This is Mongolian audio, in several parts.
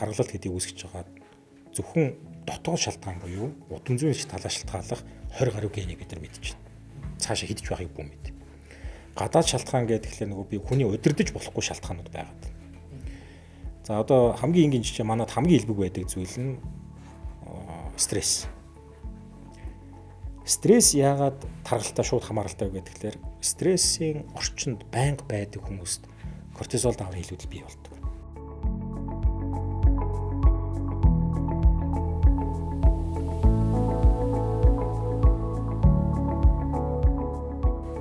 харгалалт гэдгийг үүсгэж байгаа зөвхөн дотоод шалтгаан буюу удам зүйн талаас шалтгааллах 20 гаруй генийг бид нар мэдчихэв. Цаашаа хідэж байгааг бүү мэд. Гадаад шалтгаан гэдэг тэгэхээр нөгөө би хүний удирдах болохгүй шалтгаанууд байгаад. За одоо хамгийн энгийн жишээ манад хамгийн илбэг байдаг зүйл нь стресс. Стресс яагаад тархалтаа шууд хамааралтай вэ гэхээр стрессийн орчинд байнга байдаг хүмүүст кортизол даврын илүүдэл бий болдог.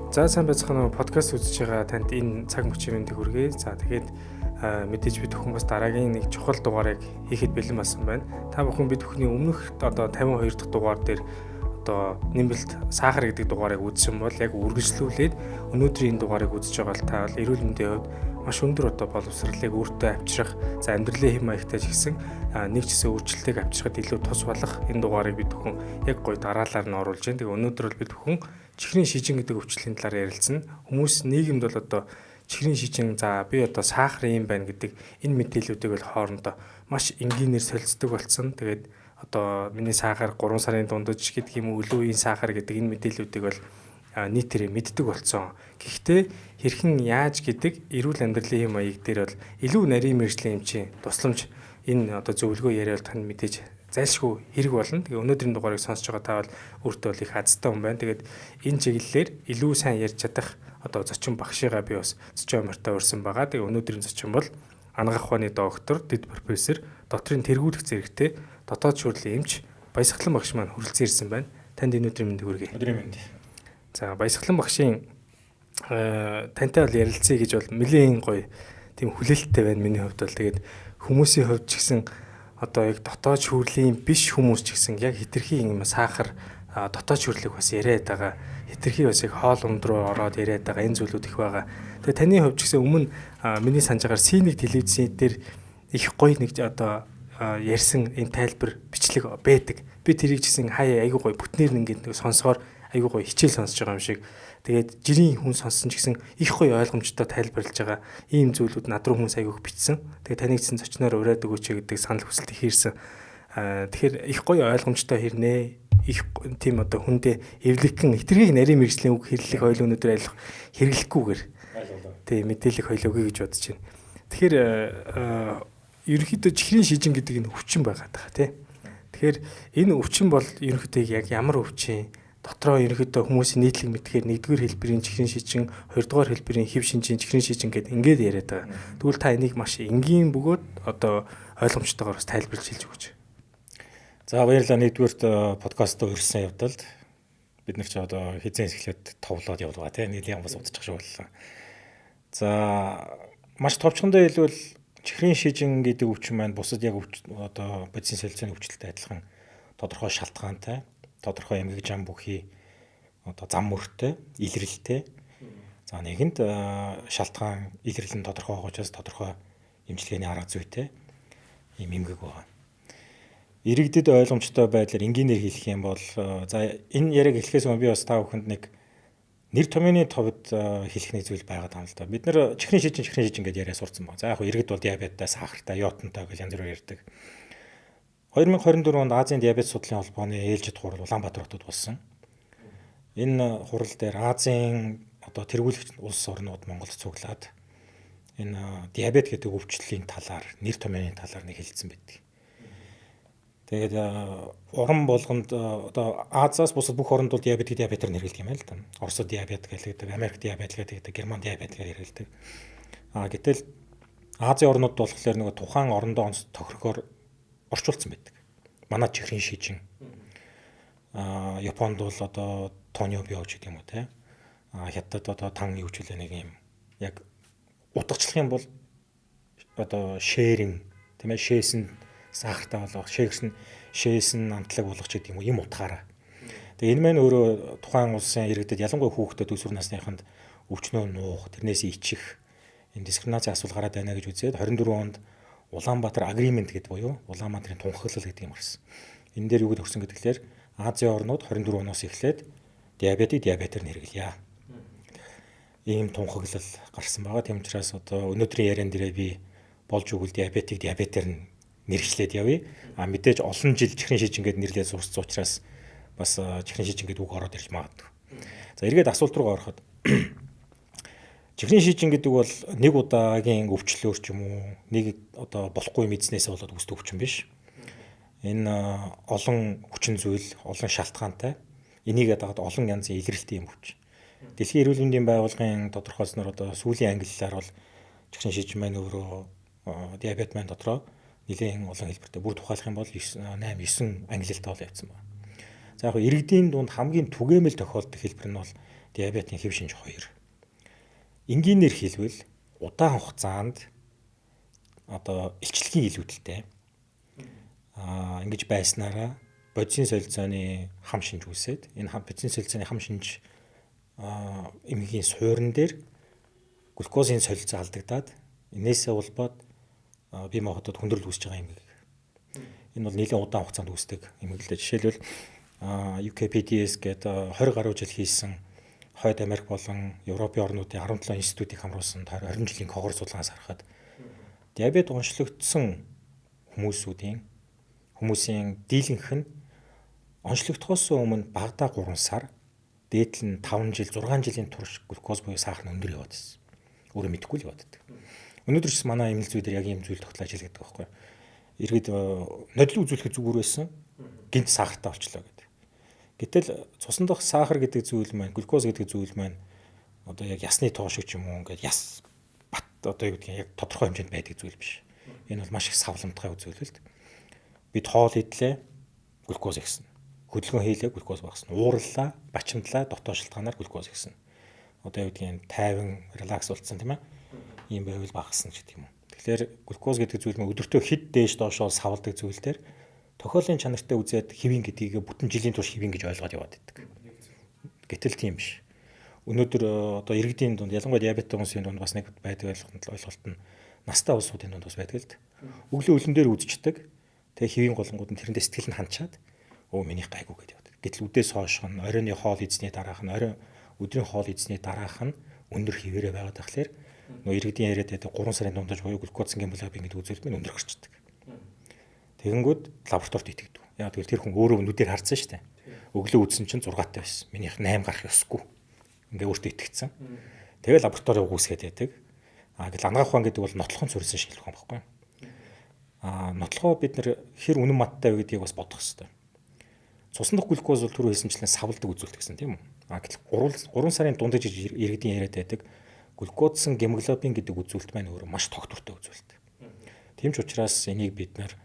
За сайн байцгаана уу, подкаст үзэж байгаа танд энэ цаг мөчийн мэндийг хүргэе. За тэгээд мэдээж бид бүхэн бас дараагийн нэг чухал дугаарыг хийхэд бэлэн болсон байна. Та бүхэн бид бүхний өмнөх одоо 52 дахь дугаар дээр одоо нэмэлт сахар гэдэг дугаарыг үзсэн бол яг үргэлжлүүлээд өнөөдрийн дугаарыг үзэж байгаа бол та бол эрүүл мэндийн хувьд маш өндөр одоо боловсролыг өөртөө авчрах, за амьдралын хэм маягтай ч гэсэн нэг чисэн өөрчлөлтийг авчрахад илүү тус болох энэ дугаарыг бид бүхэн яг гоё дараалал нь оруулж байна. Тэгээ өнөөдөр бол бид бүхэн чихрийн шижин гэдэг өвчлөлийн талаар ярилцсан. Хүмүүс нийгэмд бол одоо чихрийн шижин за би одоо сахар юм байна гэдэг энэ мэдээллүүдийг бол хоорондоо маш энгийнээр солилцдог болсон. Тэгээд одоо миний сахар 3 сарын дундаж гэдэг юм уу өлөвийн сахар гэдэг энэ мэдээллүүдийг бол нийтээрээ мэддэг болсон. Гэхдээ хэрхэн яаж гэдэг эрүүл амьдралын хэм маяг дээр бол илүү нарийн мэргэжлийн эмчийн тусламж энэ одоо зөвлөгөө яриад тань мэдээж зайлшгүй хэрэг болно. Тэгээ өнөөдрийн дугаарыг сонсож байгаа та бол өөртөө их азтай хүн байна. Тэгээд энэ чиглэлээр илүү сайн ярьж чадах одоо зочин багшигаа би бас зочин амартай урьсан байгаа. Тэгээ өнөөдрийн зочин бол анагаах ухааны доктор, дэд профессор, доторийн тэргүүлэх зэрэгтэй дотоод шүүрлийн эмч Баясгалан багш маань хүрэлцэн ирсэн байна. Танд энэ өдрийн мэндийг хүргэе. Өдрийн мэнд. За Баясгалан багшийн тантай бол ярилцъя гэж бол нэлийн гоё тийм хүлээлттэй байна миний хувьд бол. Тэгээд хүмүүсийн хувьд ч гэсэн одоо яг дотоод шүүрлийн биш хүмүүс ч гэсэн яг хитрхи юм сахар дотоод шүүрлийг бас яриад байгаа. Хитрхи бас яг хоол унд руу ороод яриад байгаа энэ зүйлүүд их байгаа. Тэгээ таны хувьд ч гэсэн өмнө миний санаж байгаагаар синийг телевизэн дээр их гоё нэг одоо ярьсан энэ тайлбар бичлэг байдаг. Би тэрийг ч гэсэн хаяа айгуу гоё бүтнээр нь ингээд сонсохоор айгуу гоё хичээл сонсож байгаа юм шиг. Тэгээд жирийн хүн сонссон ч гэсэн их гоё ойлгомжтой тайлбарлаж байгаа ийм зүйлүүд над руу хүмүүс айгуух бичсэн. Тэгээд таныг гэсэн зочноор ураад өгөөч гэдэг санал хүсэлт хийрсэн. Тэгэхээр их гоё ойлгомжтой хэрнээ. Их тийм одоо хүндээ эвлэгхэн хитрхийг нарийн мэргэжлийн үг хэллэх хоёул өнөдөр айлах хэрэглэхгүйгээр тийм мэдээлэл хоёул өгье гэж бодож байна. Тэгэхээр ерөнхийдөө чихрийн шижин гэдэг энэ өвчин байгаад байгаа тийм. Тэгэхээр энэ өвчин бол ерөнхийдөө яг ямар өвчин? Дотроо ерөнхийдөө хүмүүсийн нийтлэг мэдхээр нэгдүгээр хэлбэрийн чихрийн шижин, хоёрдугаар хэлбэрийн хэв шинжийн чихрийн шижин гэдэг ингээд яриад байгаа. Тэгвэл та энийг маш энгийн бөгөөд одоо ойлгомжтойгоор бас тайлбарлаж хэлж өгөөч. За баярлалаа нэгдүгээр подкастоо өрсөн явдалд бид нар ч одоо хизээс эхлээд товлоод явлаа тийм нэлийн бас удчих шиг боллоо. За маш товчхондоо хэлбэл чихрийн шижин гэдэг өвчин маань бусад яг одоо бодисын солилцооны өвчлөлтэй адилхан тодорхой шалтгаантай, тодорхой эмгэг зам бүхий одоо зам мөртэй, илрэлтэй. За нэгэнд шалтгаан илрэл нь тодорхой байгаа учраас тодорхой эмчилгээний арга зүйтэй ийм эмгэг байна. Иргэдэд ойлгомжтой байдлаар энгийнээр хэлэх юм бол за энэ яриаг эхлэхээс өмнө би бас та бүхэнд нэг нэр томьёоны товд хэлэх нэг зүйл байгаад байна л да. Бид нэр чихрийн шижин гэдээ яриа сурцсан баг. За яг иргэд бол диабеттай, сахартай, йотонтой гэж янз бүрээр ярьдаг. 2024 онд Азийн диабет судлалын холбооны ээлжид хурал Улаанбаатар хотод болсон. Энэ хурал дээр Азийн одоо тэргүүлэх улс орнууд Монголд цуглаад энэ диабет гэдэг өвчлөлийн талаар, нэр томьёоны талаар нэг хэлсэн байдаг. Тэгээд орон болгонд одоо Азиас бусад бүх оронд бол диабетээр нэрлэдэг юм байл та. Оросд диабет гэдэг, Америк диабет гэдэг, Герман диабет гэж нэрлэдэг. Гэтэл Азийн орнууд болохоор нэг тухайн орондоо тохирохоор орчуулсан байдаг. Манай чихрийн шижин. Японд бол одоо тоньо биож гэдэг юм уу те. Хятад одоо тан хөвчлээ нэг юм. Яг утгачлах юм бол одоо шэринг тийм ээ шээсэн сахартай болох шээсэн амтлаг болгох гэдэг юм уу юм утгаараа. Тэгээ энэ маань өөрөө тухайн улсын иргэдэд ялангуяа хүүхдэд төсвөр насныханд өвчнөө нуух, тэрнээс ичих энэ дискриминацийн асуудал гараад байна гэж үзээд 24 онд Улаанбаатар агримент гэдэг буюу Улаанбаатарын тунхаглал гэдэг юм гарсан. Энэ дээр юу гэж өгсөн гэдгээр Азийн орнууд 24 оноос эхлээд диабетээр нэргэлье. Ийм тунхаглал гарсан байгаа. Тийм учраас одоо өнөөдрийн яриан дээрээ би болж өгвөл диабетээр нэршлээд явъя. Мэдээж олон жил чихрийн шиж ингээд нэрлээд сурсан учраас бас чихрийн шиж ингээд үг ороод ирж магадгүй. За эргээд асуулт руу ороход чихрийн шижин гэдэг бол нэг удаагийн өвчлөөр ч юм уу нэг одоо болохгүй мэдснээсээ болоод үүсдэг өвчин биш. Энэ олон хүчин зүйл, олон шалтгаантай. Энийг дагаад олон янзын илрэлтийн юм хүч. Дэлхийн эрүүл мэндийн байгууллагын тодорхойлсноор одоо сүүлийн ангиллаар бол чихрийн шижин маань өөрөө диабет маань дотроо нэлээд олон хэлбэртэй бүр тухайлах юм бол 8 9 ангиллалтай бол явцсан байна. За яг иргэдийн дунд хамгийн түгээмэл тохиолддог хэлбэр нь бол диабетийн хэв шинж 2. Энгийнээр хэлбэл удаан хугацаанд одоо илчлэгийн илүүдэлтэй ингэж байснараа бодисын солилцооны хам шинж үүсээд энэ бодисын солилцооны хам шинж эмгийн суурин дээр глюкозын солилцоо алдагдаад энээсээ улбаад бие махбодод хүндрэл үүсэж байгаа эмгэг. Энэ бол нэлээд удаан хугацаанд үүсдэг эмгэг л дээ. Жишээлбэл UKPDS гэдэг 20 гаруй жил хийсэн Хойд Америк болон Европын орнуудын 17 институтыг хамруулсан 20 жилийн когор судалгаанаас харахад диабет онцлогдсон хүмүүсийн дийлэнх нь онцлогдохоос өмнө багадаа 3 сар, дээдл нь 5 жил, 6 жилийн турш глюкоз буюу сахар нь өндөр яваад байсан. Өөрөө мэдэхгүй л яваад байдаг. Өнөөдөр ч манай эмнэлэг зүй дээр яг ийм зүйл тогтлоо ажилладаг байхгүй. Иргэд нодлон үзүүлэхэд зүгээр байсан. Гинт сахартай болчлоо гэдэг. Гэтэл цусан дах сахар гэдэг зүйл маань, глюкоз гэдэг зүйл маань одоо яг ясны тоо шиг ч юм уу ингээд яс бат одоо юу гэдгийг яг тодорхой хэмжээнд байдаг зүйл биш. Энэ бол маш их савламтгай үзүүлэлт. Бид хоол идлээ, глюкоз ихсэн. Хөдөлгөөн хийлээ, глюкоз багасна. Уураллаа, бачимдлаа, дотоод шалтгаанаар глюкоз ихсэн. Одоо юу гэдгийг тайван, релакс болцсон тийм ээ. Ийм байвал багасна гэдэг юм уу. Тэгэхээр глюкоз гэдэг зүйл маань өдөртөө хэд дээш доошоо савладаг зүйл дээр тохиолын чанартай үзээд хэвийн гэдгийг бүтэн жилийн турш хэвийн гэж ойлгоод яваад байдаг. Гэтэл тийм биш. Өнөөдөр одоо иргэдийн дунд ялангуяа диабеттэй хүмүүсийн дунд бас нэг байдаг ойлголт нь настай улсуудын дунд бас байдаг л дээ. Өглөө өлөн дээр үзчихдэг. Тэгээ хэвийн голонгууд нь тэрэндээ сэтгэл нь ханчаад өө минийх гайгүй гэдэг явдаг. Гэтэл үдээс хойш нь оройны хоол эзний дараах нь өдрийн хоол эзний дараах нь өндөр хэвээрээ байгаад тахлаар нөө иргэдийн яриад байдаг 3 сарын дундаж буюу глюкозын гемоглобин гэдэг үзүүлэлт нь өндөр гарчдаг. Тэгэнгүүт лабораторид итгэдэг. Яг тэгвэл тэр хүн өөрөө нүдээр харсан шүү дээ. Өглөө үзсэн чинь 6-тай байсан. Минийх 8 гарах ёсгүй. Ингээ өөртөө итгэцсэн. Тэгээ лабораторид угсгээд байдаг. Гэл ангаах ухаан гэдэг бол нотлохын суурьсан шинжилгээ ухаан байхгүй. Нотлохоо бид нэр хэр үнэн маттай вэ гэдгийг бас бодох хэрэгтэй. Цусан дах глюкоз бол түрүү хэлсэнчлэн савладаг үзүүлэлт гэсэн тийм үү? Гэтэл 3 сарын дундаж иргэдийн яриад байдаг. Глюкозын гемоглобин гэдэг үзүүлэлт маань өөрөө маш тогтвортой үзүүлэлт. Тийм ч учраас энийг бид нар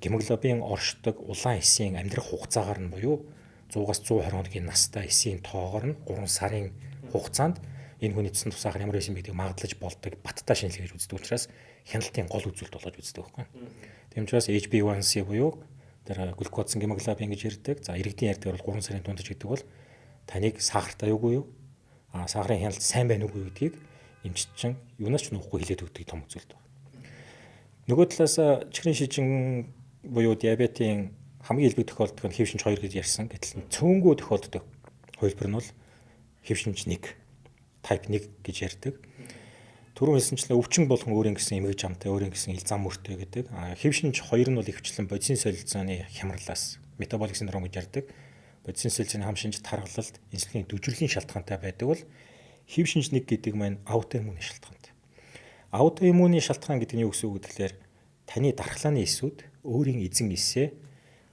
гемоглобин оршдог улаан эсийн амьдрах хугацаагаар нь буюу 100-аас 120 хоногийн настай эсийн тоогоор нь 3 сарын хугацаанд энэ хүний цэцэн тусаахаар ямар эсийн бидгийг магадлаж болдог баттай шинжилгээ хийж үздэг учраас хяналтын гол үзүүлэлт болгож үздэг байхгүй. Тийм учраас HbA1c буюу тэр глюкозын гемоглобин гэж ярьдаг. За иргэдийн ярьдаг бол 3 сарын дундаж гэдэг бол таныг сахартай юугүй юу? Сахарын хяналт сайн байна уугүй гэдгийг эмчит чинь юунаас ч нуухгүй хэлээд өгдөг том үзүүлэлт байна. Нөгөө талаас чихрийн шижин буюу диабетийн хамгийн илбэг тохиолддог нь хэв шинж 2 гэж ярьсан. Гэтэл цөөнгөө тохиолддог хувилбар нь бол хэв шинж 1, type 1 гэж ярьдаг. Түрүүн хэлсэнчлэн өвчин болгон өөрийн гэсэн эмгэг жамтай, өөрийн гэсэн ил зам мөртэй гэдэг. Хэв шинж 2 нь бол ихвчлэн бодисын солилцооны хямралаас метаболик синдром гэж ярьдаг. Бодисын солилцооны хам шинж тархалт, инсулины дүржрлийн шалтгаантай байдаг бол хэв шинж 1 гэдэг маань аутоиммуны шалтгаантай. Аутоиммуны шалтгаан гэдэг нь юу гэсэн үг гэхээр таны дархлааны эсүүд өөрийн эзэн эсээ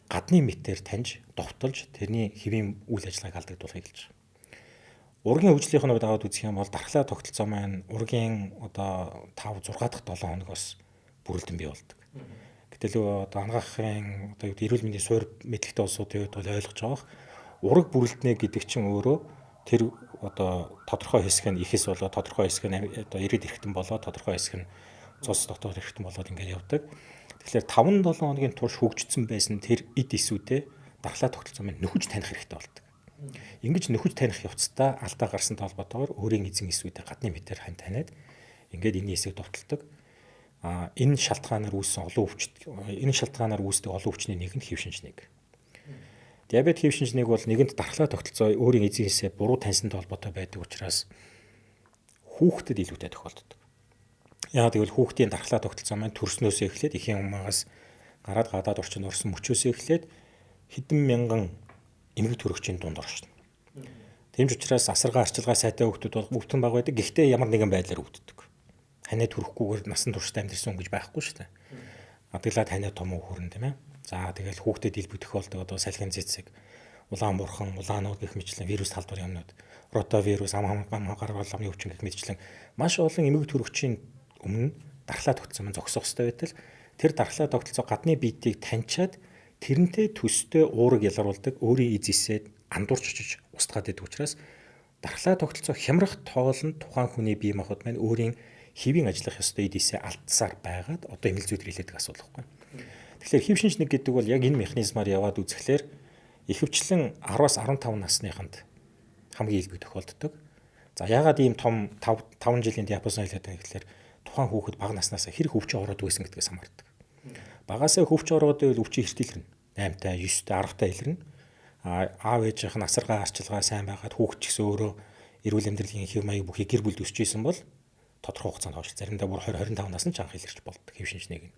гадны мэтээр таньж довтолж тэрний хэвийн үйл ажиллагааг алдагдуулахыг хэлж байгаа. Ургийн хөгжлийнх нь аваад үзэх юм бол дархлаа тогтолцоо маань ургийн одоо 5 6 дахь 7 хоногоос бүрэлдэн бий болдог. Гэтэл одоо ангаахын одоо эрүүл мэндийн суурь мэдлэгтэй улсуудын хувьд бол ойлгож байгаа. Ураг бүрэлдэнэ гэдэг чинь өөрөө тэр одоо тодорхой хэсэг нь ихэс болоо тодорхой хэсэг нь одоо ирээд ирэхтэн болоо тодорхой хэсэг нь цус дотоод ирэхтэн болоод ингээд явдаг. Тэгэхээр 5-7 хоногийн турш хөгжсөн байсан тэр эд эсүүдээ дархлаа тогтолцоо маань нөхөж таних хэрэгтэй болдог. Ингэж нөхөж таних явцдаа алдаа гарсантай холбоотойгоор өөрийн эзэн эсүүдээ гадны мэтээр хань таниад ингээд энэ эсийг довтолдог. Энэ шалтгаанаар үүссэн олон үүсдэг олон өвчний нэг нь хэв шинж 1. Диабет хэв шинж 1 бол нэгэнт дархлаа тогтолцоо өөрийн эзэн эсээ буруу таньсантай холбоотой байдаг учраас хүүхдэд илүүтэй тохиолддог. Яг тэгвэл хүүхдийн дархлаа тогтолцоо маань төрснөөсөө эхлээд эхийн умаагаас гараад гадаад орчинд орсон мөчөөсөө эхлээд хэдэн мянган эмгэг төрөгчийн дунд оршно. Тийм ч учраас асаргаа арчилгаа сайтай хүүхдүүд бол өвтөн баг байдаг. Гэхдээ ямар нэгэн байдлаар өвддөг. Ханаа төрөхгүйгээр насан туршдаа амьдрсан хүн гэж байхгүй шүү дээ. Адаглаад ханаа том хүүхрэн тийм ээ. За тэгэл хүүхдэд илбэгдэх болдог одоо салхин цэцэг, улаан бурхан, улаанууд гэх мэтлэн вирус талбар юмнууд, ротавирус, ам гаргал амны өвчин гэх мэтлэн маш олон эмгэг төрөгчийн өмнө дархлаа тогтсон маань зогсох хэрэгтэй байтал тэр дархлаа тогтолцоо гадны биетийг таньчаад тэрнтэй төстэй уураг ялгаруулдаг өөрийн эзэсээ андуурч очиж устгаад байдаг учраас дархлаа тогтолцоо хямрах тоолн тухайн хүний бие махбод маань өөрийн хэвийн ажиллах ёстой эдээсээ алдсаар байгаад одоо эмэл зүйд хэлээдэг асуудал байхгүй. Тэгэхээр хэв шинж нэг гэдэг бол яг энэ механизмаар яваад үзэхлээр ихэвчлэн 10-аас 15 насныханд хамгийн илбэг тохиолддог. За яагаад ийм том 5 жилийн диапазон хэлээд байгаа гэхээр тухайн хүүхэд бага наснаас хэрэг өвчин ороод байсан гэдгээс хамаардаг. Багасаа хөвч ороод байвал өвчин эрт илэрнэ. 8-тай, 9-тай, 10-тай илэрнэ. Аав ээжийнх нь асаргаа арчилгаа сайн байгаад хүүхэд ч гэсэн өөрөө эрүүл амьдралын хэв маяг бүхий гэр бүлд өсчихсэн бол тодорхой хугацаанд хойш заримдаа бүр 20-25 насны ч анх илэрч болдог хэв шинжнэг нь.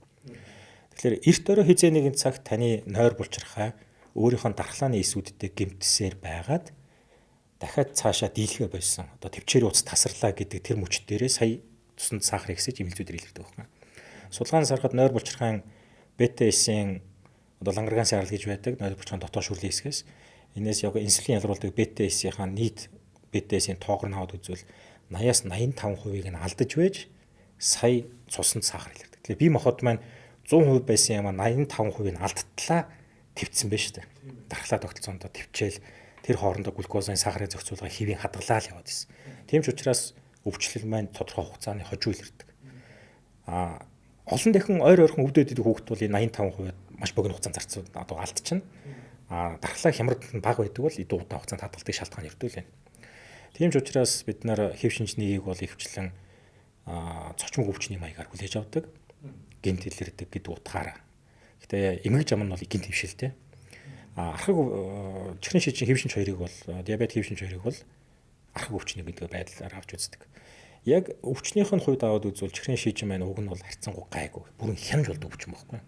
Тэгэхээр эрт орой хизээ нэгэн цагт таны нойр булчирхай өөрийнхөө дархлааны эсүүдтэй гэмтсээр байгаад дахиад цаашаа дийлхэ байсан. Одоо төвчээр уц тасарлаа гэдэг тэр мөч дээрээ сая тусанд сахар ихсэж эмэлзүүдэр илэрдэг байхгүй. Судалгааны сарахад нойр булчирхайн бета-эсийн одоо лангаргаан сарал гэж байдаг. Нойр булчирхайн дотоод шүрлийн хэсгээс энэс яг инсулин ялгаруулдаг бета-эсийнхаа нийт бета-эсийн тоогоор наваад үзвэл 80-аас 85%-ийг нь алдаж байж сая цуснд сахар илэрдэг. Тэгэхээр бие махбод маань 100% байсан юм а 85%-ийг нь алдтлаа твцсэн байна шүү дээ. Дархлаа тогтолцоонд твчээл тэр хоорондоо глюкозын сахарын зохицуулга хэвийн хадгалаа л яваад байсан. Тийм ч учраас өвчлөл маань тодорхой хугацааны хожуу илэрдэг. Олон дахин ойр ойрхон өвдөд идэх хүүхэд бол 85% маш богино хугацаанд зарцуулна. Одоо алдчихна. Дархлаа хямрал нь бага байдаг бол идүү удаан хугацаанд хадгалдаг шалтгаан эрдүүл байна. Тийм ч учраас бид нар хэв шинжнийг бол ихвчлэн цочмог өвчний маягаар хүлээж авдаг. Гинт илэрдэг гэдэг утгаараа. Гэтэ эмгэг зам нь бол гинт хвшилтэй. Архаг чихрийн шижин хэв шинж хоёрыг бол диабет хэв шинж хоёрыг бол архаг өвчний гэдэг байдлаар авч үздэг. Яг өвчнийх нь хувьд аваад үзвэл чихрийн шижин маань уг нь бол харьцангуй гайгүй. Бүрэн хянж болдог өвчин байхгүй.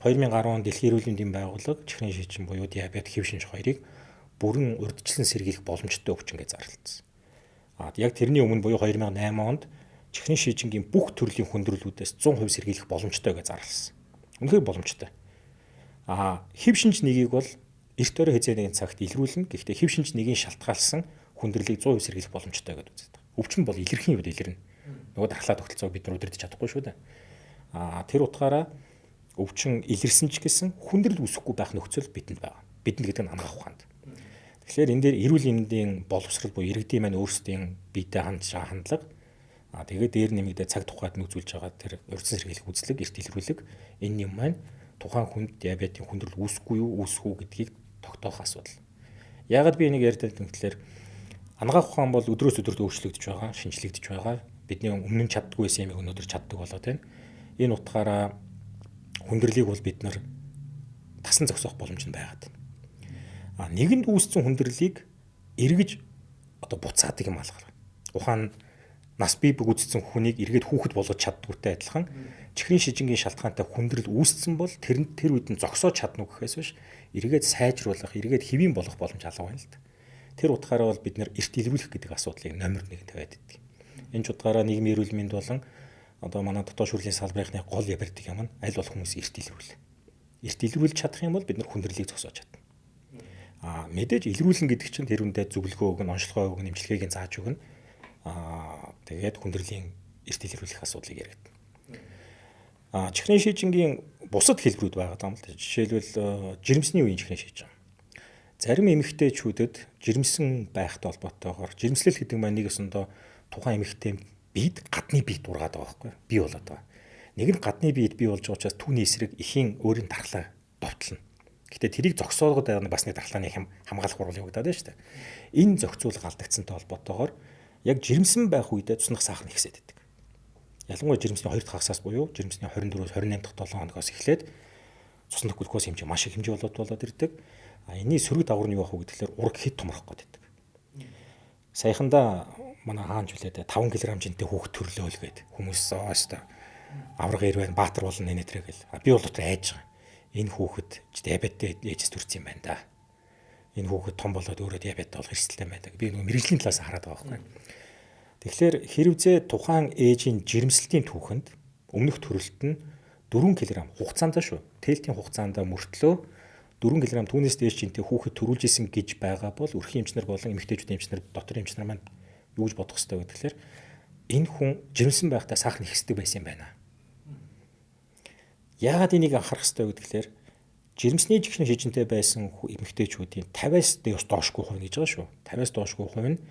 2010 он Дэлхийн эрүүл мэндийн байгууллага чихрийн шижин буюу диабет хэв шинж хоёрыг бүрэн урьдчилан сэргийлэх боломжтой өвчин гэж зарлалцсан. Яг тэрний өмнө буюу 2008 онд чихрийн шижингийн бүх төрлийн хүндрэлүүдээс 100% сэргийлэх боломжтой гэж зарласан. Үнэхээр боломжтой. Хэв шинж нэгийг бол эрт орой хязгаар нэгэн цагт илрүүлнэ. Гэхдээ хэв шинж нэгийг шалтгаалсан хүндрэлийг 100% сэргийлэх боломжтой гэж үздэг. Өвчин бол илэрхийн үед илэрнэ. Нөгөө дархлаа тогтолцоог бид нар удирдах чадахгүй шүү дээ. Тэр утгаараа өвчин илэрсэн ч гэсэн хүндрэл үүсэхгүй байх нөхцөл бидэнд байгаа. Бидэнд гэдэг нь амгаах ухаанд. Тэгэхээр энэ дээр эрүүл мэндийн боловсрал буюу иргэдийн маань өөрсдийн биетэй хандлага тэгээд дээр нэмэгдээ цаг тухайд нөхцүүлж байгаа тэр урьдчилан сэргийлэх үзлэг, эрт илрүүлэг энэ юм маань тухайн хүнд диабетийн хүндрэл үүсэхгүй юу, үүсэх үү гэдгийг тогтоох асуудал. Яагаад би энийг ярьдаг юм гэхээр ангаах ухаан бол өдрөөс өдөрт өөрчлөгдөж байгаа, шинжлэгдэж байгаа. Бидний өмнө нь чаддгүй байсан юм өнөөдөр чаддаг болоод байна. Энэ утгаараа хүндрэлийг бол бид нар тасан зогсоох боломж нь байгаад байна. Нэгэнд үүссэн хүндрэлийг эргэж одоо буцаадаг юм алгаа. Ухаан нас бие бүгдсэн хүнийг эргээд хүүхэд болгож чаддгүйтэй адилхан чихрийн шижингийн шалтгаантай хүндрэл үүссэн бол тэр үед нь зогсоож чадна уу гэхээс биш эргээд сайжруулах, эргээд хэвийн болох боломж алга байна л да. Тэр утгаараа бол бид нэр эрт илрүүлэх гэдэг асуудлыг номер 1 тавиад идэг. Энэ ч утгаараа нийгмийн эрүүл мэнд болон одоо манай дотоод шүүрлийн салбарынхны гол явардаг юм нь аль болох хүмүүс эрт илрүүл. Эрт илрүүлж чадах юм бол бид нар хүндрэлийг зогсоож чадна. Мэдээж илрүүлэн гэдэг чинь тэр үндэ зөвлөгөө өгнө, онцлогоо өгнө, эмчилгээг зааж өгнө. Тэгээд хүндрлийн эрт илрүүлэх асуудлыг яригдана. Чихрийн шижингийн бусад хэлбэрүүд байгаа юм л да. Жишээлбэл жирэмсний үеийн чихрийн шижин. Зарим эмэгтэйчүүдэд жирэмсэн байхтай холбоотойгоор жирэмслэл гэдэг маань нэг өсөндөө тухайн эмэгтэй биед гадны биед ургаад байгаа байхгүй бий болоод байгаа. Нэг нь гадны биед бий болж байгаа учраас түүний эсрэг эхийн өөрийн дархлаа довтлно. Гэтэ тэрийг зогсоогоод байгаа нь бас нэг дархлааны хамгаалах хурлын явагдаад байна шүү дээ. Энэ зохицуулга алдагдсантай холбоотойгоор яг жирэмсэн байх үедээ цуснах сахар нь ихсээд байдаг. Ялангуяа жирэмсний 2 дахь хагасаас буюу жирэмсний 24-28 дахь 7 хоногоос эхлээд цуснах глюкоз хэмжээ маш их хэмжээ болоод ирдэг. Энэний сөрөг дагавар нь юу ах вэ гэхээр ураг хэд томрох гээд байдаг. Саяхандаа манай хаанч үлээд 5 кг жинтэй хүүхд төрлөө л гээд хүмүүс оостоо авраг ир байна, баатар болно нэнэтрэ гэл. Би бол дотор айж байгаа. энэ хүүхэд диабеттэй ээжээс төрсэн юм байна да. Энэ хүүхэд том болоод өөрөө диабеттэй болох эрсдэлтэй байна. Би нэг мэрэгжлийн талаас хараад байгаа байхгүй. Тэгэхээр хэрвээ тухайн ээжийн жирэмслэлтийн түүхэнд өмнөх төрөлт нь 4 кг хугацаанд шүү. Тээлтийн хугацаанд мөртлөө 4 кг түүнээс дээш жинтэй хүүхэд төрүүлж исэн гэж байгаа бол өрхийн эмчнэр болон эмэгтэйчүүдийн эмчнэр дотор эмчнэр маань юу гэж бодох ёстой вэ гэхээр энэ хүн жирэмсэн байхдаа сахар нэхсдэг байсан юм байна. Яагаад энийг анхаарах ёстой вэ гэхээр жирэмсний жигшин шижинтэй байсан эмэгтэйчүүдийн 50-аас доошгүй хувь гэж байгаа шүү. 50-аас доошгүй хувь нь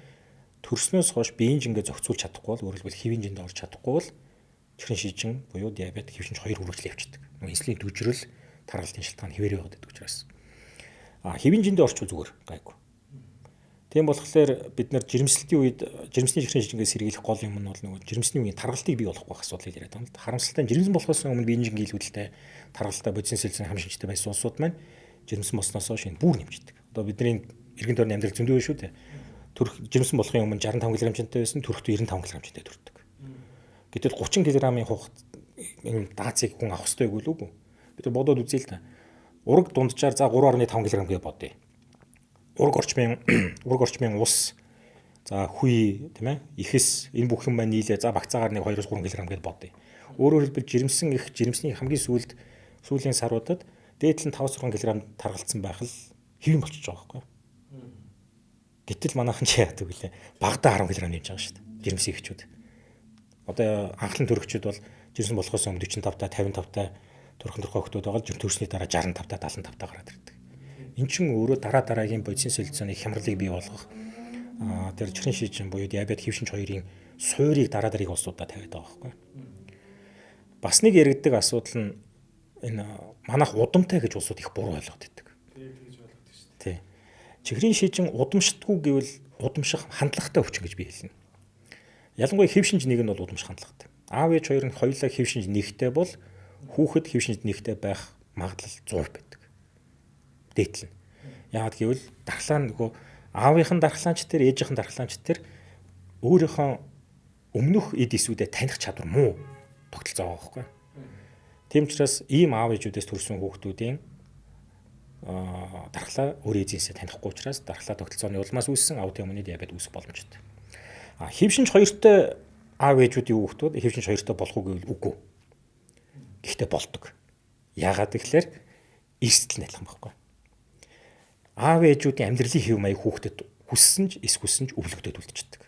төрснөөс хойш биеийн жингээ зохицуулж чадахгүй бол өөрөлдвөл хэвийн жинд орж чадахгүй бол чихрийн шижин буюу диабет, хэв шинж хоёр үргэлжлэл явчихдаг. Инсулин дүүжрэл тархалтын шалтгаан хэвээр яваад байдаг учраас. Хэвийн жиндээ орчвол зүгээр гайгүй. Тийм болохоор бид нар жирэмслэлтийн үед жирэмсний чихрийн шижингээс сэргийлэх гол юм нь бол нөгөө жирэмсний үеийн тархалтыг бий болгох асуудлыг яриад байгаа юм л да. Харамсалтай нь жирэмсэн болохоос өмнө биеийн жингийн илүүдэлтэй тархалтай бодисын сэлзэн хам шинжтэй байсан улсууд маань жирэмсэн болсноос хойш энэ бүр нэмждэг. Одоо бидний эргэн тойрны амьдрал зөндөө шүү дээ. Жирэмсэн болохын өмнө 65 кг хэмжээтэй байсан, төрөхдөө 95 кг хэмжээтэй төрдөг. Гэтэл 30 кг-ийн энэ даацыг хүн авах хэрэгтэй гэвэл үгүй. Бид бодоод үзье л да. Ураг дунджаар за 3.5 кг гэж бодъё. Ураг орчмын ус, за хүй, тийм ээ, ихэс энэ бүх юм маань нийлээ за багцаагаар нэг 2-3 кг гэж бодъё. Өөрөөр хэлбэл жирэмсний хамгийн сүүлийн саруудад дээдл нь 5-6 кг таргалцсан байх л хэвэн болчихж байгаа байхгүй. Гэтэл манайхан ч яадаг вүлээ. Багада 10 кг нэмж байгаа шүү дээ. Жирэмсэн ихчүүд. Одоо анхлын төрөгчд бол жирэмсэн болохоос өмнө 45-та 55-та турхан хөгтүүд байгаа л төрсний дараа 65-та 75-та гараад ирдэг. Эн чинь өөрөө дараагийн бодисын солилцооны хямралыг бий болгох тэр чихрийн шижин буюу диабет, хэв шинж хоёрын суурийг дараагийн улсуудад тавиад байгаа байхгүй. Бас нэг яригддаг асуудал нь энэ манайх удамтай гэж улсууд их буруу ойлгоод байдаг. Тий. Чихрийн шижин удамшдаггүй гэвэл удамших хандлагатай өвчин гэж би хэлнэ. Ялангуяа хэв шинж нэг нь бол удамших хандлагатай. Аав ээж хоёр нь хоёулаа хэв шинж нэгтэй бол хүүхэд хэв шинж нэгтэй байх магадлал 100% байдаг. Дээдлэн. Яагаад гэвэл дархлаа нөгөө аавынхан дархлаанч тэр ээжийнхэн дархлаанч тэр өөрийнхөө өмнөх эд эсвүүдэд таних чадвар муу тогтолцоо байгаа байхгүй. Тийм учраас ийм аав ээжүүдээс төрсэн хүүхдүүдийн дархлаа өөр эзэнсээ танихгүй учраас дархлаа тогтолцооны улмаас үүссэн аутоиммуны диабет үүсэх боломжтой. Хэв шинж хоёртой аав ээжүүдийн хүүхдүүд хэв шинж хоёртой болох уу гэвэл үгүй. Гэхдээ болдог. Яагаад гэвэл эрсдэл нь адилхан байхгүй. Аав ээжүүдийн амьдралын хэв маяг хүүхдэд хүссэн ч хүссэн ч өвлөгдөд үлдчихдэг.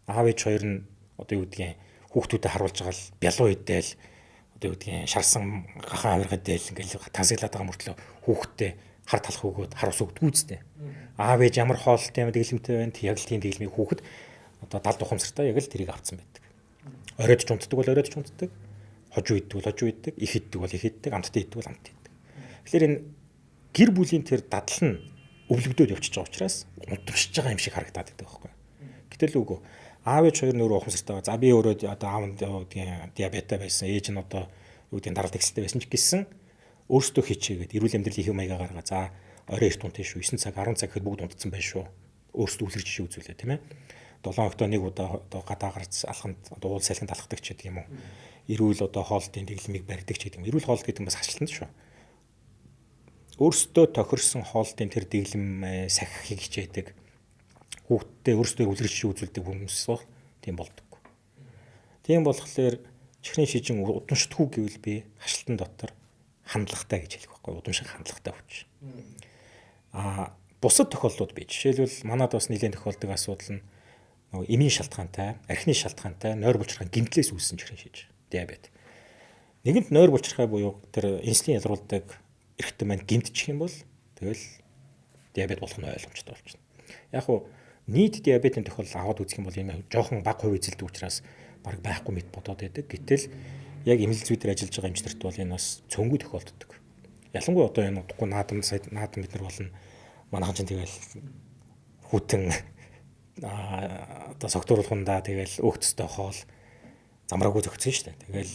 Аав ээж хоёр нь одоо юу гэдгийг хүүхдүүдэд харуулж байгаа л бялуу идэл одоо юу гэдгийг шарсан гахаан авиргад дээл ингээл тасаглаад байгаа мөртлөө хүүхдтэй хар талах өгөөд хар ус өгдөггүй үстэй. Аав ээж ямар хоолтой юм дэглэмтэй байна. Яг л тийм дэглэмийг хүүхэд одоо далд ухамсартай яг л тэрийг авцсан байдаг. Оройд ч унтдаг бол оройд ч унтдаг. Хожуу иддэг бол хожуу иддэг. Их иддэг бол их иддэг. Амттай иддэг бол амттай иддэг. Тэгэхээр энэ гэр бүлийн тэр дадал нь өвлөгдөд явчихж байгаа учраас унтамшиж байгаа юм шиг харагдаад байдаг байхгүй. Гэтэл үгүй аав ээж хоёр нөрөө ухамсартай байгаа. За би өөрөө одоо аав нь диабеттай байсан. Ээж нь одоо юу гэдэг даралт эксэлтэй байсан ч гэсэн өөрсдөө хичээгээд эрүүл амьдралын хэв маягаа гаргаа. За орой эрт унтах шүү. 9 цаг 10 цаг гэхэд бүгд унтсан байх шүү. Өөрсдөө үлгэр жишээ үзүүлээ тийм ээ. 7 хоногт нэг удаа одоо гадаа гарц алханд одоо уул салхинд алхдаг ч гэдэг юм уу. Эрүүл одоо хоолтын дэглэмийг барьдаг ч гэдэг юм. Эрүүл хоол гэдэг нь бас хашлтанд шүү. Өөрсдөө тохирсон хоолтын тэр дэглэм сахихыг хичээдэг. Хүүхдтэй өөрсдөө үлгэр жишээ үзүүлдэг хүмүүс бол тийм болдог. Тийм болохоор чихрийн шижин удамшдаггүй гэвэл би хашлтан дотор хандлагатай гэж хэлэх байхгүй. Удамших хандлагатай хүч. Бусад тохиолдлууд бий. Жишээлбэл манад бас нэлээд тохиолдог асуудал нь нөгөө эмийн шалтгаантай, архины шалтгаантай нойр булчирхайн гэмтлээс үүссэн чихрийн шиж, диабет. Нэгэнт нойр булчирхай буюу тэр инсулин ялруулдаг эрхтэн маань гэмтчих юм бол тэгэл диабет болох нь ойлгомжтой болчихно. Яг хуу нийт диабетийн тохиолдол аваад үзэх юм бол энэ жоохон бага хувь эзэлдэг учраас баг байхгүй мэт бодоод байдаг. Гэтэл яг эмнэлэг зүйдээр ажиллаж байгаа эмчнэрт бол энэ бас цөөнгүй тохиолддог. Ялангуяа одоо энэ удахгүй наадам бид нар болно. Манайхан ч тэгэл хүтэн одоо согтууруулхундаа тэгэл өөхтөстэй хоол замраагүй зөгцсөн шүү дээ. Тэгэл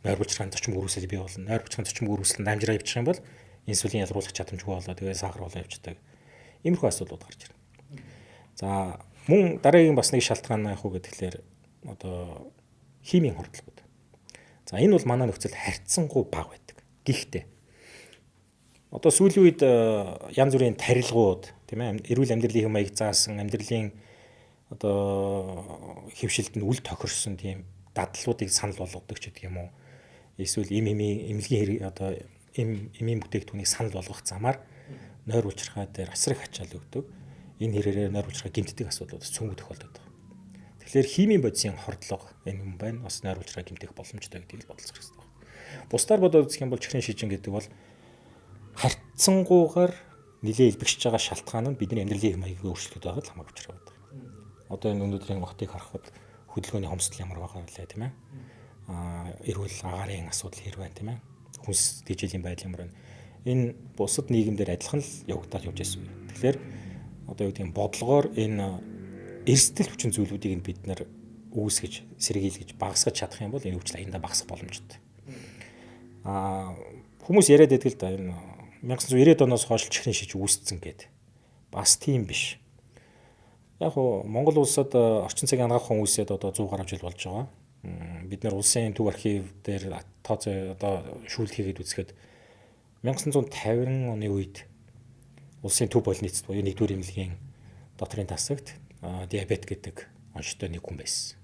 нойр булчирхайн зочим үүрүүсэл бий болно. Нойр булчирхайн зочим үүрүүсэл дамжраа явчих юм бол инсулин ялруулах чадамжгүй болоо тэгээ сахар болоо явчихдаг. Иймэрхүү асуудлууд гарч ирнэ. За мөн дараагийн бас нэг шалтгаан яах вэ гэхээр одоо химийн хордлогод. За энэ бол манай нөхцөлд харьцангуй бага байдаг. Гэхдээ Одоо сүүлийн үед янз бүрийн тарилгууд тийм ээ эрүүл амьдралын хэм маяг заасан амьдралын одоо хэвшилтэнд үл тохирсон тийм дадлуудыг санал болгодог ч гэдэг юм уу. Эсвэл эмнэлгийн хэрэг одоо эмийн бүтээгдэхүүнийг санал болгох замаар нойр улчирхай дээр асрах ачаал өгдөг. Энэ хэрээрээ нойр улчирхай гэмтдэг асуудлууд цөмөг тохиолдод байгаа. Тэгэхээр химийн бодисын хордлого энэ юм байна. Бас нойр улчирхай гэмтэх боломжтой гэдгийг бодолцох хэрэгтэй байна. Бусдаар бодоод үзэх юм бол чихрийн шижин гэдэг бол харьцангуйгаар нэлээд илбэгшиж байгаа шалтгаан нь бидний амьдралын хэм маягийн өөрчлөлтөд байгаа л хамаагүй учраас байна. Одоо энэ өнөөдрийн хотыг харахад хөдөлгөөний хомсдол ямар байгаа вэ тийм ээ? Эрүүл агаарын асуудал хэр байна тийм ээ? Хүнс дэжилийн байдал ямар байна? Энэ бусад нийгэмдэр адилхан л явагдаад явж байсан юм. Тэгэхээр одоо юу гэдэг нь бодлогоор энэ эрсдэл хүчин зүйлүүдийг бид нар үүсгэж, сэргийлгэж, багасгаж чадах юм бол энэ өвчл аяндаа багасах боломжтой. Хүмүүс яриад байдаг л да энэ 1990-ад оноос хойш чихрийн шиж үүсцэн гэд. Бас тийм биш. Яг уу Монгол улсад орчин цагийн анагаахын үүсээд одоо 100 гаруй жил болж байгаа. Бид нар улсын төв архив дээр тооцоо одоо шүүлт хийгээд үзэхэд 1950 оны үед улсын төв больницт буюу нэгдүгээр эмнэлгийн доторын тасагт диабет гэдэг онцтой нэг хүн байсан.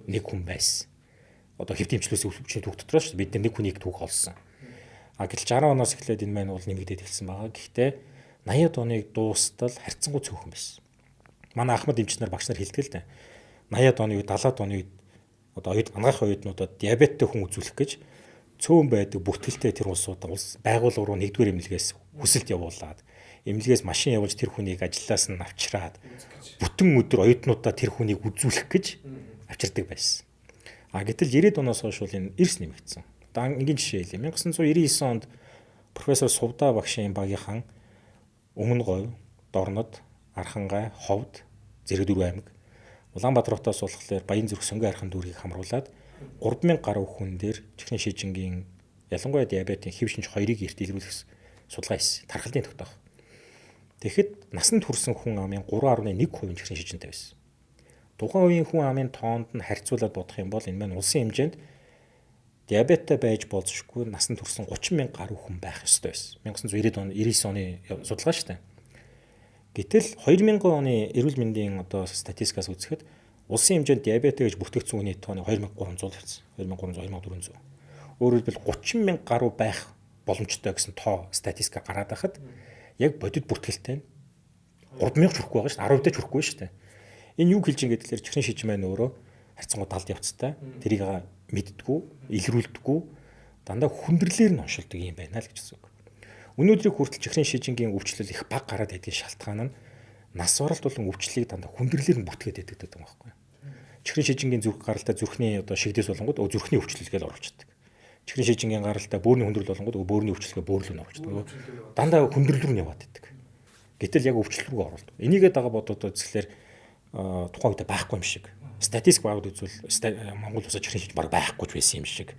Нэг хүн байсан. Одоо хэвтийн эмчлээс өвчний түүх дотроос шүү дээ. Бид нэг хүнийг түүх олсон. Гэтэл 60 оноос эхлээд энэ маань бол нэмэгдээд эхэлсэн байгаа. Гэхдээ 80-ад оныг дуустал харьцангуй цөөхөн байсан. Манай Ахмад эмч нар багш нар хэлдэг л дээ. 80-ад оны үед 70-ад оны үед одоо анагаахын оюутнуудад диабеттэй хүн үзүүлэх гэж цөөн байдаг бүртгэлтэй тэр улсууд байгууллага руу нэгдүгээр эмнэлгээс хүсэлт явуулаад эмнэлгээс машин явуулж тэр хүнийг ажлаас нь авчираад бүтэн өдөр оюутнуудаа тэр хүнийг үзүүлэх гэж авчирдаг байсан. Гэтэл 90-ад оноос хойш бол энэ эрс нэмэгдсэн. Одоо энгийн жишээ хэлье. 1999 онд профессор Сувда багшийн багийнхан Өмнөговь, Дорнод, Архангай, Ховд, Зэрэгдүрүү аймаг, Улаанбаатар хотоос болохоор Баянзүрх Сонгон архын дүүргийг хамруулад 3000 гаруй хүн дээр чихрийн шижингийн ялангуяа диабетийн хэв шинж 2-ыг эрт илрүүлэх судалгаа хийсэн. Тархалтын тогтоох. Тэгэхэд насанд хүрсэн хүн амын 3.1% чихрийн шижинтэй байсан. Тухайн үеийн хүн амын тоонд нь харьцуулаад бодох юм бол энэ маань улсын хэмжээнд диабеттэй байж болзошгүй насанд хүрсэн 30,000 гаруй хүн байх ёстой байсан. 1999 оны судалгаа шүү дээ. Гэтэл 2000 оны эрүүл мэндийн одоо статистикаас үзэхэд улсын хэмжээнд диабеттэй гэж бүртгэгдсэн хүний тооны 2300 байсан. 2300 2400. Өөрөөр хэлбэл 30,000 гаруй байх боломжтой гэсэн тоо статистика гараад байхад яг бодит бүртгэлтэй нь 3000 ч хүрэхгүй байгаа шүү дээ. 10% ч хүрэхгүй шүү дээ. Энэ юу хэлж байгаа гэхээр чихрийн шижин маань өөрөө харьцангуй далд явцтай. Тэрийг мэддэггүй, илрүүлдэггүй, дандаа хүндрэлээр нь оншилдог юм байна л гэж хэлсэн үг. Өнөөдрийг хүртэл чихрийн шижингийн өвчлөл их бага гараад байдгийн шалтгаан нь нас баралт болон өвчлөлийг дандаа хүндрэлээр нь бүтгээд байдаг юм байхгүй. Чихрийн шижингийн зүрх гаралтай зүрхний одоо шигдээс болонгууд зүрхний өвчлөл гэж оруулчихдаг. Чихрийн шижингийн гаралтай бөөрийн хүндрэл болонгууд бөөрийн өвчлөлгээ бөөрөл нь оруулчихдаг. Дандаа хүндрэл рүү яваад байдаг. Гэтэл яг өвчлөл рүү оруулдаг. Энийгээ дага бодоод үзэхлээр тухайн үед байхгүй юм шиг. Статистик багд үзвэл Монгол улсад чихрийн шижин баг байхгүй ч байсан юм шиг.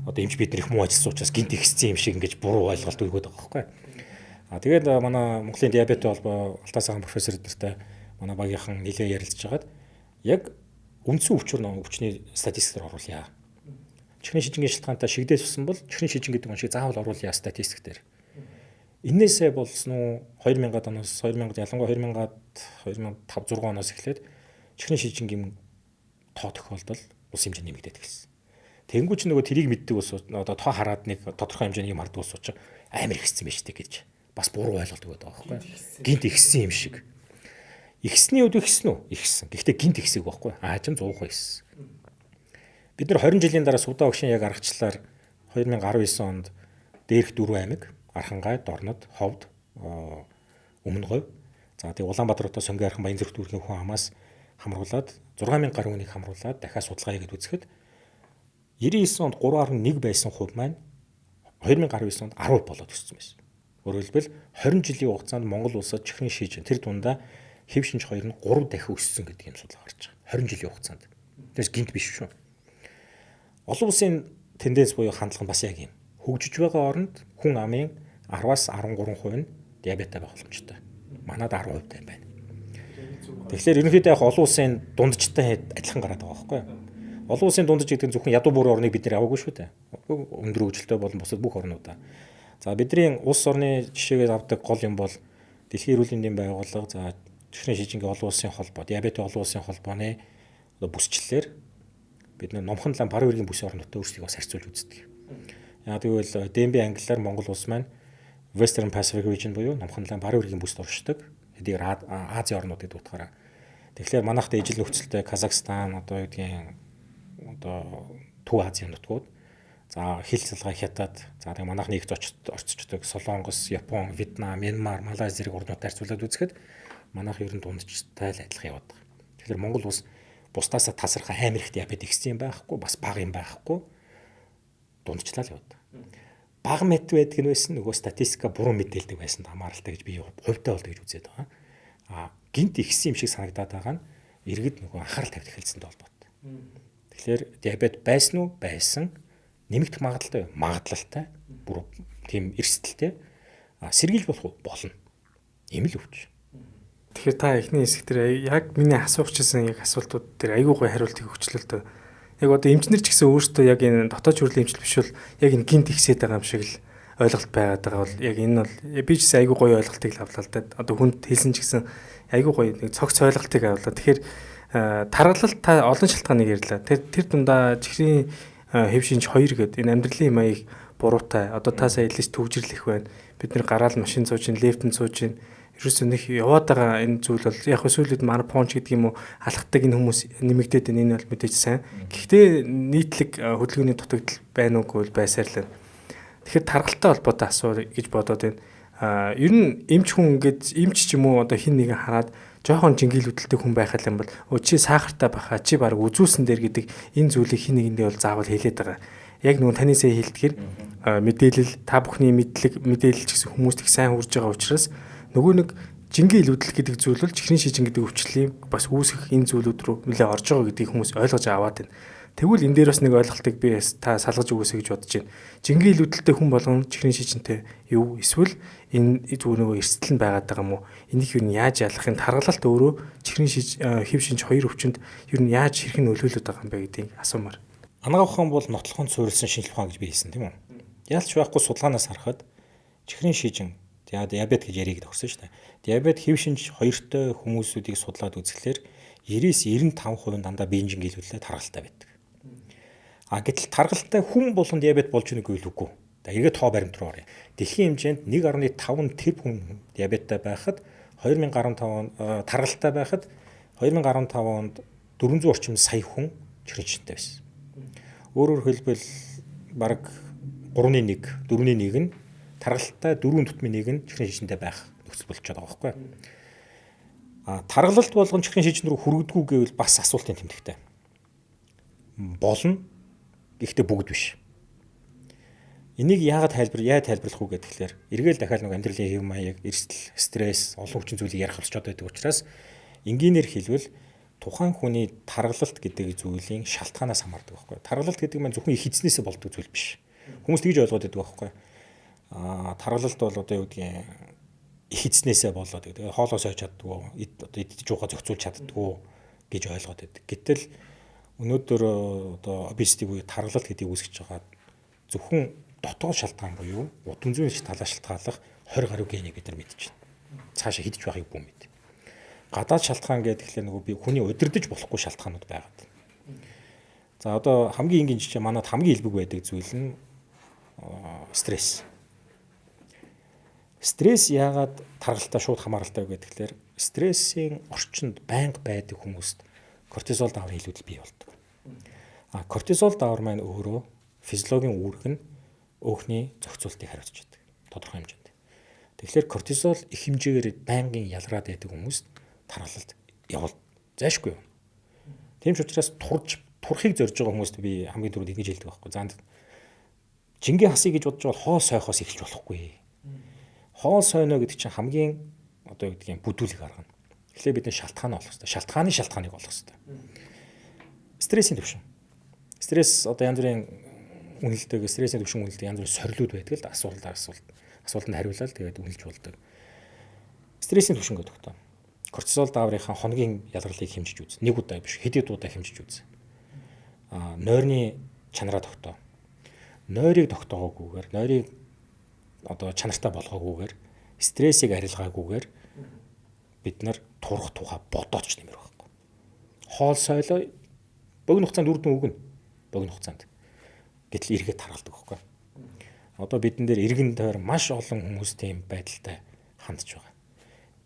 Одоо эмч бид нар их муу ажилласан учраас гинт ихсэн юм шиг ингэж буруу ойлголт өгөөд байгаа байхгүй. Тэгээд манай Монголын диабетийн холбоо Алтан цагаан профессор эднэртэй манай багийнхан нэлээд ярилцж хагаад яг үндсэн өвчний статистикээр оруулъя. Чихрийн шижингийн шалтгаантай шигдээс усан бол чихрийн шижин гэдэг оншийг заавал оруулъя статистик дээр. Инээсээ болсон уу 2000-ад оноос 2000 ялангуяа 2005 6 оноос эхлээд чихрийн шижингийн тоо тохиолдол улс хэмжээнд нэмэгдээд гисэн. Тэнгүүч нөгөө тэрийг мэддэг ус одоо тоо хараад нэг тодорхой хэмжээний юм харддаг ус учраас амар ихсэн байж тээ гэж бас буруу ойлголт өгöd байгаа байхгүй. Гинт ихсэн юм шиг. Ихсний өдөө ихсэн үү? Ихсэн. Гэхдээ гинт ихсэг байхгүй. Аажим 100% ихсэн. Бид нар 20 жилийн дараа Сувда багшийн яг аргачлалаар 2019 онд Дээрх Дөрвөн аймаг, Архангай, Дорнод, Ховд, Өмнөговь, за тэгээ Улаанбаатар хотоос Сонгон архин Баянзүрх дүүргийн хүн амаас хамруулад 6000 гаруй хүнийг хамруулад дахиад судалгаа хийгээд үзэхэд 99 онд 3.1 байсан хувь маань 2019 онд 10% болоод өссөн байсан. Өөрөөр хэлбэл 20 жилийн хугацаанд Монгол улсад чихрийн шижин тэр дундаа хэв шинж 2 нь 3 дахин өссөн гэдэг юм судалгаа гарч байгаа. 20 жилийн хугацаанд. Тэрс гинт биш шүү. Олон улсын тенденц буюу хандлага нь бас яг юм. Хөгжиж байгаа оронд хүн амын 10-аас 13% нь диабеттай байх боломжтой. Манайд 10% юм байна. Тэгэхээр ерөнхийдөө яг олон улсын дундчтай адилхан гараад байгаа байхгүй юу? Олон улсын дундч гэдэг нь зөвхөн ядуу бүрийн орныг бид нар аваагүй шүү дээ. Өндөр хөгжилтэй болон бусад бүх орнуудаа. За бидний улс орны жишээгээ авдаг гол юм бол Дэлхийн эрүүл мэндийн байгууллага, за чихрийн шижингийн олон улсын холбоо, диабетийн олон улсын холбооны бүсчлэлээр бид номхон лам баруун эргийн бүсийн орнуудтай өөрсдийгөө харьцуулж үздэг. Яг тэгвэл ДНБ англиар Монгол улс маань Western Pacific Region буюу номхон лам баруун эргийн бүсд оршдог. Эдгээр Азийн орнууд гэдэг утгаараа. Тэгэхээр манайхтай ижил нөхцөлтэй Казахстан, одоо юу гэдгийг Төв Азийн нутгууд, за хил салгаа Хятад, за тэгээ манайхны их орцчдаг Солонгос, Япон, Вьетнам, Мянмар, Малайз зэрэг орнуудтай харьцуулаад үзэхэд манайх ер нь дундчтай л адилхан яваад байгаа. Тэгэхээр Монгол улс бусдаасаа тасархаа амар их диабет ихсэн юм байхгүй, бас бага юм байхгүй, дундчлаа л яваад байгаа. Бага мэд байдаг нь байсан нөгөө статистика буруу мэдээлдэг байсан хамааралтай гэж би хувьтай болдог гэж үзээд байгаа. Гинт ихсэн юм шиг санагдаад байгаа нь иргэд нөгөө анхаарал тавьж эхэлсэнтэй холбоотой. Тэгэхээр диабет байсан уу? Байсан. Нэмэгдэх магадлалтай, магадлалтай, бүр тийм эрсдэлтэй. Сэргийлж болох уу? Болно. Ийм л өвч. Тэгэхээр та эхний хэсэг дээр яг миний асуучихсан яг асуултууд дээр айгүй гой хариултыг өгчлөө л дөө. Яг одоо эмчнэр ч гэсэн өөрсдөө яг энэ дотоод хүрлийн эмчил биш бол яг энэ гинт ихсээд байгаа юм шиг л ойлголт байгаад байгаа бол яг энэ бол би ч гэсэн айгүй гоё ойлголтыг авлаа л да. Одоо хүнд хэлсэн ч гэсэн айгүй гоё нэг цогц ойлголтыг авлаа. Тэгэхээр таргалалт та олон шалтгааныг ярьлаа. Тэр дундаа чихрийн хэв шинж 2 гэдэг энэ амьдралын маяг буруутай. Одоо та сая хэлж төвжирлэх байна. Бид нэр гараал машин сууж, лифтэнд сууж, ерөөсөө нэг яваад байгаа энэ зүйл бол яг сүүлд марафонч гэдэг юм уу алхдаг энэ хүмүүс нэмэгдээд энэ бол мэдээж сайн. Гэхдээ нийтлэг хөдөлгөөний дутагдал байна уугүй бол байсаар л. Тэгэхээр таргалтай холбоотой асуу гэж бодоод байна. Ер нь эмч хүн ингээд эмч ч юм уу одоо хин нэгэн хараад жоохон жингийлүүдэлтэй хүн байхад юм бол чи сахартай баха чи баг үзүүлсэн дээр гэдэг энэ зүйлийг хин нэгэндээ бол заавал хэлээд байгаа. Яг нөгөө таны сая хэлдгээр мэдээлэл та бүхний мэдээлэл ч гэсэн хүмүүст их сайн хүрж байгаа учраас нөгөө нэг жингийн илүүдэл гэдэг зүйл бол чихрийн шижин гэдэг өвчлөлийн бас үүсэх энэ зүйлүүд рүү нэлээ орж байгаа гэдгийг хүмүүс ойлгож аваад байна. Тэгвэл энэ дээр бас нэг ойлголтыг би та салгаж өгөөсэй гэж бодож байна. Жингийн илүүдэлтэй хүн болгон чихрийн шижинтэй юу эсвэл энэ зүгээр нөгөө эрсдэл нь байгаад байгаа юм уу? Энийг юу яаж ялах юм? Таргалалт өөрөө чихрийн хэв шинж 2 өвчнөд юу яаж хэрхэн нөлөөлөд байгаа юм бэ гэдгийг асуумаар. Анагаа ухаан бол нотлохонд суурилсан шинжилгээ ухаан гэж би хэлсэн тийм үү? Ялч байхгүй судалгаанаас харахад чихрийн шижин диабет гэж яриг төгсөн шүү дээ. Диабет хэв шинж 2-той хүмүүсүүдийг судлаад үзэхлээр 90-95% дандаа биеийн жингийлүүлэлт таргалтай байдаг. Гэтэл таргалтай хүн болгон диабет болж байгааг үгүй. Эргээд тоо баримт руу оръё. Дэлхийн хэмжээнд 1.5 тэрбум хүн диабеттай байхад 2015 онд таргалтай байхад 2015 онд 400 орчим сая хүн чихрийн шижинтэй байсан. Өөрөөр хэлбэл бараг 3.1, 4.1 нь таргалтай 4.1 нь чихрийн шижинтэй байх нөхцөл болчиход байгаа байхгүй. Таргалалт болгон чихрийн шижин рүү хүргэдэггүй гэвэл бас асуултын тэмдэгтэй. Болно. Гэхдээ бүгд биш. Энийг яагаад тайлбарлах уу гэхээр эргээл дахиад нэг амьдралын хэв маяг, эрсдэл, стресс, олон хүчин зүйлийг ярих болчиход байдаг учраас энгийнээр хэлбэл тухайн хүний таргалалт гэдэг зүйлийн шалтгаанаас хамаардаг байхгүй. Таргалалт гэдэг нь зөвхөн их эзнээсээ болдог зүйл биш. Хүмүүс тэгж ойлгоод байдаг байхгүй. Таргалалт бол одоо юу гэдгийг их эзнээсээ болоод гэдэг. Хоолоо сойж чаддгүй, идэж уугаа зохицуулж чаддгүй гэж ойлгоод байдаг. Гэтэл өнөөдөр одоо обесити буюу таргалалт гэдгийг үүсгэж байгаа зөвхөн дотоод шалтгаан буюу удам зүйн талаас шалтгааллах 20 гаруй генийг бид нар мэдэж байна. Цаашаа хідэж байхыг бүү мэд. Гадаад шалтгаан гэдэг нь нөгөө би хүний удирдах болохгүй шалтгаанууд байгаад байна. За одоо хамгийн энгийн жишээ манад хамгийн илбэг байдаг зүйл нь стресс. Стресс яагаад таргалтай шууд хамааралтай вэ гэхээр стрессийн орчинд байнга байдаг хүмүүст кортизол дааврын илүүдэл бий болдог. Кортизол даавар маань өөрөө физиологийн үүрэг нь өөхний зохицуултыг хариуцж байдаг. Тодорхой хэмжээнд. Тэгэхээр кортизол их хэмжээгээр байнгын ялгараад байдаг хүмүүст таргалалт явал зайшгүй. Тийм ч учраас турхыг зорж байгаа хүмүүст би хамгийн түрүүнд ингэж хэлдэг байхгүй. Заанд жингийн хасыг гэж бодож бол хоол сойхоос эхэлж болохгүй. Хоол сойно гэдэг чинь хамгийн одоо юу гэдгийг бүдүүлэг арга. Тэгэхээр бид шалтгаан олох хэрэгтэй. Шалтгааныг олох хэрэгтэй. Стрессийн түвшин. Стресс одоо янз бүрийн үнэлдэг, стрессийн түвшин үнэлдэг янз бүрийн сорилууд байдаг л да асуултанд хариулаад тэгээд үнэлж болдог. Стрессийн түвшин гэдэг нь кортизол дааврынхаа хоногийн ялгарлыг хэмжиж үз. Нэг удаа биш, хэдэн удаа хэмжиж үз. Нойрны чанараа тогтоо. Нойрыг тогтоогоогүйгээр нойрыг одоо чанартай болгоогүйгээр стрессийг арилгаагүйгээр бид нар турах тухай бодооч нэмэр байхгүй. Хоол соёлоо богино хугацаанд үр дүн өгнө. Богино хугацаанд. Гэтэл эргээд таргалдаг байхгүй. Одоо бидэн дээр иргэн тойр маш олон хүмүүс тийм байдалтай хандж байгаа.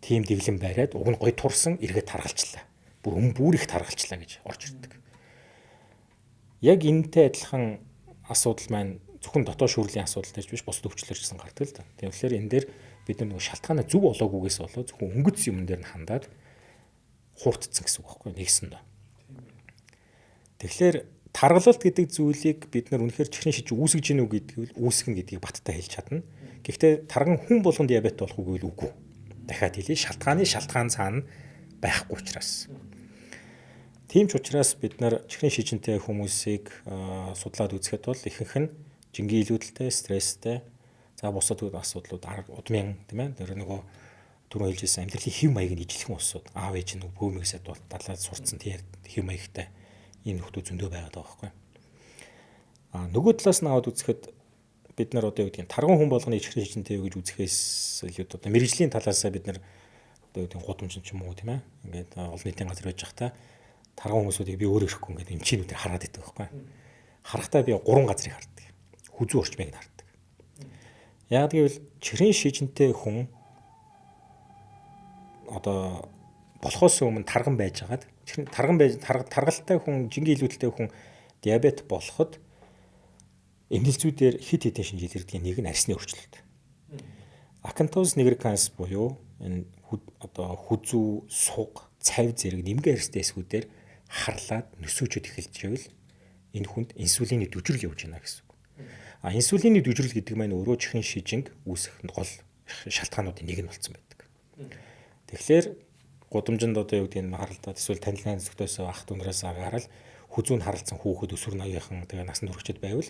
Тийм дэглэм бариад уг нь гой турсан эргээд таргалчлаа. Бүр их таргалчлаа гэж орж ирдэг. Яг энэтэй адилхан асуудал маань зөвхөн дотоод шүүрлийн асуудал гэж биш бусад өвчлөлөөр гэсэн гардаг л да. Тэгэхээр энэ дээр бид нар нөгөө шалтгаанаа зөв олоогүйгээс болоод зөвхөн өнгөц юм дээр нь хандаад хуурдцсан гэсэн үг байхгүй нэгсэндээ. Тэгэхээр таргалалт гэдэг зүйлийг бид нар үнэхээр чихрийн шиж үүсгэж гинүү гэдгийг үүсгэн гэдгийг баттай хэлж чадна. Гэхдээ тарган хүн болгон диабет болох үгүй л үгүй. Дахиад хэлье шалтгаан цаана байхгүй учраас. Тийм ч учраас бид нар чихрийн шижинтэй хүмүүсийг судлаад үзэхэд бол ихэнх нь жингийн илүүдэлтэй, стресстэй, за бусад асуудлууд удмын тийм ээ тэр нөгөө түрүү хэлжсэн амьдралын хэв маяг нь ижлэхэн усууд аав ээж нь бөөмөгсөд бол далаад сурцсан тийм хэв маягтай ийм нөхдөө зөндөө байгаад байгаа байхгүй. Нөгөө талаас нь аваад үзэхэд бид нар одоо юу гэдгийг тарган хүн болгоны чихрийн шижинтэй гэж үзэхээс илүү одоо мэрэгжлийн талаасаа бид нар одоо юу гэдгийг гудамж ч юм уу тийм ээ ингээд олон нийтийн газар байж захта тарган хүмүүсүүдийг би өөрөө ирэхгүй ингээд эмчинүүдээр хараад идэг байхгүй. Харахтаа би 3 газрыг хардаг. Хүзүү орчмыг нь хардаг. Яг гэвэл чихрийн шижинтэй хүн одоо болохоос өмнө тарган байжгаад таргалтай хүн жингийн илүүдэлтэй хүн диабет болоход эмнэлзүүдээр хэд хэдэн шинжил ирдэг нэг нь арсны өөрчлөлт. Акантоз нигриканс буюу энэ одоо хүзүү, суг, цавь зэрэг нэмгэн арстай эсгүүдээр харлаад нөсөөжөд эхэлж байвал энэ хүнд инсулины дүжрэл явж байна гэсэн үг. Инсулины дүжрэл гэдэг маань өөрөө чихрийн шижинг үүсэх гол шалтгаануудын нэг нь болсон байдаг. Тэгэхээр гудамжинд одоо юу гэдгийг харалтаад эсвэл танилгын зөвхтөөс ах дүүнээс гараад хүзүүнд харалцсан хүүхэд өсвөр ноёхан тэгээ насанд хүрчээд байвал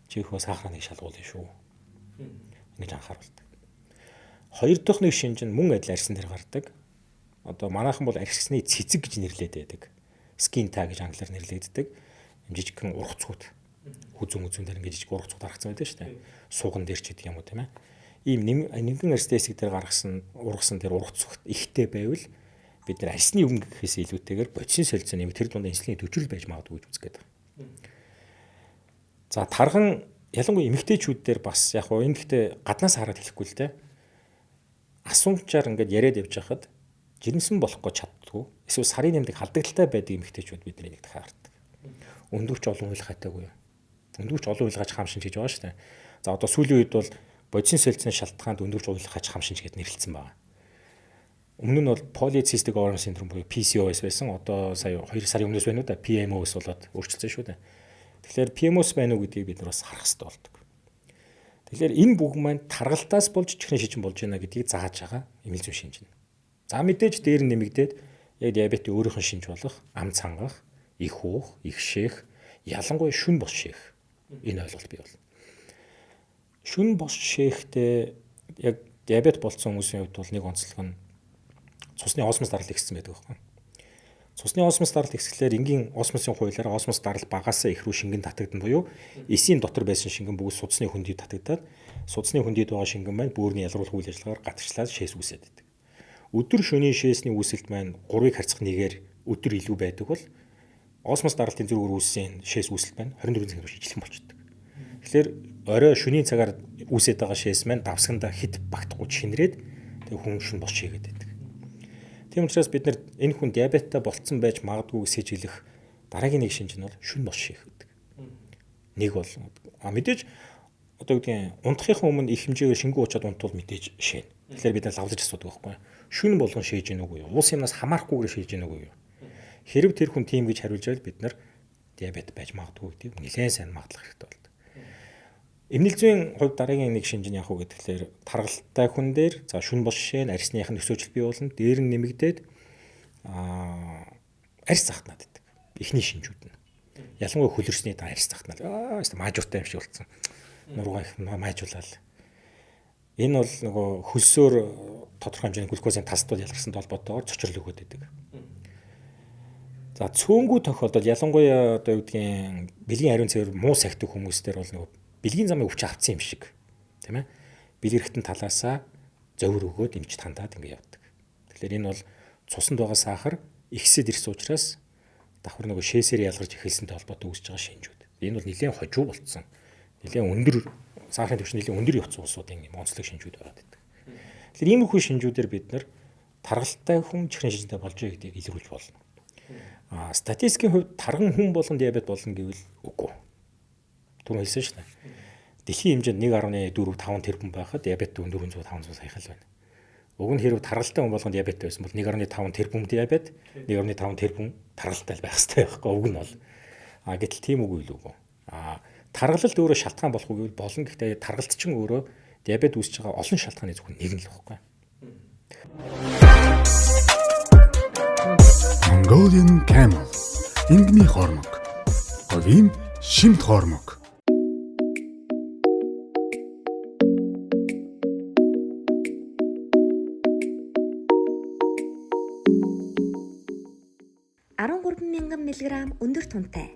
чи их бас хаахраа нэг шалгуулна шүү. Ингэж анхааруулдаг. Хоёр дахь нэг шинж нь мөн адил арьсан дээр гардаг. Одоо манайхан бол арьсны цэцэг гэж нэрлэдэг байдаг. Skin tag гэж англиар нэрлэгддэг. Жижигхэн ургацгууд. Хүзүүн дээр ингэж жижиг ургацгууд гаргацсан байдаг шүү дээ. Суган дээр ч гэдэг юм уу тийм ээ. Ийм нэмгэн арьстай хэсэг дээр ургасан тэр ургацгт ихтэй байвал бид нар арьсны өвгөн гэхээс илүүтэйгээр бодисын солилцоо нэмэх тэр дунд инсулины төвчрөл байж магадгүй гэж үздэг. За тархан ялангуяа эмэгтэйчүүд дээр бас яг хоо энэ гэхдээ гаднаас хараад хэлэхгүй л дээ. Асуумжаар ингээд яриад явж хахад жирэмсэн болохгүй чаддгүй. Эсвэл сарын нэмдэг халдагдaltaй байдаг эмэгтэйчүүд бидний нэг дахин хардаг. Өндөрч олон уйлах хайтаагүй. Өндөрч олон уйлгаач хам шинж гэж байгаа шүү дээ. За одоо сүүлийн үед бол бодисын солилцооны шалтгаанд өндөрч уйлгаач хам шинж гэдээ нэрлэлсэн байна. Өмнө нь бол polycystic ovarian syndrome буюу PCOS байсан. Одоо сая 2 сарын өмнөөс байна уу да PMOS болоод өөрчлөлтсөн шүү дээ. Тэгэхээр PMOS байна уу гэдгийг бид нар бас харах хэрэгтэй болдог. Тэгэхээр энэ бүгд маань таргалтаас болж чихрийн шижин болж байна гэдгийг зааж байгаа эмэл зүйн шинж нь. За мэдээж дээр нь нэмэгдээд яг диабетийн өөрийнх нь шинж болох ам цангах, их уух, их шээх, ялангуяа шүн бос шээх энэ ойлголт бий болно. Шүн бос шээхдээ яг диабет болсон хүмүүсийн хувьд бол нэг онцлог нь цусны осмос даралт ихссэн байдаг байхгүй. Цусны осмос даралт ихсэхлээр энгийн осмосын хуулиараа осмос даралт багасаа их рүү шингэн татагдана буюу эсийн дотор байсан шингэн бүгд судасны хөндөд татагдаад судасны хөндөд байгаа шингэн маань бөөрийн ялруулах үйл ажиллагаар гатгчлаад шээс үүсээд байдаг. Өдөр шөнийн шээсний үүсэлт маань 3-ыг харьцах нэгээр өдөр илүү байдаг бол осмос даралтын зүрхөөр үүссэн шээс үүсэлт маань 24 цагаар ижилхэн болчихдог. Тэгэхээр орой шөнийн цагаар үүсээд байгаа шээс маань давсгандаа хит багтахгүй шинрээд тэг хүн шүн бос шээгээд байдаг. Тийм учраас бид нар энэ хүн диабеттай болцсон байж магадгүй гэж хэлэх дараагийн нэг шинж нь бол шүн бос шээх гэдэг. Нэг бол мэдээж одоо гэдгийг унтахын өмнө их хэмжээгээр шингэн уучаад унтвал мэдээж шээн. Тэгэхээр бид нар лавлаж асуудаг байхгүй. Шүн болгон шээж гэнэ үгүй юу? Уус юмнаас хамаарахгүйгээр шээж гэнэ үгүй юу? Хэрв тэр хүн тийм гэж хариулж байвал бид нар диабет байж магадгүй гэдэг нэлээд сайн магадлах хэрэгтэй болдог. Эмнэлэг зүйн хувьд дараагийн нэг шинж нь яг уу гэхээр таргалтай хүн дээр за шүн бос шээн арьсных нь өсөжл бий болно. Дээр нь нэмэгдээд арьс захтнаад байдаг. Эхний шинжүүд нь. Ялангуяа хөлөрсний та арьс захтнаа. Маажуутай юм шиг болцсон. Нургаа их маажуулаад. Энэ бол нөгөө хөлсөөр тодорхой хэмжээний глюкозын тасдууд ялгарсан толботоогоор цочрол өгöd байдаг. За цөөнгүй тохиолдолд ялангуяа одоо юу гэдгийг бэлгийн ариун цэвэр муу сахидаг хүмүүстэр бол нөгөө бэлгийн замыг өвч авцсан юм шиг тийм ээ бэлгэрхтэн талаасаа зовир өгөөд эмч хандаад ингэ явдаг. Тэгэхээр энэ бол цуснд байгаа сахар ихсэд ирсэн учраас давхар нөгөө шээсээр ялгарч эхэлсэнтэй холбоотой үүсэж байгаа шинжүүд. Энэ бол нэлээд хожуу болцсон. Нэлээд өндөр сахарын түвшин нэлээд өндөр явцсан улсуудын юм онцлог шинжүүд байгаад байдаг. Тэгэхээр ийм их шинжүүдээр бид нар таргалтай хүн чихрийн шижинтэй болж байгаа гэдгийг илрүүлж болно. Статистикийн хувьд тарган хүн болгон диабет болно гэвэл үгүй. Түрүү хэлсэн шүү дээ. Дэлхийн хэмжээнд 1.4-5 тэрбум байхад диабет 400-500 сая хэл байна. Уг нь хэрэг таргалтай хүн болгон диабеттэй байсан бол 1.5 тэрбум диабет, 1.5 тэрбум таргалтай байх хэрэгтэй байхгүй уг нь бол. Гэтэл тийм үгүй л үгүй. Таргалалт өөрөө шалтгаан болох уу гэвэл болно. Гэхдээ таргалт чинь өөрөө диабет үүсэж байгаа олон шалтгааны зөвхөн нэг нь л байхгүй. Mongolian Camel Ингний хормог. Говийн шимт хормог. мг өндөр тунтай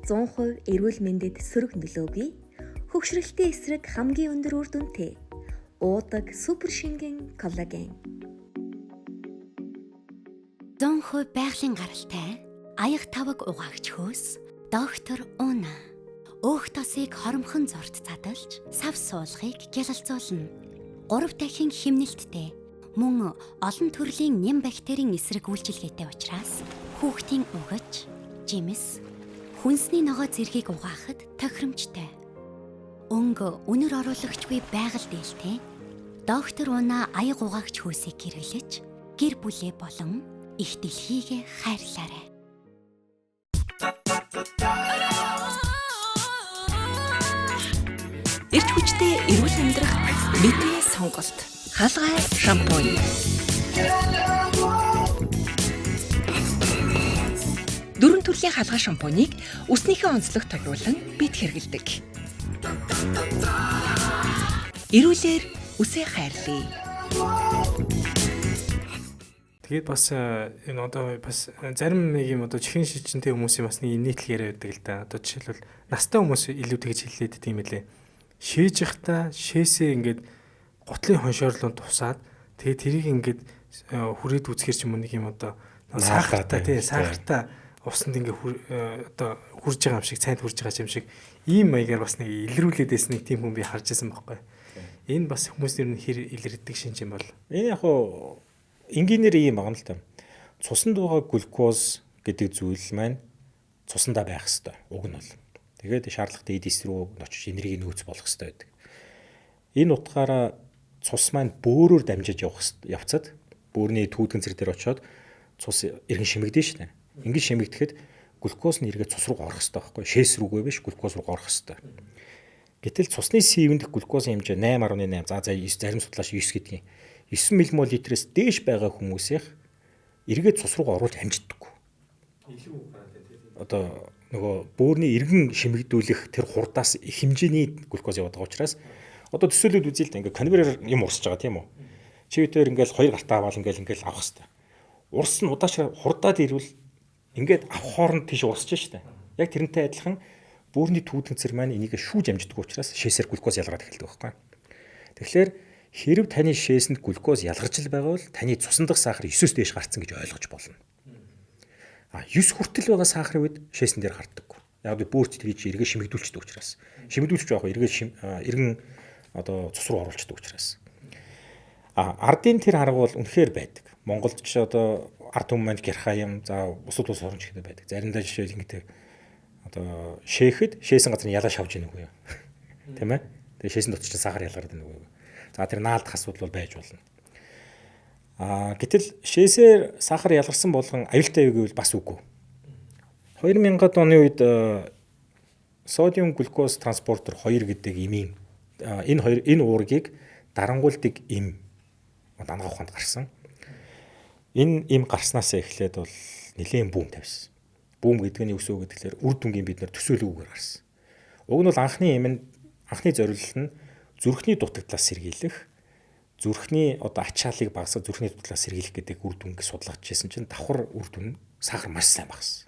100% эрүүл мэндэд сөрөг нөлөөгүй хөгшрөлтийн эсрэг хамгийн өндөр үр дүнтэй уудаг супер шингэн коллаген 100% байгалийн гаралтай аяг таваг угаагч хөөс доктор Уна өөх тосыг хоромхон зурд задалж сав суулгыг гялалзуулна 3 дахин химнэлттэй мөн олон төрлийн нэм бактерийн эсрэг үйлчилгээтэй учраас хүүхдийн угаж, жимс, хүнсний ногоо зэргийг угаахад тохиромжтой. Өнгө үнэр оруулагчгүй байгаль дээлтэй доктор Уна аяг угаагч хөөсийг хэрэглэж гэр бүлээ болон их дэлхийг хайрлаарай. Эрч хүчтэй эрүүл амьдрах бидний сонголт хаалгай шампунь. Дөрвөн төрлийн хаалгай шампунийг үснийхээ онцлог тохируулан бид хэрэглэдэг. Эрүүлэр үсээ хайрлая. Тэгээд бас энэ одоо бас зарим нэг юм одоо чихрийн шижинтэй хүмүүсийн бас нэг нийтлэг яриа байдаг л да. Одоо жишээлбэл настай хүмүүс илүү тэгж хэлээд тийм байлээ. Шээж ихта шээсээ ингээд гутлын хоншоорлон тусаад тэгээд тэрийг ингээд хүрээд үзэхэр ч юм уу нэг юм одоо сахартай тий сахартай усанд ингээд одоо хурж байгаа юм шиг цайнд хурж байгаа юм шиг ийм маягаар бас нэг илрүүлээд байсан нэг тийм хүн би харж байсан байхгүй. Энэ бас хүмүүс ер нь хэр илэрдэг шинж юм бол. Энэ яг хуу энгийнээр ийм байгаа юм л та. Цуснд байгаа глюкоз гэдэг зүйл маань цусандаа байх хэвээр уг нь бол. Тэгээд шаардлагатай эдис рүү очиж энергийг нөөц болгох хэвээр байдаг. Энэ утгаараа цус маань бөөрөөр дамжиж явцад бөөрийн түүтгэн зэрэг дээр очиод цус иргэн шимэгдэн шнэ. Ингэж шимэгдэхэд глюкоз нь эргээд цус руу орох хэвээр байхгүй. Шээс рүүгээ биш глюкоз руу орох хэвээр. Гэтэл цусны сивэнд глюкозын хэмжээ 8.8 зарим судлаач 9 гэдгийг 9 ммл-ээс дээш байгаа хүмүүсийнх эргээд цус руугаа оруулж амждаггүй. Одоо нөгөө бөөрийн иргэн шимэгдүүлэх тэр хурдаас их хэмжээний глюкоз яваад байгаа учраас одоо төсөөлөд үзье л да ингээ конвейерээр юм урсж байгаа тийм үү. Чивээр ингээл хоёр гартаа аваад ингээл авах хэвээр. Урс нь удаач хурдаад ирвэл ингээд авах хооронд тийш урсж штэ. Яг тэрнтэй адилхан бөөрийн түүтгэнцэр маань энийг шүүж амждаг учраас шээсээр глюкоз ялгаад эхэлдэг байхгүй. Тэгэхээр хэрв таны шээсэнд глюкоз ялгарч л байгаа бол таны цусан дахь сахар 9-өөс дээш гарцсан гэж ойлгож болно. 9 хүртэл байгаа сахарын үед шээсэн дээр харддаг. Яг л бөөрч тэгж эргээ шимэгдүүлчихдэг учраас. Шимэгдүүлчих жоох эргэн одоо цус руу оруулчихдаг учраас. Ардын тэр арга бол үнэхээр байдаг. Монголд ч одоо ард түмэнд гэрхаа юм за бусад улс орн ч гэдэг байдаг. Заримдаа жишээл ингэдэг одоо шээхэд шээсэн газар нь ялаа шавж ийн үгүй юу. Тийм ээ. Тэгээ шээсэн дотор чинь сахар ялгардаг нэг үгүй юу. За тэр наалдах асуудал бол байж болно. Гэтэл шээсээр сахар ялгарсан болгон аюултай юу гэвэл бас үгүй. 2000-ад оны үед содиум глюкоз транспортер 2 гэдэг имийн энэ уургийг дарангуйлдаг им дангаа ухаанд гарсан. Энэ им гарснаас эхлээд бол нэлээд бүүм тавьсан. Бүүм гэдэг нь юу гэсэн үг гэхээр үр дүнгийн бид нар төсөөлөвгүйгээр гарсан. Уг нь бол анхны зорилт нь зүрхний дутагдлаас сэргийлэх, зүрхний одоо ачааллыг багасгах, зүрхний дутагдлаас сэргийлэх гэдэг үр дүнг судлаж байсан чинь давхар үр дүн сахар маш сайн багассан.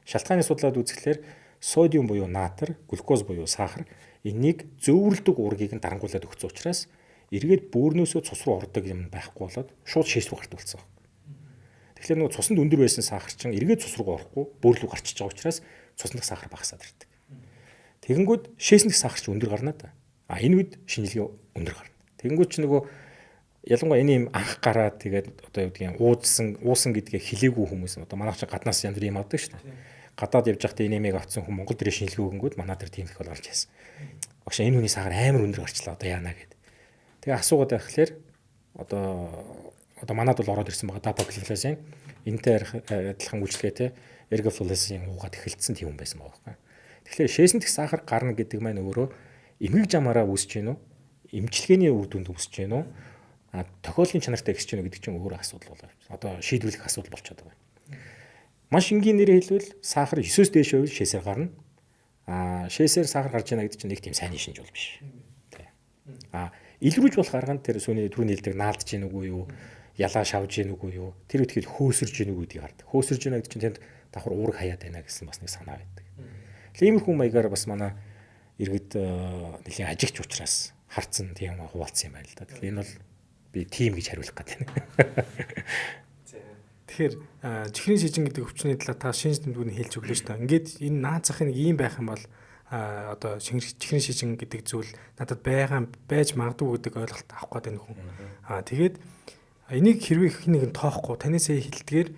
Шалтгааны судлаад үзэхлээр содиум буюу наатар, глюкоз буюу сахар энийг зөөвөрлөдөг уургийг нь дарангуулад өгсөн учраас эргээд бөөрнөөсөө цус руу ордог юм байхгүй болоод шууд шээс рүү гардаг болсон байна. Тэгэхээр нөгөө цуснд өндөр байсан сахар чинь эргээд цус руу орохгүй бөөр рүү гарчиж байгаа учраас цусндх сахар багасаад ирдэг. Тэгэнгүүт шээсных сахар чинь өндөр гарна да. Энэ үед шинжилгээ өндөр гарна. Тэгэнгүүт чи нөгөө ялангуяа энэ юм анх гараад тэгээд одоо юу гэдгийг уусан гэдгээ хэлээгүй хүмүүс одоо манайх чинь гаднаас янз бүр юм авдаг шүү дээ. Гадаад явж байхдаа энэ ямиг авцсан хүн Монгол дээр шинжилгээ өгөнгүүд манай дээр тийм их болж байсан. Багш энэ хүний сахар амар өндөр гарчлаа одоо яана гэд. Тэгээ асуугаад байхлаэр одоо манад бол ороод ирсэн байгаа dapagliflozin энэтэй адилхан үйлчлэгээтэй ergoflozin уугаад эхэлсэн тийм хүн байсан байгаа байхгүй. Тэгэхээр шээсэнтх сахар гарна гэдэг маань өөрөө эмгэг замаараа үүсэж гэнэ үү? Эмчилгээний үр дүнд үүсэж гэнэ үү? Тохиолын чанартай ихсэж гэнэ гэдэг чинь өөр асуудал болоо. Одоо шийдвэрлэх асуудал болчиход байгаа. Маш энгийн нэрээр хэлбэл сахар 9-өөс дээш байвал шээсээр гарна. Шээсээр сахар гарч яана гэдэг чинь нэг тийм сайн шинж бол биш. Илрүүж болох арга нь тэр сүүний түрүүний хэлдэг наалдж гин үгүй юу? Ялаа шавж гин үгүй юу? Тэр үтгэл хөөсөрж гин үгүй гэдгийг хардаг. Хөөсөрж гин гэдэг чинь тэнд давхар уураг хаяад байна гэсэн бас нэг санаа байдаг. Иймэрхүү маягаар бас манай иргэд нэлийн ажигч учраас харцсан тийм хуваалцсан юм байна л да. Тэгэхээр энэ бол би тим гэж хариулах гэдэг байна. Тэгэхээр чихрийн шижин гэдэг өвчний талаар та шинж тэмдгүүнийг хэлж өглөө шүү дээ. Ингээд энэ наад захын нэг ийм байх юм бол одоо чихрийн шижин гэдэг зүйл надад байж магадгүй гэдэг ойлголт авах гээд байна хүн. Тэгээд энийг хэрвээ хин нэг нь тоохгүй танаас хэлдгээр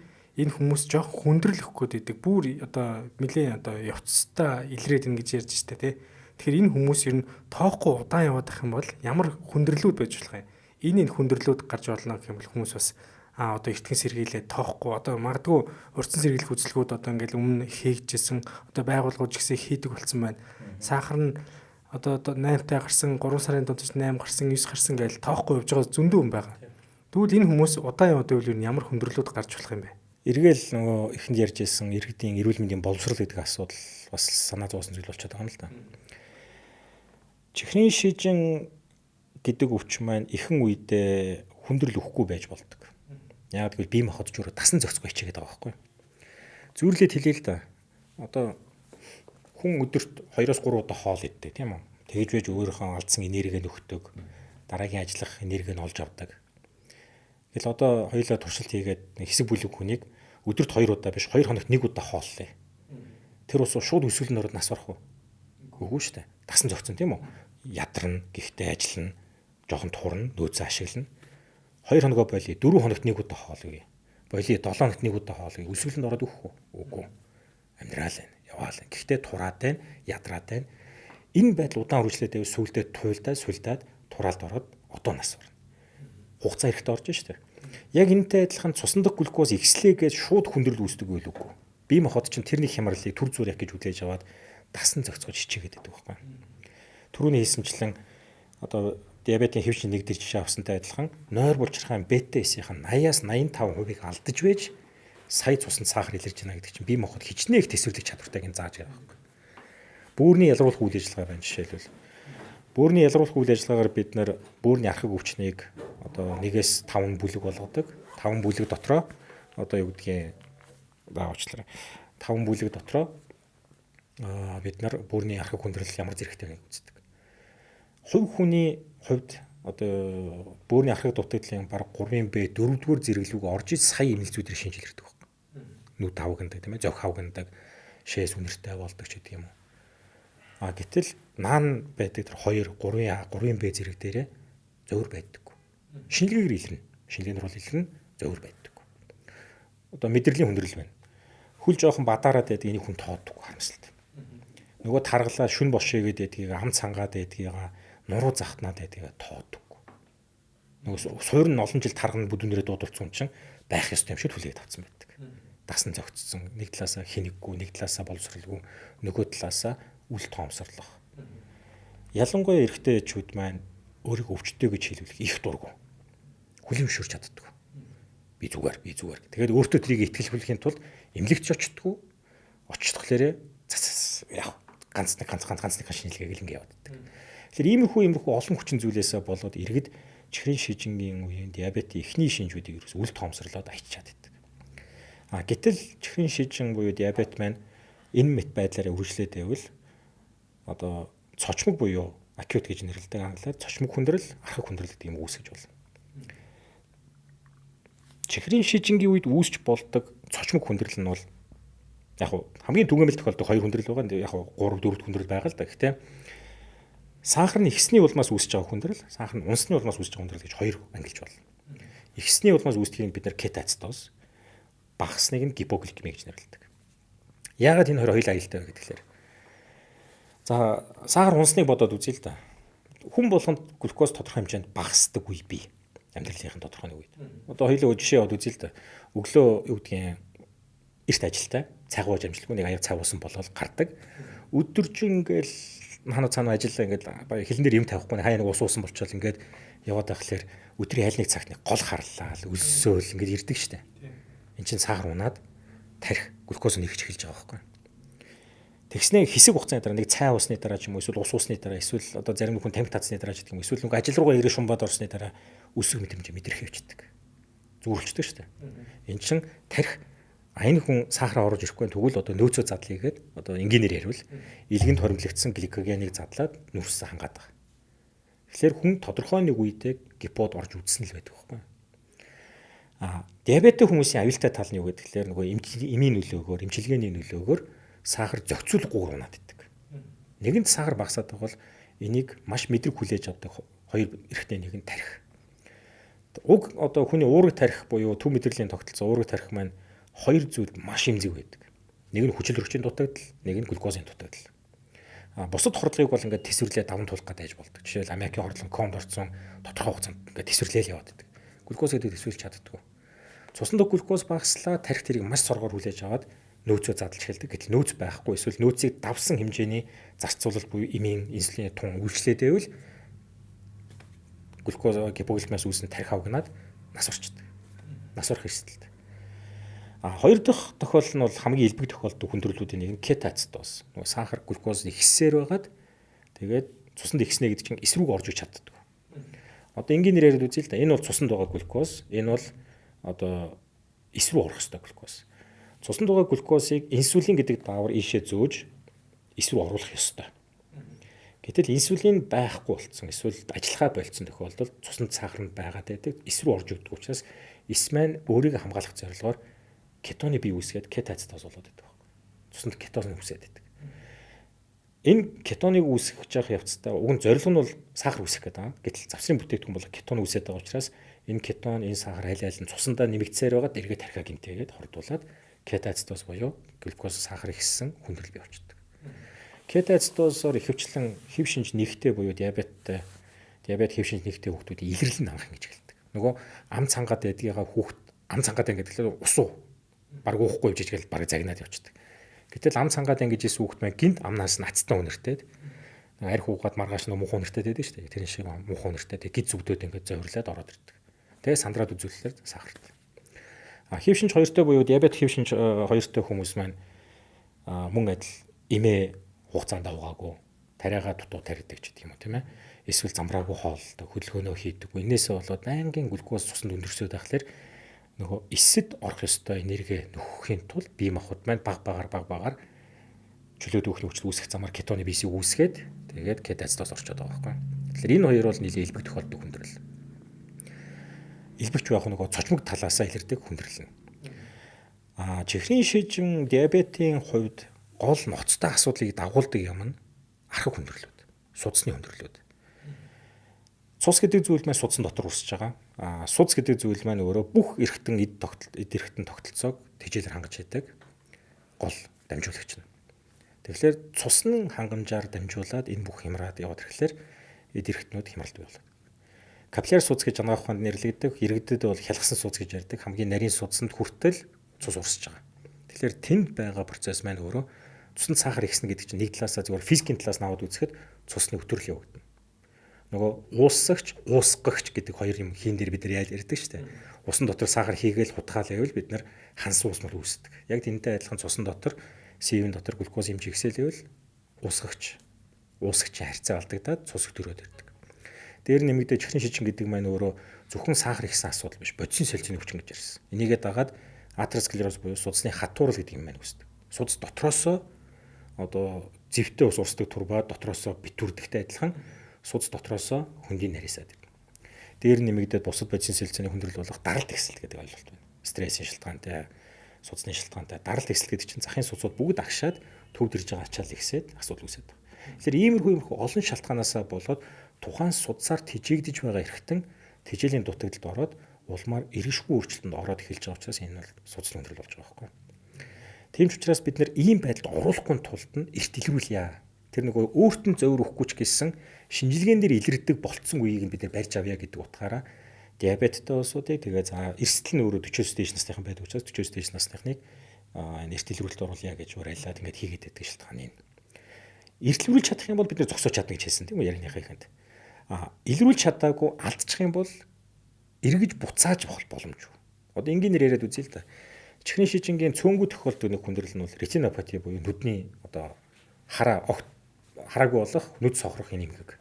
энэ хүмүүс жоох хүндрэлэх гээд байдаг. Бүр одоо нэлээд одоо явцтай илрээд ин гэж ярьж штэ тий. Тэгэхээр энэ хүмүүс ер нь тоохгүй удаан яваад ах юм бол ямар хүндрэлүүд байж болох юм. Энэ хүндрэлүүд гарч болно гэх юм бол хүмүүс бас одоо эртхэн сэргийлээ тоохгүй одоо магадгүй урьдчилан сэргийлэх үзэлгүүд одоо ингээл өмнө хийгдсэн одоо байгууллагууд ч гэсэн хийдэг болсон байна. Сахар нь одоо 8-тай гарсан 3 сарын дунд 8 гарсан 9 гарсан гэж тоохгүй явж байгаа зөндөө хүн байгаа. Тэгвэл энэ хүмүүс удаан яваад байвал ямар хүндрэлүүд гарч болох юм бэ? Эргээл нөгөө ихэнд ярьж ирсэн иргэдийн эрүүл мэндийн боловсрол гэдэг асуудал бас санаа зовсон зүйл болчиход байгаа юм л да. Чихрийн шижин гэдэг өвчин маань ихэнх үедээ хүндрэл өгөхгүй байж болдог. Яг тэгвэл бие махбод ч өөрөө тасан зохицгүй хичээгээд байгаа байхгүй. Зүйрлээд хэлээ л да. Одоо хүн өдөрт 2-3 удаа хоол иддэг тийм үү? Тэгж байж өөрийнхөө алдсан энергийг нөхдөг. Дараагийн ажиллах энергийг нь олж авдаг. Тэгэл одоо хоёулаа туршилт хийгээд хэсэг бүлэг хүнийг өдөрт 2 удаа биш 2 хоногт 1 удаа хооллоо. Тэр ус шууд өсвөл нөрөд нас барах уу? Үгүй шүү дээ. Тасан зохицсон тийм үү? Ядарна, гэхдээ ажиллана, жоохон турна, нөөцөө ашиглана. 2 хоногоо болий 4 хоногт 1 удаа хоолъё. Болий 7 хоногт 1 удаа хоолъё. Өсвөлөнд ороод өгөх үү? Үгүй. Амьдрал байна. Яваал. Гэхдээ тураад байна, ядраад байна. Энэ байдал удаан үргэлжлээд байвал сүулдэ суйлдаад тураалд ороод одоо нас барна. Хугацаа эрэхтэй орж штэ. Яг энэтэй адилхан цусндах глюкоз ихслээ гэж шууд хүндрэл үүсдэг байл үгүй. Бие махбод чинь тэрний хямралыг төр зүр яг гэж хүлээж аваад дасан зохицож хичээгээд байдаг байхгүй. Түрүүний хэлсэнчлэн одоо диабетийн хэвшин нэг дээр жишээ авсантай адилхан нойр булчирхайн бета-эсийн 80-аас 85% алдаж байж сая цуснд сахар илэрж байна гэдэг чинь бие махбод хичнээн их төсвөрлөх чадвартайг нь зааж байгаа байхгүй. Бөөрийн ялруулах үйл ажиллагаа байна жишээлбэл. Бөөрийн ялруулах үйл ажиллагаагаар бид нэр бөөрийн архаг өвчнийг одоо 1-5 бүлэг болгодог. 5 бүлэг дотроо одоо юу гэдгийг баавчлаа. 5 бүлэг дотроо бид нар бөөрийн архаг хүндрэл ямар зэрэгтэй байгааг үздэг. Хувь хүний хувьд одоо бөөрийн архаг дутагдлын бараг 3B 4-р зэрэглүүг орж иж сая эмнэлзүүдээр шинжилэрдэг байхгүй. Нүд тавгандаг тийм ээ, зөх хавгандаг, шээс үнэртэй болдог ч гэдэг юм уу. Гэтэл наан байдаг тэр 3B зэрэг дээрээ зөөр байдаггүй. Шинжилгээгээр илэрнэ. Шинжилгээнд бол илэрнэ, зөөр байдаггүй. Одоо мэдрэлийн хүндрэл байна. Хөл жоохон бадаараад байдаг энийг хүн тооддоггүй харамсалтай. Нөгөө таргалаа шүн бошигээд байдгийг ам цангаад байдгийг нуруу захтнаад байдгийг тооддоггүй. Нөгөө суур нь олон жил тарган бүдүүнээрээ дуудулсан чинь байх ёстой юм шиг хүлээгээд авсан байдаг. Дасан зөгцсөн. Нэг талаасаа хинэггүй, нэг талаасаа боловсралгүй, нөгөө талаасаа үл тоомсорлох. Ялангуяа эрэгтэй ээжүүд маань өөрийгөө өвчтөй гэж хэлүүлэх их дургу. Хүлэмжшүүлж чаддаггүй. Би зүгээр. Тэгээд өөртөө трийг итгэлхүүлэхийн тулд эмнэлэгч очтдаггүй. Очихлоорэ яг ганц нэг шинжилгээг л ингэ явуулдаг. Тэгэхээр иймэрхүү олон хүчин зүйлээсээ болоод иргэд чихрийн шижингийн үеийн диабетийн эхний шинжүүдийг ерөөс үл тоомсорлоод ачаад байдаг. Гэтэл чихрийн шижин буюу диабет маань энэ мэт байдлаараа үргэлжлээд байвал одоо цочмог буюу acute гэж нэрлэдэг англиар цочмог хүндрэл, архаг хүндрэл гэдэг юм үүсгэж болно. Чихрийн шижингийн үед үүсч болдог цочмог хүндрэл нь бол яг хамгийн түгээмэл тохиолддог 2 хүндрэл байгаа. Яг 3 4 хүндрэл байгаа л да. Гэхдээ сахар нь ихсний улмаас үүсэж байгаа хүндрэл, сахар нь унсны улмаас үүсэж байгаа хүндрэл гэж 2 ангилж болно. Ихсний улмаас үүсдгийг бид нэр кетацидоз, багасныг нь гипогликеми гэж нэрлэдэг. Яагаад энэ хоёр хоёулаа аюултай вэ гэхээр за сахар унсныг бодоод үзье л да. Хүн болгонд глюкоз тодорхой хэмжээнд багасдаг үе бий. Амьдралынхын тодорхой нэг үед. Одоо хоёулаа жишээ бод үзье л да. Өглөө юу гэдгийг эрт ажилтай, цагуу амжилтгүй нэг аяг цав усан болоод гардаг. Өдөржин ингээл ханаа цаана ажиллаа ингээд хилэн дээр юм тавихгүй хаяа нэг ус уусан болчихвол ингээд яваад байхлаэр өдрийн аль нэг цагт нэг гол харлаа өлсөөл ингээд ирдэг штэ. Энд чинь сахар унаад тарих глюкоз нэгж эхэлж байгаа байхгүй. Тэгснээ хэсэг хугацааны дараа нэг цай уусны дараа ч юм уу эсвэл ус уусны дараа эсвэл одоо зарим хүн тамхи татсны дараа ч гэдэг юм эсвэл нэг ажил руугаа ирээ шумбаад орсны дараа өсөг мэдрэмж мэдрэх явчихдаг. Зүрхэлждэг штэ. Энд чинь тарих аяны хүн сахараа оруулж ирэхгүй тэгвэл одоо нөөцөө задлаа гэгээд одоо энгийнээр ярил илгэнд хоримтлагдсан гликогеныг задлаад нүрсээ хангаад байгаа. Тэгэхээр хүн тодорхой нэг үедээ гипод орж үдсэн л байдаг байхгүй. Диабетик хүмүүсийн аюултай тал нь юу гэхээр нөгөө эмийн нөлөөгөөр, эмчилгээний нөлөөгөөр сахар зохицуулахгүй унаад идэг. Нэгэнд сахар багасаад байгаа бол энийг маш мэдрэг хүлээж авдаг хоёр эрхтний нэг нь тарих. Уг одоо хүний уурыг тарих буюу төв мэдрэлийн тогтолцоо уурыг тарих маань хоёр зүйл маш эмзэг байдаг. Нэг нь хүчил өргөчийн дутагдал, нэг нь глюкозын дутагдал. Бусад хордлогыг бол ингээд тэсвэрлээ даван туулах гэж болдог. Жишээл аммиакийн хордлон комд орсон тодорхой хугацаанд ингээд тэсвэрлээл яваад байдаг. Глюкоз гэдэг тэсвэрлж чаддаггүй. Цуснд глюкоз багаслаа тарих тэрийг маш соргоор хүлээж аваад нөөцөө задлж эхэлдэг. Гэтэл нөөц байхгүй эсвэл нөөцийг давсан хэмжээний зарцуулалт буюу эмийн инсулины тун үйлчлээд байвал глюкоз гипогликемиас үүснэ тарих авгнаад нас орчдөг. Нас орох эрсдэлтэй. Хоёр дахь тохиолдол нь бол хамгийн элбэг тохиолддог хүндрэлүүдийн нэг нь кетацидоз. Нөгөө сахар глюкоз ихсээр байгаад тэгээд цуснд ихснэ гэдэг чинь эсрэг орж иж чаддаг. Одоо энгийнээр яриад үзье л да. Энэ бол цуснд байгаа глюкоз, энэ бол одоо эсрэг орох ёстой глюкоз. Цуснд байгаа глюкозыг инсулин гэдэг даавар ийшээ зөөж эсрэг оруулах ёстой. Гэтэл инсулин байхгүй болцсон эсвэл ажиллахаа болцсон тохиолдолд цуснд сахар нь байгаад байдаг. Эсрэг орж өгдөг учраас эс маань өөрийгөө хамгаалах зорилгоор кетоны бий үүсгээд кетацидоз болоод байдаг байхгүй. Цуснд кетоны үүсээд байдаг. Энэ кетоныг үүсгэж явах явцдаа уг нь зорилго нь бол сахар үүсгэх гэдэг байгаа. Гэтэл завсрын бүтээгдэхүүн бол кетон үүсээд байгаа учраас энэ кетон, энэ сахар аль аль нь цусандаа нэмэгдсээр байгаа дэргээ тархиа гинтэйгээд хордуулаад кетацидоз буюу глюкоз сахар ихссэн хүндрэл бий болчихдог. Кетацидозоор ихэвчлэн хэв шинж нэгтэй буюу диабет хэв шинж нэгтэй хүүхдүүд илэрлэн хангах гэж эхэлдэг. Нөгөө ам цангаад байдгийгаа хүүхд ам цангаад ингэдэг усуу баг уухгүй явж ижгээл баг загнаад явчихдаг. Гэтэл ам цангаад ингэж исэн хүүхд маань гинт амнаас нацтай үнэртээд арх уугаад маргааш нь муухай үнэртээд байдаг шүү дээ. Тэр шиг муухай үнэртээд гид зүгдөөд ингэж зовирлаад ороод ирдэг. Тэгээ сандраад үзүүлэлээр сахарт. Хэв шинж хоёртой буюу диабет хэв шинж хоёртой хүмүүс маань мөн адил эмээ хугацаанд аваагүй тариагаа дутуу тарьдаг ч гэдэг юм уу тийм ээ. Эсвэл замраагүй хооллдог, хөдөлгөөнөө хийдэг. Энээсээ болоод байнгын глюкоз цуснд өндөрсөд байхлаар нөгөө эсэд орох ёстой энерги нөхөхийн тулд бие махбод маань баг багаар чөлөөт өөхний хүчтэй үүсгэх замаар кетоны бийсийг үүсгээд тэгээд кетацидоз орчод байгаа байхгүй. Тэгэхээр энэ хоёр бол нэлээд элбэг тохиолддог хүндрэл. Элбэгч байх нөгөө цочмог талаасаа илэрдэг хүндрэл нь. Чихрийн шижин диабетийн хувьд гол ноцтой асуудлыг дагуулдаг юм нь архаг хүндрэлүүд, судасны хүндрэлүүд. Цус гэдэг зүйл маань судсан дотор үүсэж байгаа. Судас гэдэг зүйл маань өөрөө бүх эргэтэн эд эргэтэн тогтолцоог тэжээлэр хангаж байдаг гол дамжуулагч нь. Тэгэхээр цусны хангамжаар дамжуулаад энэ бүх хямраад яваад ирэхлээр эд эргэтнүүд хямралт болдог. Капилляр судас гэж анагаах ухаанд нэрлэгдэх, иргэдэд бол хялгсан судас гэж ярьдаг. Хамгийн нарийн судасанд хүртэл цус урсж байгаа. Тэгэхээр тэнд байгаа процесс маань өөрөө цуснд сахар ихснэ гэдэг чинь нэг талаасаа зөвхөн физикийн талаас наваад үзэхэд цусны өтөрлөө өгдөн. Нөгөө уусгагч, уусгагч гэдэг хоёр юм хийн дээр бид нар ярьдаг шүү дээ. Усан дотор сахар хийгээл хутгаал байвал бид нар хансан ус мөр үүсдэг. Яг тэнтэй адилхан цусан дотор сивэн дотор глюкоз хэмжээ ихсэлэвэл уусгагч харьцаа алдагдаад цус өтөрөөд ирдэг. Дээр нэмэгдээ чихрийн шижин гэдэг маань өөрөө зөвхөн сахар ихсэн асуудал биш, бодисын солилцооны хүчин гэж ярьсан. Энийгээ дагаад атеросклероз буюу судасны хатуурал гэдэг юм маань үүсдэг. Судас дотроосоо одоо зэвтэй ус урсдаг турбаа дотроосоо битүүрдэгтэй адилхан судас дотроосоо хөндийн нарийсаад ирнэ. Дээр нэмэгдээд бусад бодисын солилцооны хүндрэл болох даралт ихсэл гэдэг ойлголт байна. Стрессийн шалтгаантай, судасны шалтгаантай даралт ихсэл гэдэг чинь захын судсууд бүгд агшаад төвд ирж байгаа ачаал ихсээд асуудал үүсээд байна. Тэгэхээр иймэрхүү олон шалтгаанаас болоод тухайн судсаар тэжээгдэж байгаа эрхтэн тэжээлийн дутагдлалд ороод улмаар эргэшгүй өөрчлөлтөнд ороод эхэлж байгаа учраас энэ бол судасны хүндрэл болж байгаа байхгүй. Тийм ч учраас бид нэр ийм байдалд оруулахгүй тулд нь эрт илрүүлье. Тэр нөгөө өөрт нь зөөр өгөхгүй ч гэсэн шинжилгээн дээр илэрдэг болцсон үеийг бид нар барьж авъя гэдэг утгаараа диабеттай улсуудыг тэгээ за эрсдэл нь өөрөө 40 стэйж насныхан байдаг учраас 40 стэйж насныхныг энэ эрт илрүүлэлт оруулъя гэж уриалаад ингээд хийгээд байдаг шалтгаан юм. Эртлүүлж чадах юм бол бид нэр зогсоож чадна гэж хэлсэн тийм үү ярианыхаа ихэнд. Илрүүлж чадаагүй алдчих юм бол эргэж буцааж боломжгүй. Одоо энгийнээр яриад үзье л да. Чихрийн шижингийн цөөнгүү тохиолддог нэг хүндрэл нь бол ретинопати буюу нүдний одоо хараагүй болох нүд сохрох эмгэг.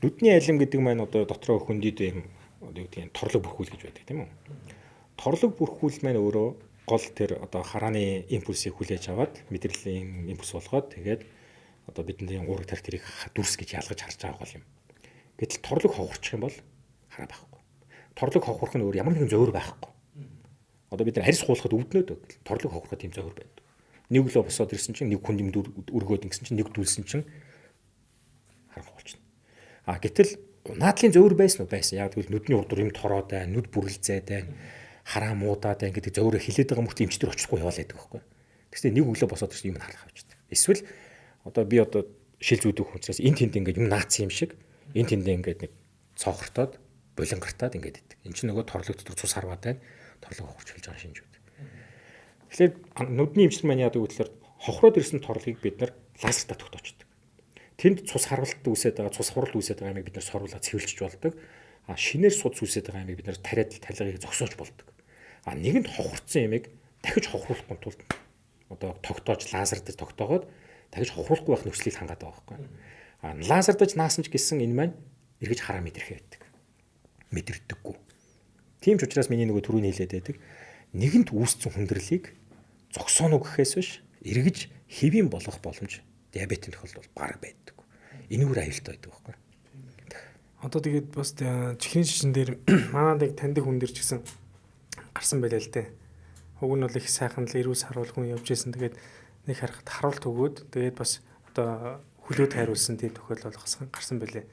Нүдний алим гэдэг маань одоо дотроо хөндийд юм одоо юу гэдэг нь торлог бүрхүүл гэж байдаг тийм үү? Торлог бүрхүүл маань өөрөө гол тэр одоо харааны импульсыг хүлээж аваад мэдрэлийн импульс болгоод тэгээд одоо бидний уурэг тарих тэрийг дүрс гэж ялгаж харж байгаа гол юм. Гэтэл торлог хохорчих юм бол хараа байхгүй. Торлог хохорох нь өөр ямар нэгэн зөөр байхгүй. Одоо бид нар харьс хуулахад өвднөд торлог хохороход тийм зөөр байдаг. Нэг лөө босоод ирсэн чинь нэг хүн юм өргөөд ингэсэн чинь нэг дүүлсэн чинь харах болчихно. Гэтэл унаадлын зөөр байсан уу? Байсан. Яг тэгвэл нүдний урдуур юм тороод бай, нүд бүрлзээд бай, хараа муудаад бай гэдэг зөөрө хилээд байгаа мөрт эмчтэр очихгүй яваал байдаг байхгүй. Тэгсээ нэг өглөө босоод ирсэн юм харах авчдаг. Эсвэл одоо би одоо шил зүүдэх учраас энэ тэнд ингээд юм наацсан юм шиг энэ тэнд ингээд нэг цоохортоод булангартаад ингээд идэг. Энд чинь нөгөө торлог дотор цус харваад байна. Торлог хохорч хэлж байгаа шинж үү. Тэгэхээр нүдний эмчтэр маань яадаг вэ гэхээр хохроод ирсэн торлогийг бид нар лазертаа тогтоочдөг. Тэнд цус харвалт үүсээд байгаа, цус хурал үүсээд байгаа юмыг бид нар сорвуулаад цэвэрлж болдог. Шинээр судс үүсээд байгаа юмыг бид нар тариад тарилгыг зогсоож болдог. Нэгэнд хохорцсон юмыг дахиж хохруулахгүй тулд одоо тогтоож лазер дээр тогтоогоод дахиж хохруулахгүй байх нөхцөлийг хангаад байгаа байхгүй. Лазер дэж наасан ч гэсэн энэ маань эргэж хараа мэдэрхээ байдаг. Мэдэрдэггүй. Тийм ч учраас миний нөгөө түрүүний хэлээд байдаг. Нэгэнт үүссэн хүндрэлийг зогсооно гэхээс биш эргэж хэвийн болгох боломж диабетийн тохиолдолд баг байдаг. Энэ үр аюултай байдаг байхгүй. Одоо тэгээд бас чихрийн шишин дээр манайд таньдаг хүн дэр ч гэсэн гарсан байлаа л дээ. Уг нь бол их сайхан л эрүүл саруул хүн явж исэн. Тэгээд нэг харахад харуулт өгөөд тэгээд бас одоо хөлөөд хайруулсан тийм тохиолдол гарсан байлээ.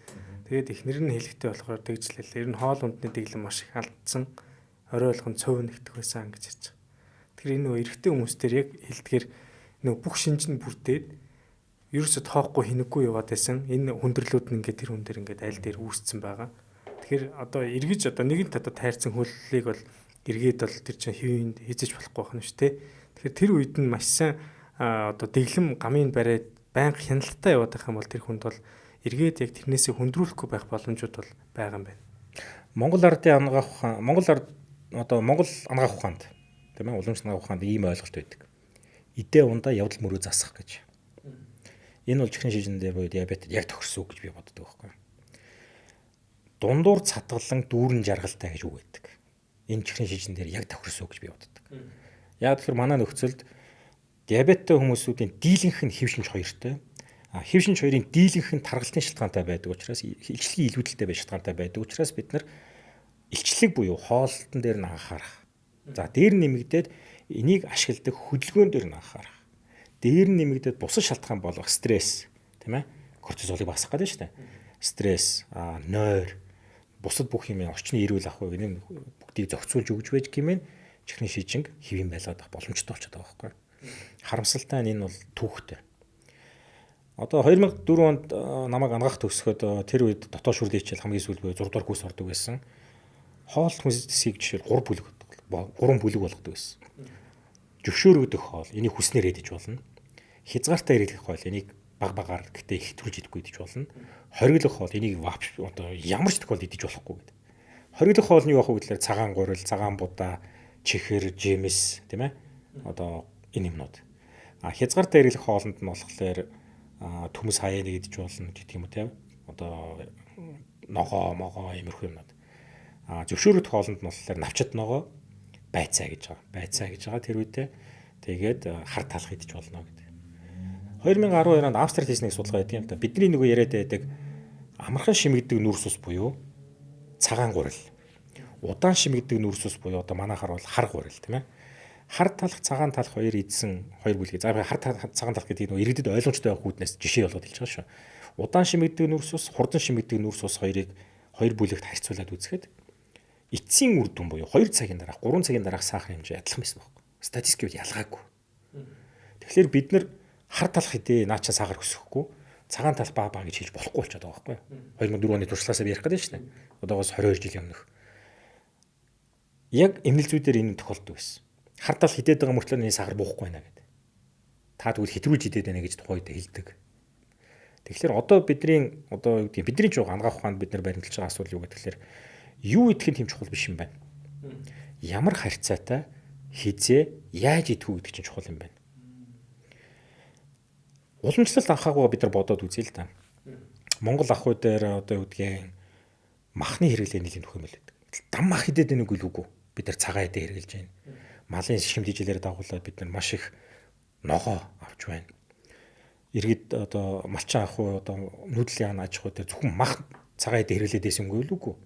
Тэгээд эхнэр нь хэлэхтэй болохоор тэгжлээ. Ер нь хоол ундны дэглэм маш их алдсан. Орой болгон цөв нэгдэх байсан гэж хэлж байгаа. Тэгэхээр энэ нөө эрэгтэй хүмүүстэр яг хэлдгээр нөө бүх шинж нь бүрдээд ерөөсө тоохгүй хинэггүй яваад байсан. Энэ хүндрэлүүд нь ингээд тэр хүн дээр ингээд аль дээр үүсцэн байгаа. Тэгэхээр одоо эргэж одоо нэгэнт одоо тайрсан хөллийг бол эргээд бол тэр чинь хэвийн хийж болохгүй байна шүү дээ. Тэгэхээр тэр үед нь маш сайн одоо дэглэм гамын бариад байнга хяналттай яваад байх юм бол тэр хүнд бол эргээд яг тэрнээсээ хүндрүүлэхгүй байх боломжууд бол байгаа юм байна. Монгол ардын анагаах ухаан, Монгол анагаах ухаанд тийм ээ уламжлалт анагаах ухаанд ийм ойлголт байдаг. Идэ ундаа явдал мөрөө засах гэж. Энэ бол чихрийн шижиндээ буюу диабетед яг тохирсон үг гэж би боддог байхгүй. Дундуур цатгалан дүүрэн жаргалтай гэж үг байдаг. Энэ чихрийн шижин дээр яг тохирсон үг гэж би боддог. Яг тэгэхээр манай нөхцөлд диабеттай хүмүүсүүдийн дийлэнх нь хэв шинж хоёртой. Хэв шинж хоёрын дийлэнх нь таргалтын шалтгаантай байдаг учраас илчлэгийн илүүдэлтэй байх шалтгаантай байдаг учраас бид нар илчлэг буюу хоолтон дээр нь анхаарах. За дээр нь нэмэгдээд энийг ашигладаг хөдөлгөөн дээр нь анхаарах. Дээр нь нэмэгдээд бусад шалтгаан болох стресс, тийм ээ? Кортизолыг багасгах гэдэг нь шүү дээ. Стресс, нойр, бусад бүх юм орчны эрүүл ах уу энэ бүгдийг зохицуулж өгж байж гэмээр чихрийн шижинг хэвийн байлаад боломжтой болчиход байгаа байхгүй. Харамсалтай нь энэ бол түүхтэй. Одоо 2004 онд намайг ангаах төгсгөөд тэр үед дотоод шүрлийн хичээл хамгийн сүүл буюу 6 дугаар курс ордог байсан. Хоол хүнсийг жишээл 3 бүлэг болгодог байсан. Зөвшөөрөгдөх хоол энийг хүснээр идэж болно. Хязгаартай хэрэглэх хоол энийг баг багаар гэтээ ихтүүлж идэхгүй идэж болно. Хориглох хоол энийг одоо ямар ч тохиолдолд идэж болохгүй гэдэг. Хориглох хоол нь юу ах вэ гэхээр цагаан гурил, цагаан будаа, чихэр, жимс тийм ээ. Одоо энэ юмнууд. Хязгаартай хэрэглэх хоолнд нь болохоор төмс хаяа нэгдэж болно гэх юм уу тийм. Одоо ногоо иймэрхүү юмнууд. Зөвшөөрөгдөх хоолнд нь болохоор навчит ногоо, байцаа гэж байгаа. Байцаа гэж байгаа тэр үедээ тэгээд хар талах идэж болно гэдэг. 2012 онд Австралид хийсэн нэг судалгаа байдаг юм да. Бидний нөгөө яриад байдаг амархан шимэгдэг нүрс ус буюу цагаан гурил. Удаан шимэгдэг нүрс ус буюу одоо манайхаар бол хар гурил тийм ээ. Хар талх, цагаан талх хоёр эдсэн хоёр бүлэг. За хар цагаан талх гэдэг нь иргэдэд ойлгомжтой байх үүднээс жишээ болгоод хэлж байгаа шүү. Удаан шимэгдэг нүрс ус, хурдан шимэгдэг нүрс ус хоёрыг хоёр бүлэгт харьцуулаад үзэхэд эцсийн үр дүн буюу 2 цагийн дараах, 3 цагийн дараах сахарын хэмжээ адилхан байсан байхгүй. Статистикээр ялгаагүй. Тэгэхээр бид нар хар талх хэдий наача сахар өсөхгүй, цагаан талх баа гэж хэлж болохгүй болчиход байгаа байхгүй. 2004 оны туршлагаасаа ярих гэдэг шүү дээ. Одоогоос 22 жилийн өмнөх. Яг эмнэлзүүдээр энэ тохиолддог байсан. Хар талх хидээд байгаа мөртлөө энэ сахар буухгүй байна гэдэг. Та тэгвэл хэтрүүлж хидээд байна гэж тухайд хэлдэг. Тэгэхээр одоо бидний ч ангаах ухаанд бид нар баримталж байгаа асуудал юу гэхээр юу идэх нь тийм чухал биш юм байна. Ямар харьцаатай хизээ яаж идэх үү гэдэг чинь чухал юм байна. Уламжлалт анхаагаа бид нар бодоод үзье л да. Монгол ахуй дээр одоо юу гэдгийг махны хэрэглээ нэлийн төх юм л байдаг. Дам мах хидээд байна үгүй. Бид нар цагаан эдээ хэрэглэж байна. Малын шимжилээр дагуулаад бид нар маш их ногоо авч байна. Иргэд одоо малчин ахуй одоо нүүдлийн аж ахуй дээр зөвхөн мах цагаан эдээ хэрэглээд байсан үгүй.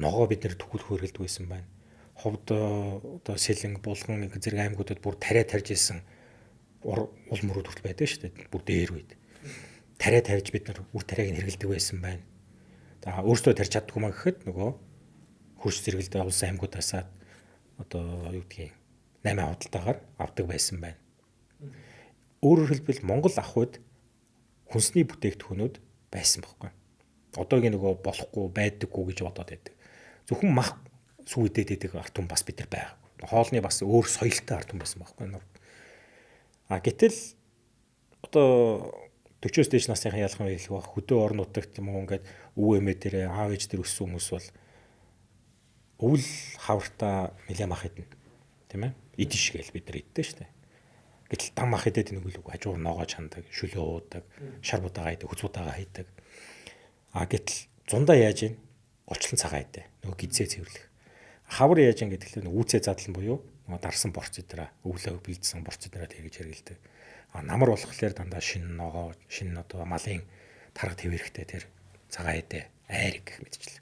Ногоо бид нар төгөлх хэрэглэдэг байсан байна. Ховд одоо сэлэн, булган зэрэг аймагуудад бүр тариа тарьж исэн уул мөрүүд хүртэл байдаг шүү дээ. Бүр дээр үед. Тариа тарьж бид нар үр тариаг хэрэглэдэг байсан байна. За өөрсдөө тарьж чаддгүй маа гэхэд нөгөө хөрш зэрэгэлдээ улсын аймагудаасаа одоо юу гэдгийг 8 худалдаагаар авдаг байсан байна. Өөрөөр хэлбэл Монгол ахуйд хүнсний бүтээгдэхүүнүүд байсан байхгүй. Одоогийн нөгөө болохгүй байдаггүй гэж бодоод байдаг. Зөвхөн мах сүү идээд байдаг ард түмэн бас бид нар байгаагүй. Хоолны бас өөр соёлтой ард түмэн байсан байхгүй. Гэтэл одоо 40-оос дээш насныхан ялхан байх хөдөө орон нутагт юм уу ингээд өвөө эмээ дээр аав ээж дээр өссөн хүмүүс бол өвөл хавартаа нэлээ мах идэнэ. Тийм ээ? Идэж гээл бид нар иддээ шүү дээ. Гэтэл дам мах идээд нэг үл хажуу ногоо чандаг, шүлөө уудаг, шар будаагаа идэг, хөц будаагаа хийдэг. Гэтэл зундаа яаж ийн? Голчлон цагаан идэ. Нөгөө гидсээ цэвэрлэх. Хавар яаж ийн гэдэг нь үүцээ задлан буюу нөгөө дарсан борц өдрөө, өвлөө бэлдсэн борц өдрөө тэгж хэрэгэлдэг. Намар болохоор дандаа шинэ ногоо, шинэ одоо малын тарга твэрхтэй тэр цагаан идэ, айрэг гэх мэтчлээ.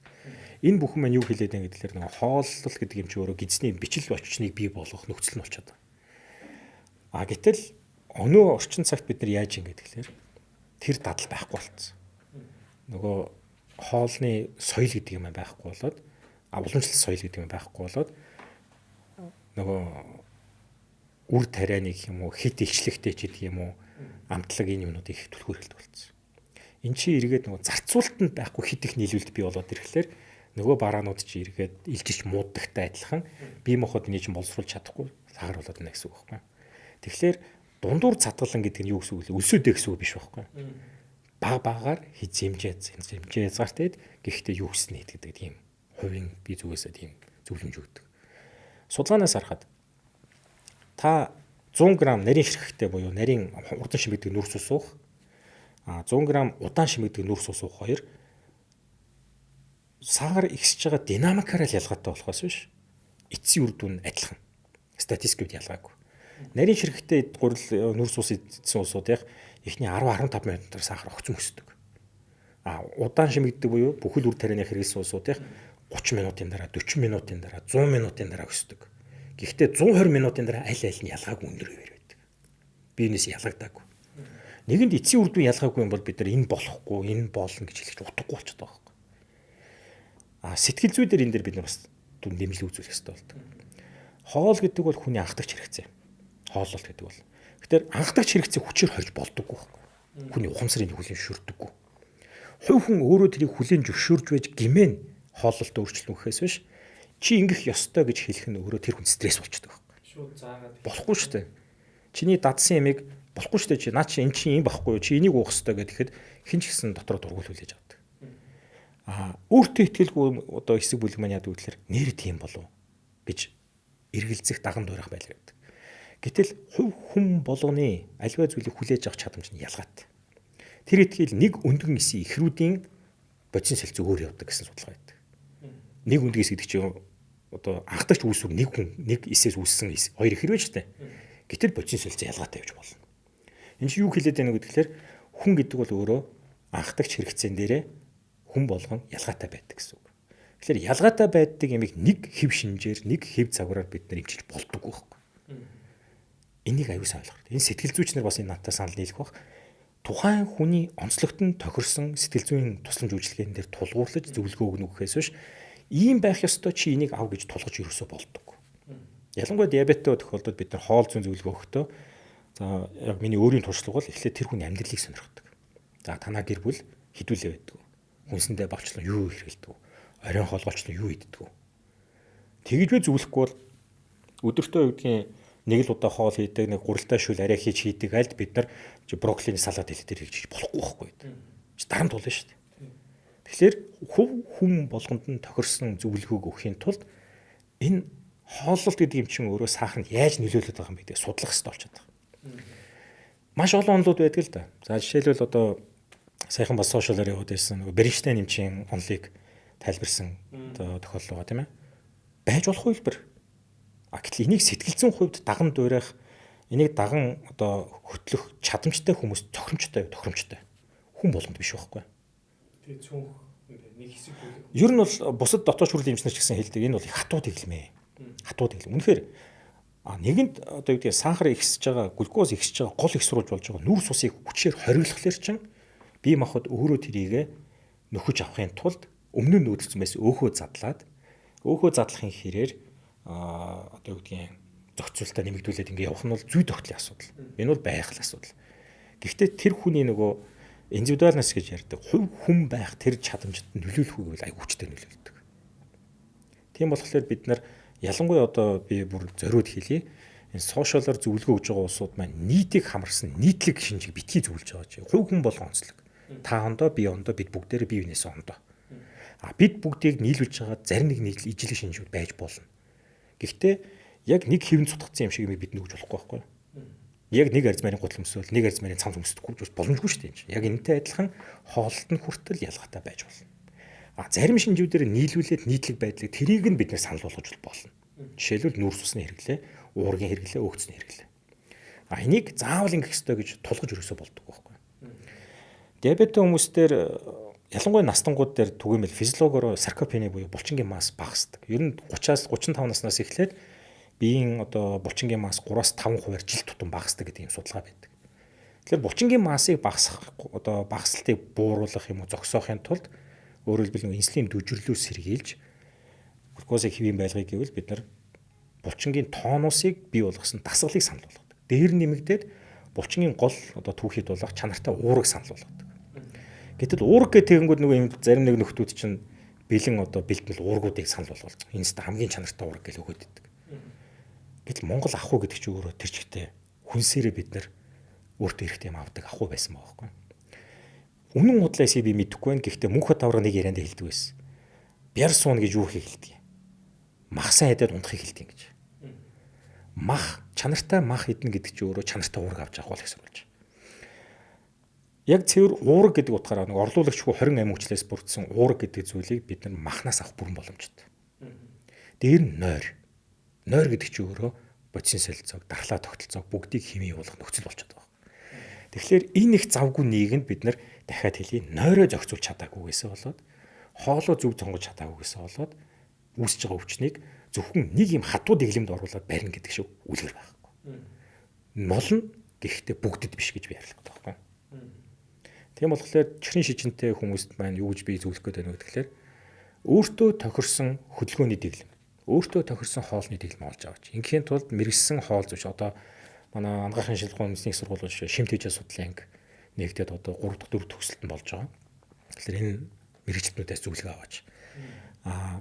Энэ бүхэн маань юу хэлээд байгаа гэхээр нөгөө хооллол гэдэг юм чи өөрөө гидсний бичил очныг бий болгох нөхцөл нь болчиход байна. Гэтэл өнөө орчин цагт бид нар яаж ингэ гэхээр тэр дадал байхгүй болцсон. Нөгөө хоолны соёл гэдэг юм байхгүй болоод уламжлалт соёл гэдэг юм байхгүй болоод нөгөө үр тарианы гэх юм уу хит илчлэгтэй ч гэдэг юм уу амтлаг энэ юмнуудыг их түлхүүр хэлдэг болсон. Энд чи эргээд нөгөө зарцуулалтанд байхгүй хит их нийлүүлэлт бий болоод ирэхлээр нөгөө бараанууд чи эргээд илжиж мууддагтай адилхан бие махбод энийг чинь боловсруулж чадахгүй сахар болоод байна гэсэн үг байхгүй. Тэгэхээр дундуур цатгалан гэдэг нь юу гэсэн үг вэ? Өлсөдөө гэсэн үг биш байхгүй. Багаар хэмжээ язгаартай гэхдээ юу гэснэ гэдэг тийм хувийн бие зүгээсээ тийм зөвлөмж өгдөг. Судалгаанаас харахад та 100 г нарийн ширхэгтэй буюу нарийн урдан шимэгдэг нүрс ус уух 100 г удаан шимэгдэг нүрс ус уух хоёр сахар ихсэж байгаа динамикаараа л ялгаатай болохоос биш эцсийн үр дүн адилхан. Статистикүүд ялгаагүй. Нарийн ширхэгтэй гурил нүрс ус идсэн улсуудын эхний 10-15 минутаар сахар огцом өсдөг. Удаан шимэгдэг буюу бүхэл үр тарианы хэрэглэсэн улсуудын 30 минутын дараа, 40 минутын дараа, 100 минутын дараа өсдөг. Гэхдээ 120 минутын дараа аль аль нь ялгаагүй өндөр хэвээр байдаг. Биенээс ялгагдаагүй. Нэгэнд эцсийн үр дүн ялгаагүй юм бол бид нар энэ болохгүй, энэ болно гэж хэлж утгагүй болчиход байгаа байхгүй. Сэтгэл зүй дээр энэ дээр бид нар бас дэмжлэг үзүүлэх хэрэгтэй болдог. Хоол гэдэг бол хүний анхдагч хэрэгцээ. Хооллолт гэдэг бол. Тэгэхээр анхдагч хэрэгцээ хүчээр хольж болдоггүй байхгүй. Хүний ухамсарыг хүлээн зөвшөөрдөггүй. Хувь хүн өөрөө тэрийг хүлээн зөвшөөрж байж гимэн хооллолт өөрчлөлт өгөхөөс биш чи ингэх ёстой гэж хэлэх нь өөрөө тэр хүн стресс болчихдог байхгүй. Шууд заагаад болохгүй шүү дээ. Чиний дадсан ямиг болохгүй шүү дээ чи наа чи эн чинь юм байхгүй чи энийг уух ёстой гэхэд хэн ч гэсэн дотроо дургуул хүлээж авдаг. Өөртөө итгэлгүй одоо хэсэг бүлэг маань яадаг вэ гэхээр нэр тийм болов гэж эргэлзэх даган дуурайх байлаа гэдэг. Гэтэл хувь хүн болгоны альва зүйлийг хүлээж авах чадамж нь ялгаатай. Тэр итгэл нэг өндгөн эсийн ихрүүдийн бодисын сэлцүү өөр явдаг гэсэн судалгаа байдаг. Нэг өндгөөс гэдэг чинь одоо анхдагч үүсвэр нэг хүн нэг эсээс үүссэн хоёр ихэр байж тээ. Гэтэл бодисын сэлцээ ялгаатай гэж болно. Энэ чинь юу хэлээд байна вэ гэхээр хүн гэдэг бол өөрөө анхдагч хэрэгцээн дээрээ хүн болгон ялгаатай байдаг гэсэн үг. Тэгэхээр ялгаатай байдаг ямиг нэг хэв шинжээр, нэг хэв цагаараар бид нар эмчилж болдоггүй байхгүй. Энийг аюул сайн ойлгох. Энэ сэтгэл зүйч нар бас энэ надтай санал нийлэх бах. Тухайн хүний онцлогтон тохирсон сэтгэл зүйн тусламж үйлчилгээнд дээр тулгуурлаж зөвлөгөө өгнө гэхээс биш ийм байх ёстой чи энийг ав гэж тулгаж ерөөсөө болдог. Ялангуяа диабеттэй тохиолдолд бид нар хоол зүйн зөвлөгөө өгөхдөө за яг миний өөрийн туршлага бол эхлээд тэр хүний амьдралыг сонирхдаг. За танаа гэр бүл хідүүлээ байдаг. Хүнсэндээ болчлон юу хэрэгэлдэг. Оройн хоолгоолчлон юу иддэг. Тэгжвэ зөвлөхгүй бол өдөртөө үгдгийн нэг л удаа хоол хийдэг, нэг гуралтай шүл арай хийж хийдэг альд бид нар брокколины салат хэлэх дээр хийж болохгүй байхгүй. Дарамт болно шүү дээ. Тэгэхээр хүн болгонд нь тохирсон зөвлөгөөг өгөхийн тулд энэ хооллолт гэдэг юм чинь өөрөө сахар нь яаж нөлөөлөд байгаа юм бэ гэдэг судлах хэрэгтэй болчиход байгаа. Маш олон онолууд байдаг л да. За жишээлбэл одоо саяхан бас сошиалаар яваад байсан нөгөө Бернштейн эмчийн онолыг тайлбарсан одоо тохиолдол байгаа тийм ээ. Байж болох үйлбэр. Гэтэл энийг сэтгэл зүйн хувьд даган дуурайх, энийг даган одоо хөтлөх чадамжтай хүмүүс тохиромжтой хүн болгонд биш байхгүй. Тэгээ цөөнх нэг хэсэг бүлэг. Ер нь бол бусад дотоод хүрлийн эмчнэр ч гэсэн хэлдэг энэ бол их хатуу тэглэмээ. Хатуу тэглэм. Үнэхээр нэгэнд одоо юу гэдэг сахар ихсэж байгаа, глюкоз ихсэж байгаа гол их сурвалж болж байгаа нүүрс усыг хүчээр хориглохлоор чинь бие махбод өөрөө тэрийг нөхөж авахын тулд өмнө нь нүүдэлцмээс өөхөө задлахын хэрээр одоо юу гэдгийг зохицуулалтаа нэмэгдүүлээд ингэ явах нь бол зүй тогтлын асуудал. Энэ бол байгаль асуудал. Гэхдээ тэр хүний нөгөө индивидуалнес гэж ярьдаг хүн байх тэр чадамжид нөлөөлөх үйл аяг хүчтэй нөлөөлдөг. Тийм болохоор бид нар ялангуяа одоо би бүр зориуд хэлье. Энэ сошиалар зөвлөгөө өгж байгаа улсууд маань нийтийг хамарсан нийтлэг шинжийг битгий зөвлөж байгаа чинь хувь хүн болгон онцлог. Та ондоо би ондоо бид бүгдээрээ бие биенээс ондоо. Бид бүгдийг нийлүүлж байгаа зарим нэг ижлэг шинжүүд байж болно. Гэхдээ яг нэг хэвэн цутгацсан юм шиг юм бид нүгж болохгүй байхгүй. Яг нэг арз марийн гутал өмсвөл нэг арз марийн цамц өмсөхгүй боломжгүй шүү дээ. Яг энэтэй адилхан хооллолт нь хүртэл ялгаатай байж болно. Зарим шинжүүдээр нийлүүлээд нийтлэг байдлыг тэрийг нь бид нэр санал болгож болно. Жишээлбэл нүүрс усны хэрэглээ, уургийн хэрэглээ, өөгцний хэрэглээ. Энийг заавал ингэх ёстой гэж тулгаж өрөөсөө болдог байхгүй. Диабеттэй хүмүүстээр ялангуяа настангууд дээр түгээмэл физиологиороо саркопени буюу булчингийн масс багасдаг. Ер нь 30-аас 35 наснаас эхлээд биеийн одоо булчингийн масс 3-аас 5% жил тутам багасдаг гэдэг юм судалгаа байдаг. Тэгэхээр булчингийн массыг багасалтыг бууруулах юм уу зогсоохын тулд өөрөөр хэлбэл инсулин дүжирлүү сэргийлж глюкозыг хэвийн байлгыг гэвэл бид нар булчингийн тонусыг бий болгосон дасгалыг санал болгодог. Дээр нэмэгдээд булчингийн гол одоо түүхийд болох чанартай уурыг санал болгодог. Гэтэл уург гэх тэгэнгүүт нөгөө юм зарим нэг нөхдүүд чинь бэлэн одоо бэлтгэл уургуудыг санал болгож байгаа. Энэ ч хамгийн чанартай уург гэж өгөөд идэг. Гэтэл Монгол ах уу гэдэг чинь өөрөө тэр чигтээ хүнсээрээ бид нар өөртөө хэрэгтэй юм авдаг ах уу байсан байгаа байхгүй. Үнэн худлаасыг би мэдэхгүй байна. Гэхдээ мөнхөд тавраг нэг ярианд хэлдэг байсан. Бяр суун гэж юу хэлдэг юм. Мах сайн хэдэд унтахыг хэлдэг гэж. Мах чанартай мах идэнэ гэдэг чинь өөрөө чанартай уург авч явах бол гэсэн болж. Яг цэвэр уург гэдэг утгаараа нэг орлуулагч хүү 28 хүчлээс бүрдсэн уург гэдэг зүйлийг бид нар махнаас авах бүрэн боломжтой. Дээр нь нойр гэдэг чинь өөрөө бодисын солилцоог, дархлаа тогтолцоог бүгдийг химийн явуулах нөхцөл болчиход байгаа. Тэгэхээр энэ их завгүй нийгэмд бид нар дахиад хэлье нойроо зохицуулж чадаагүйгээсээ болоод хоолоо зөв сонгож чадаагүйгээсээ болоод үүсэж байгаа өвчнийг зөвхөн нэг юм хатуу дэглэмд оруулаад барина гэдэг шиг үлгэр байхгүй. Нолно гэхдээ бүгдэд биш гэж би ярьлаа байхгүй. Тийм болохоор чихрийн шижинтэй хүмүүст маань юу гэж би зөвлөх гээд байна вэ гэхээр өөртөө тохирсон хөдөлгөөний дэглэм, өөртөө тохирсон хоолны дэглэм олж аваач. Ингээхийн тулд мэрэгсэн хоол зүйч одоо манай ангаахын шилгуун үндэсний сургууль шимт хийж судлын анги нэгдээд одоо 3 дахь 4 төгсөлтөнд болж байгаа. Тэгэхээр энэ мэрэгчлэтнүүдээс зөвлөгөө аваач.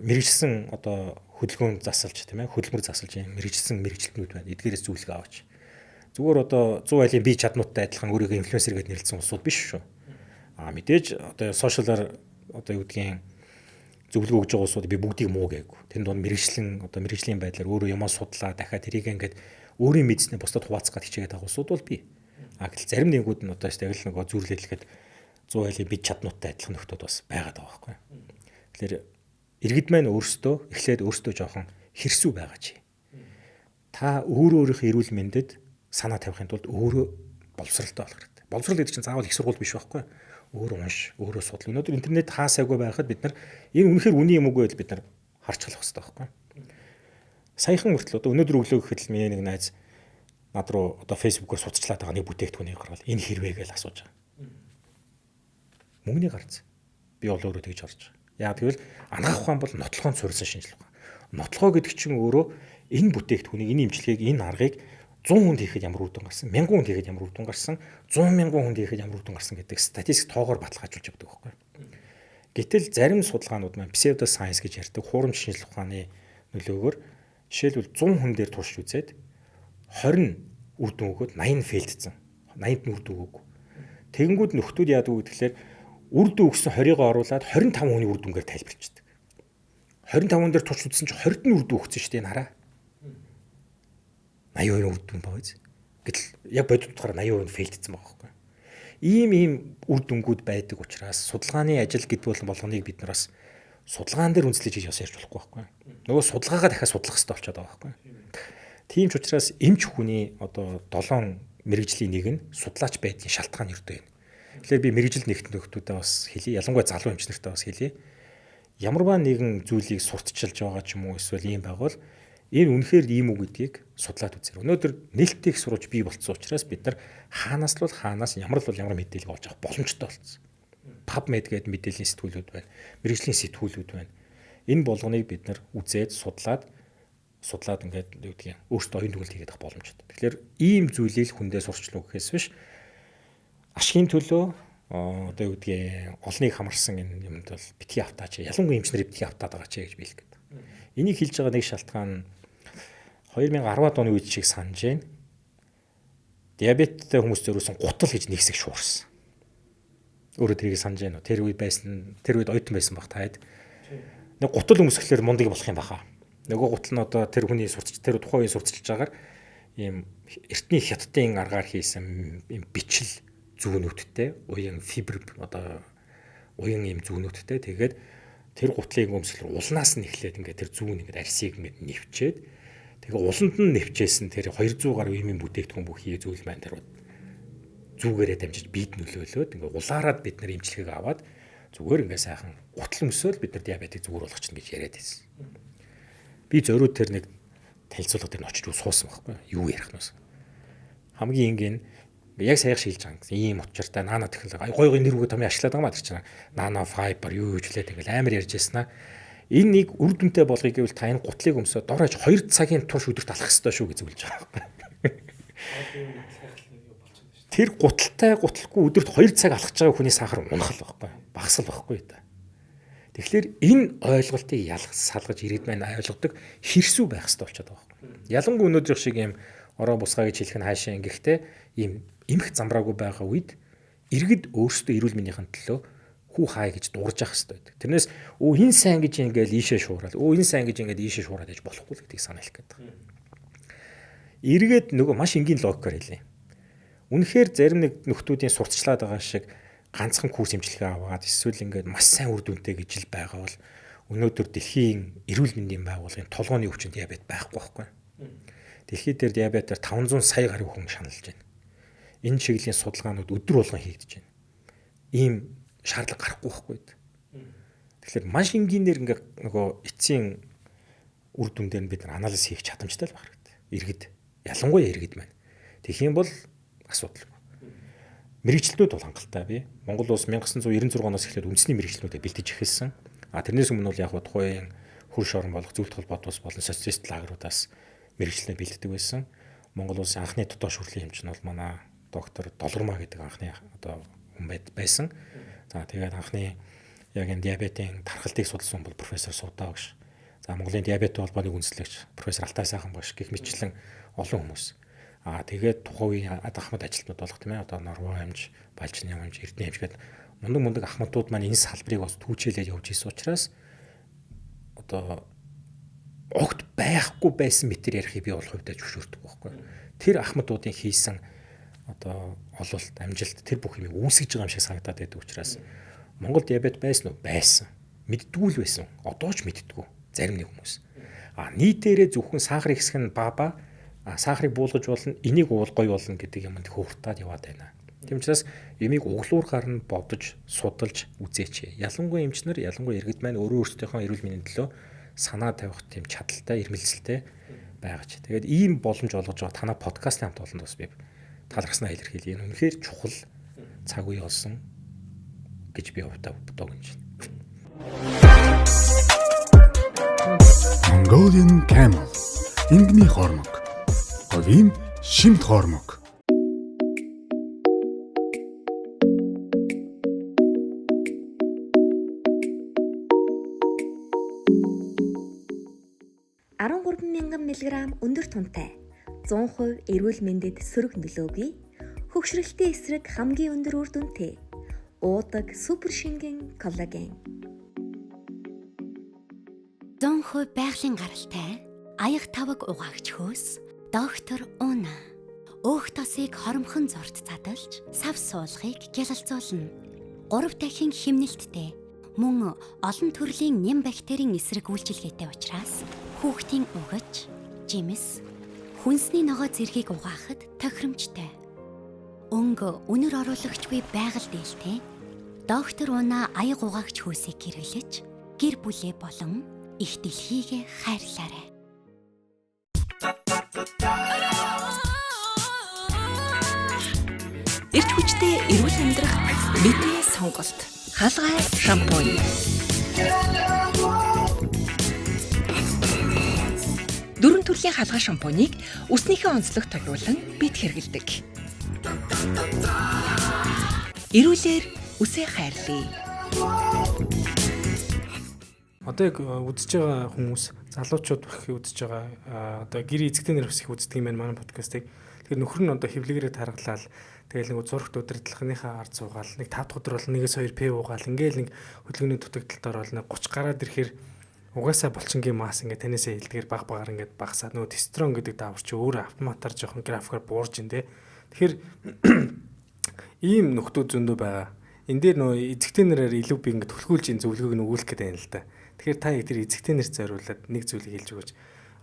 Мэрэгжсэн одоо хөдөлгөөн засалж тийм ээ хөдөлмөр засалж юм мэрэгжсэн мэрэгчлэтнүүд байна. Эдгээрээс зөвлөгөө аваач. Зүгээр одоо 100 айлын бие чаднуудтай адилхан өөрийгөө инфлюенсер гэж нэрлэсэн улсууд биш шүү. Мэдээж одоо сошиалар одоо юу гэдгийг зөвлөгөө өгж байгаа улсууд би бүгдийг муу гээгүй. Тэнд бол мэрэгжлийн байдлаар өөрөө юмаа судлаа дахиад тэрийг ингээд өөрийн мэдснээ бусдад хуваалцах гэж хичээгээд байгаа улсууд бол бий. Гэтэл зарим нэгүүд нь одоо тэгэл нөгөө зүрлэлэхэд 100 айлын бие чаднуудтай адилхан нөхдүүд бас байгаад байгаа байхгүй. Тэгэхээр иргэд маань эхлээд өөрсдөө жоохон хэрсүү байгаа чи. Та өөрийнхөө эрүүл мэндэд санаа тавихын тулд өөрөө боловсралтай болох хэрэгтэй. Боловсрал гэдэг чинь заавал их сургууль биш байхгүй. өөрөө унш, өөрөө судал. Өнөөдөр интернет хаасаагүй байхад бид нар энэ үнэхээр үний юм уугүй л бид нар харж халах хэрэгтэй байхгүй. Саяхан хүртэл одоо өнөөдөр өглөө гэхэд л миний нэг найз над руу одоо фэйсбүүкээр суцчлаад байгаа нэг бүтээгдэхүүнийг гаргал энэ хэрвээ гэж асууж байгаа. Мөнгөний гарц. Би бол өөрөө тэгж харж байгаа. Яг тэгвэл анагаах ухаан бол нотлохонд суурьсан шинжилгээ байна. Нотлохоо гэдэг чинь өөрөө энэ бүтээгдэхүүнийг, энэ имчилгээг, энэ аргыг 100 хүнд хийхэд ямар үр дүн гарсан, 1000 хүнд хийхэд ямар үр дүн гарсан, 100,000 хүнд хийхэд ямар үр дүн гарсан гэдэг статистик тоогоор баталгаажуулж явдаг байхгүй. Гэтэл зарим судалгаанууд маань pseudo science гэж ярьдаг хуурамч шинжилгээ ухааны нөлөөгөөр жишээлбэл 100 хүн дээр туршиж үзээд 20 үр дүн өгөөд 80 фейлдсэн. 80-д нь үр дүн өгөөгүй. Тэгэнгүүт нөхдүүд яадаг вэ гэхээр үр дүн өгсөн 20-ыг оруулаад 25 хүний үр дүнгээр тайлбарчдаг. 25 хүн дээр турш үзсэн чинь 20-д нь үр дүн өгсөн шүү дээ хараа. 82 үр дүн байгаа биз. Гэтэл яг бодит утгаараа 80% фейлдсэн байгаа байхгүй. Ийм үр дүнгууд байдаг учраас судалгааны ажил гэдэг болгоныг бид нар бас судалгаан дээр үндэслэж хийж ярьж болохгүй байхгүй. Нөгөө судалгаагаа дахиад судлах хэрэгтэй болчиход байгаа байхгүй. Тийм ч учраас эмч хүний одоо 7 мэрэгжлийн нэг нь судлаач байдгийн шалтгаан ердөө юм. Тэгэхээр би мэрэгжил нэгтэн нөхдүүдэд бас хэлье, ялангуяа залуу эмч нартай бас хэлье. Ямарваа нэгэн зүйлийг сурталчилж байгаа ч юм уу эсвэл ийм байгуул энэ үнэхээр ийм үг гэдгийг судлаад үзээр. Өнөөдөр нээлттэй их сурвалж бий болцсон учраас бид нар хаанаас л хаанаас ямар мэдээлэл олж авах боломжтой болсон. PubMed гэдэг мэдээллийн сэтгүүлүүд байна. Мэргэжлийн сэтгүүлүүд байна. Энэ болгоныг бид нар үзээд судлаад ингээд юу гэдгийг өөрсдөө оюун төгөлд хийгээд авах боломжтой. Тэгэхээр ийм зүйлийг хүндээ сурчлуу гэхээс биш ашигын төлөө одоо юу гэдгийг олныг хамарсан энэ юмд бол битгий автаач. Ялангуяа эмчнэр битгий автаад байгаа ч гэж би хэлгээд. Энийг хэлж байгаа нэг шалтгаан 2010-ад оны үед шиг санаж байна. Диабеттэй хүмүүс зориулсан гутал гэж нэг хэсэг шуурсан. Өөрөө тэрийг санаж байна уу? Тэр үед оюутан байсан баг таад. Нэг гутал өмсгөхлөөр мундаг болох юм баха. Нөгөө гутал нь одоо тэр хүний тэр тухайн үеийн сурталчилж байгаагаар ийм эртний хятадын аргаар хийсэн ийм бичил зүүнүүдтэй, уян фибр одоо уян ийм зүүнүүдтэй. Тэгээд тэр гутлыг өмсгөхлөөр улнаас нь эхлээд ингээд тэр зүүн ингээд арсыг ингээд нэвчээд тэгээ уланд нь нэвчээсэн тэр 200 гаруй иймийн бүтээгдэхүүн бүхий зүйл маань тэр зүгээрээ дамжиж бид нөлөөлөөд ингээ улаарад бид нар эмчилгээг аваад зүгээр ингээ сайхан гутал өмсөөл бид нар диабетыг зүгээр болгох чинь гэж яриад байсан. Би зөрүүд тэр нэг танилцуулга дээр нь очиж суусан байхгүй юу ярих нүс. Хамгийн энгийн яг саяхан шилж байгаа гэсэн ийм учиртай нано технологи гой нэр үгээ томьёо ашиглаад байгаа маа тэр чинь нано файбер юу хилээд ингээл амар ярьж яснаа. Энэ нэг үр дүнтэй болгоё гэвэл та энэ гутлыг өмсөө дорож 2 цагийн турш өдөрт алах хэрэгтэй шүү гэж зөвлөж байгаа байхгүй. Тэр гуталтай гуталгүй өдөрт 2 цаг алхаж байгаа хүний сахар унах л байхгүй. Багасл байхгүй та. Тэгэхээр энэ ойлголтыг салгаж ирээд маань ойлгодог хэрсүү байх хэрэгтэй болчиход байгаа байхгүй. Ялангуяа өнөөдрийнх шиг ийм ороо бусгаа гэж хэлэх нь хаашаа ингэхдээ ийм эмх замбраагүй байгаа үед иргэд өөрсдөө эрүүл мэндийн төлөө хүү хай гэж дурж явах хэрэгтэй байдаг. Тэрнээс энэ сайн гэж ингээл ийшээ шуурал. Энэ сайн гэж ингээд ийшээ шуураад яж болохгүй л гэдгийг санаалах гэдэг. Эргээд нөгөө маш энгийн логикоор хэлээ. Үнэхээр зарим нэг нөхдүүдийн сурталчлаад байгаа шиг ганцхан курс эмчилгээ аваад эсвэл ингээд маш сайн үр дүнтэй гэж л байгаа бол өнөөдөр дэлхийн эрүүл мэндийн байгууллагын толгойн өвчин диабет байхгүй байхгүй. Дэлхийд дээр диабетээр 500 сая гаруй хүн шаналж байна. Энэ чиглэлийн судалгаанууд өдөр болгон хийгдэж байна. Ийм шаардлага гарахгүй байхгүй. Тэгэхээр маш энгийнээр ингээд нөгөө эцсийн үр дүн дээр бид нар анализ хийх чадамжтай л байх хэрэгтэй. Иргэд ялангуяа иргэд маань. Тэгэх юм бол асуудал. Мэргэжилтнүүд бол хангалттай бий. Монгол улс 1996 оноос эхлээд үндэсний мэргэжилтнүүдэд бэлдэж эхэлсэн. Тэрнээс өмнө бол яг тухайн хөрш орон болох зөвлөлт холбоот ус болон социалист лагеруудаас мэргэжилтнээ бэлддэг байсан. Монгол улсын анхны дотоод шүүрлийн эмч нь бол манай доктор Долгормаа гэдэг анхны одоо хүн байсан. За тэгээд анхны яг энэ диабетийн тархалтыг судалсан бол профессор Суудаа багш. За Монголын диабет холбооны үндэслэгч профессор Алтай сайхан багш гэх мэтчлэн олон хүмүүс. Тэгээд тухайн үеийн Ахмад ажилтнууд болох тийм ээ одоо Норвоо амж, Балчны амж, Эрдэнэ амж гэдэг мундаг ахмадууд маань энэ салбарыг бас түүчээлээд явж ирсэн учраас одоо огт байхгүй байсан мэтэр ярихыг би бол хувьдаа зөвшөөрдөг байхгүй. Тэр ахмадуудын хийсэн одоо ололт, амжилт тэр бүх юмыг үүсгэж байгаа юм шиг санагдаад байдаг учраас Монгол диабет байсан уу? Байсан. Мэддгүй л байсан. Одоо ч мэддэггүй зарим нэг хүмүүс. Нийтээрээ зөвхөн сахарын хэсэг нь баба сахарыг буулгаж болно, энийг уулгой болно гэдэг юмд хөөртаад яваад байна. Тийм учраас юмыг углуургаар нь бодож, судалж үзээч. Ялангуяа эмчнэр, ялангуяа иргэд маань өөрөө өөрсдийнхөө эрүүл мэндийн төлөө санаа тавих тийм чадaltaй, ирмэлцэлтэй байгаач. Тэгээд ийм боломж олгож байгаа танай подкастын хамт олонд бас би талархснаа илэрхийлье. Энэ үнэхээр чухал цаг үе болсон гэж би хувьдаа бодож байна. Mongolian Camel. Ингэний хормог. Хогийн шимт хормог. мг өндөр тунтай 100% эрүүл мэндэд сөрөг нөлөөгүй хөгшрөлтийн эсрэг хамгийн өндөр үр дүнтэй уудаг супер шингэн коллаген 100% байгалийн гаралтай аяг таваг угаагч хөөс доктор Уна өөх тосыг хоромхон зурд задалж сав суулгыг гялалзуулна. 3 дахин химнэлттэй мөн олон төрлийн нэм бактерийн эсрэг үйлчилгээтэй учраас хүүхдийн угаж, жимс, хүнсний ногоо зэргийг угаахад тохиромжтой. Өнгө үнэр оруулагчгүй байгаль дээлтэй доктор Уна аяг угаагч хөөсийг хэрэглэж гэр бүлээ болон их дэлхийгээ хайрлаарай. Эрт хүчтэй эрүүл амьдрах бидний сонголт. Хаалгай шампунь. Дөрвөн төрлийн хаалгай шампунийг үснийхээ онцлог тохируулан бид хэрэглэдэг. Эрүүлэр үсээ хайрлая. Одоо яг үзэж байгаа хүмүүс, залуучууд их үзэж байгаа одоо гэр эзэгтэй нэр их үздэг юм байна манай подкастыг. Тэгэхээр нөхөр нь одоо хевлэгээрээ таргалаад тэгэл нэг зургт удирдлагынхаа ард суугаал нэг 5 дахь өдөр бол 1-2 п уугаал ингээл нэг хөдөлгөөний дутагдaltaар бол нэг 30 гараад ирэхээр угаасаа булчингийн мас ингээ танээсээ хилдгээр баг багаар ингээд багасаад нөгөө тестостерон гэдэг даавар чи өөр автоматар жоохон графикаар буурж ин тээ. Тэгэхээр ийм нөхдүүд зөндөө байгаа. Энд дээр нөгөө эзэгтэй нэрээр илүү би ингээд түлхүүлж ин зөвлөгөөг нь өгүүлэх гэдэг юм л да. Тэгэхээр та яг тэр эзэгтэй нэр зориулаад нэг зүйлийг хэлж өгөөч.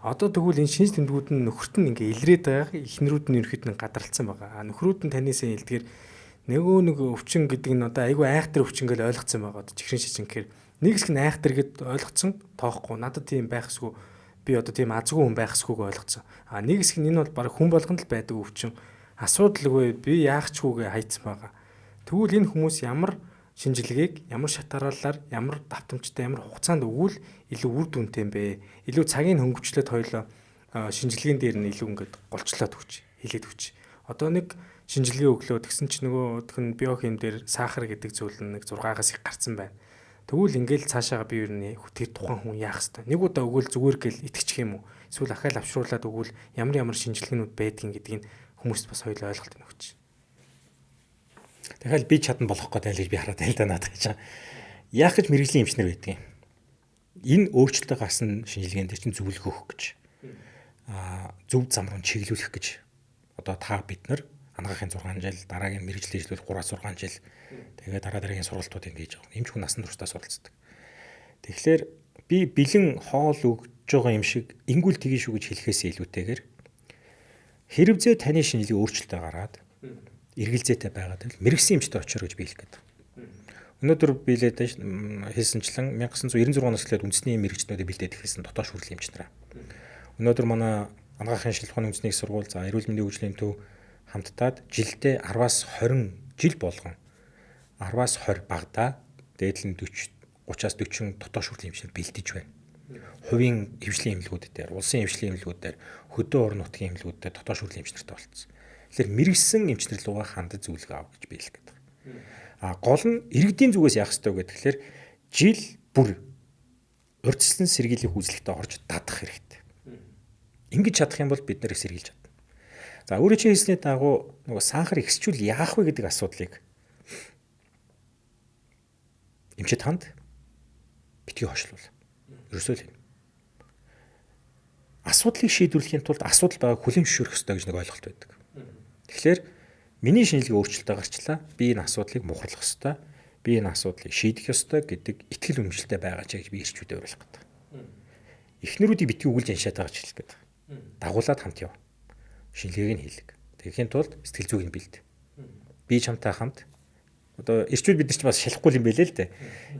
Одоо тэгвэл энэ шинж тэмдгүүд нь нөхөрт нь ингээ илрээд байгаа. Эхнэрүүд нь ерөөхдөө нь гадралцсан байгаа. Нөхрүүд нь танээсээ хилдгээр нөгөө нэг өвчин гэдэг нь одоо айгүй айхтар өвчин гэж ойлгоцсон байгаа. Одоо чихрийн шижин гэхээр нэг хэсэг нь айхтар гэд ойлгоцсон тоохгүй. Надад тийм байх эсгүй би одоо тийм азгүй хүн байх эсгүйг ойлгоцсон. Нэг хэсэг нь энэ бол баг хүн болгонд л байдаг өвчин. Асуудал үгүй би яах ч үгүй хайцсан байгаа. Тэгвэл энэ хүмүүс ямар шинжилгээг ямар шатараалаар ямар давтамжтай ямар хугацаанд өгвөл илүү үр дүнтэй юм бэ? Илүү цагийг хөнгөвчлөөд хоёлоо шинжилгээнд дээр нь илүү ингээд голчлоод өгч хэлээд өгч. Одоо нэг шинжилгээ өглөө тэгсэн чинь нөгөөх нь биохим дээр сахар гэдэг зүйл нь нэг 6-аас их гарсан байна. Тэгвэл ингээл цаашаага би юу нэ тэр тухайн хүн яах хэвээр. Нэг удаа өгвөл зүгээр гэл итгэчих юм уу? Эсвэл ахаал авшруулад өгвөл ямар шинжилгээнүүд байдгийг гэдгийг хүмүүст бас хоёлоо ойлголт өгч. Тэгэхээр би чадан болох гэдэг л би хараад байл да надад гэж. Яах гэж мэрэгжлийн эмчнэр байдаг юм. Энэ өөрчлөлтөд гарсан шинжилгээнд чинь зөвлөгөө өгөх гэж. Зөв зам руу чиглүүлэх гэж. Одоо та бид нар анагаахын 6 жил, дараагийн мэрэгжлийн жилүүд 3-6 жил тэгээд дараагийн сургалтууд ингэж байгаа. Эмч хүн насан туршдаа суралцдаг. Тэгэхээр би бэлэн хоол өгж байгаа юм шиг ингүүл тгий шүү гэж хэлэхээс илүүтэйгээр хэрвээ таны шинжилгээ өөрчлөлтөд гараад эргэлзээтэй байгаад байвал мэрэгсэн эмчтэй очиор гэж би хэлэх гээд. Өнөөдөр биелээд хэлсэнчлэн 1996 оноос эхлээд үндэсний мэрэгчнүүдэд бэлдээд эхэлсэн дотоод шүүрлийн эмч нараа. Өнөөдөр манай анагаахын шилжихуйн үндэсний сургууль за эрүүл мэндийн хөгжлийн төв хамттаад жилдээ 10-аас 20 жил болгон 10-аас 20 багада дээдлэн 30-аас 40 дотоод шүүрлийн эмчнэр бэлдэж байна. Хувийн хвшлийн эмнэлгүүд дээр, улсын хвшлийн эмнэлгүүд дээр, хөдөө орон нутгийн эмнэлгүүд дээр дотоод шүүрлийн эмчнэртэй болцсон. Тэгэхээр мэрэгсэн эмчнэр рүүгээ хандаж зөвлөгөө авах гэж би хэлэх гээд байна. Гол нь иргэдийн зүгээс яах ёстой вэ гэхээр жил бүр урьдчилан сэргийлэх үзлэгтээ орж дадах хэрэгтэй. Ингэж чадах юм бол бид нэр сэргийлж чадна. За өөрөө чи хэлсний дагуу нөгөө сахар ихсчүүл яах вэ гэдэг асуудлыг эмчэд ханд битгий хошлуул. Ерөөсөө л асуудлыг шийдвэрлэхийн тулд асуудал байгааг хүлээн зөвшөөрөх ёстой гэж нэг ойлголт байдаг. Тэгэхээр миний шинжилгээ өөрчлөлтөд гарчлаа. Би энэ асуудлыг мухарлах ёстой. Би энэ асуудлыг шийдэх ёстой гэдэг итгэл үнэмшилтэй байгаа ч гэж би ирчүүдэд уриалах гэдэг. Эхнэрүүдийг битгий өгүүлж аншаад байгаа ч хэлэх гэдэг. Дагуулад хамт яв. Шинжилгээг нь хийлэг. Тэгэхийн тулд сэтгэл зүйг нь бэлд. би чамтай хамт одоо ирчүүд бид нар ч бас шалахгүй юм байлээ л дээ.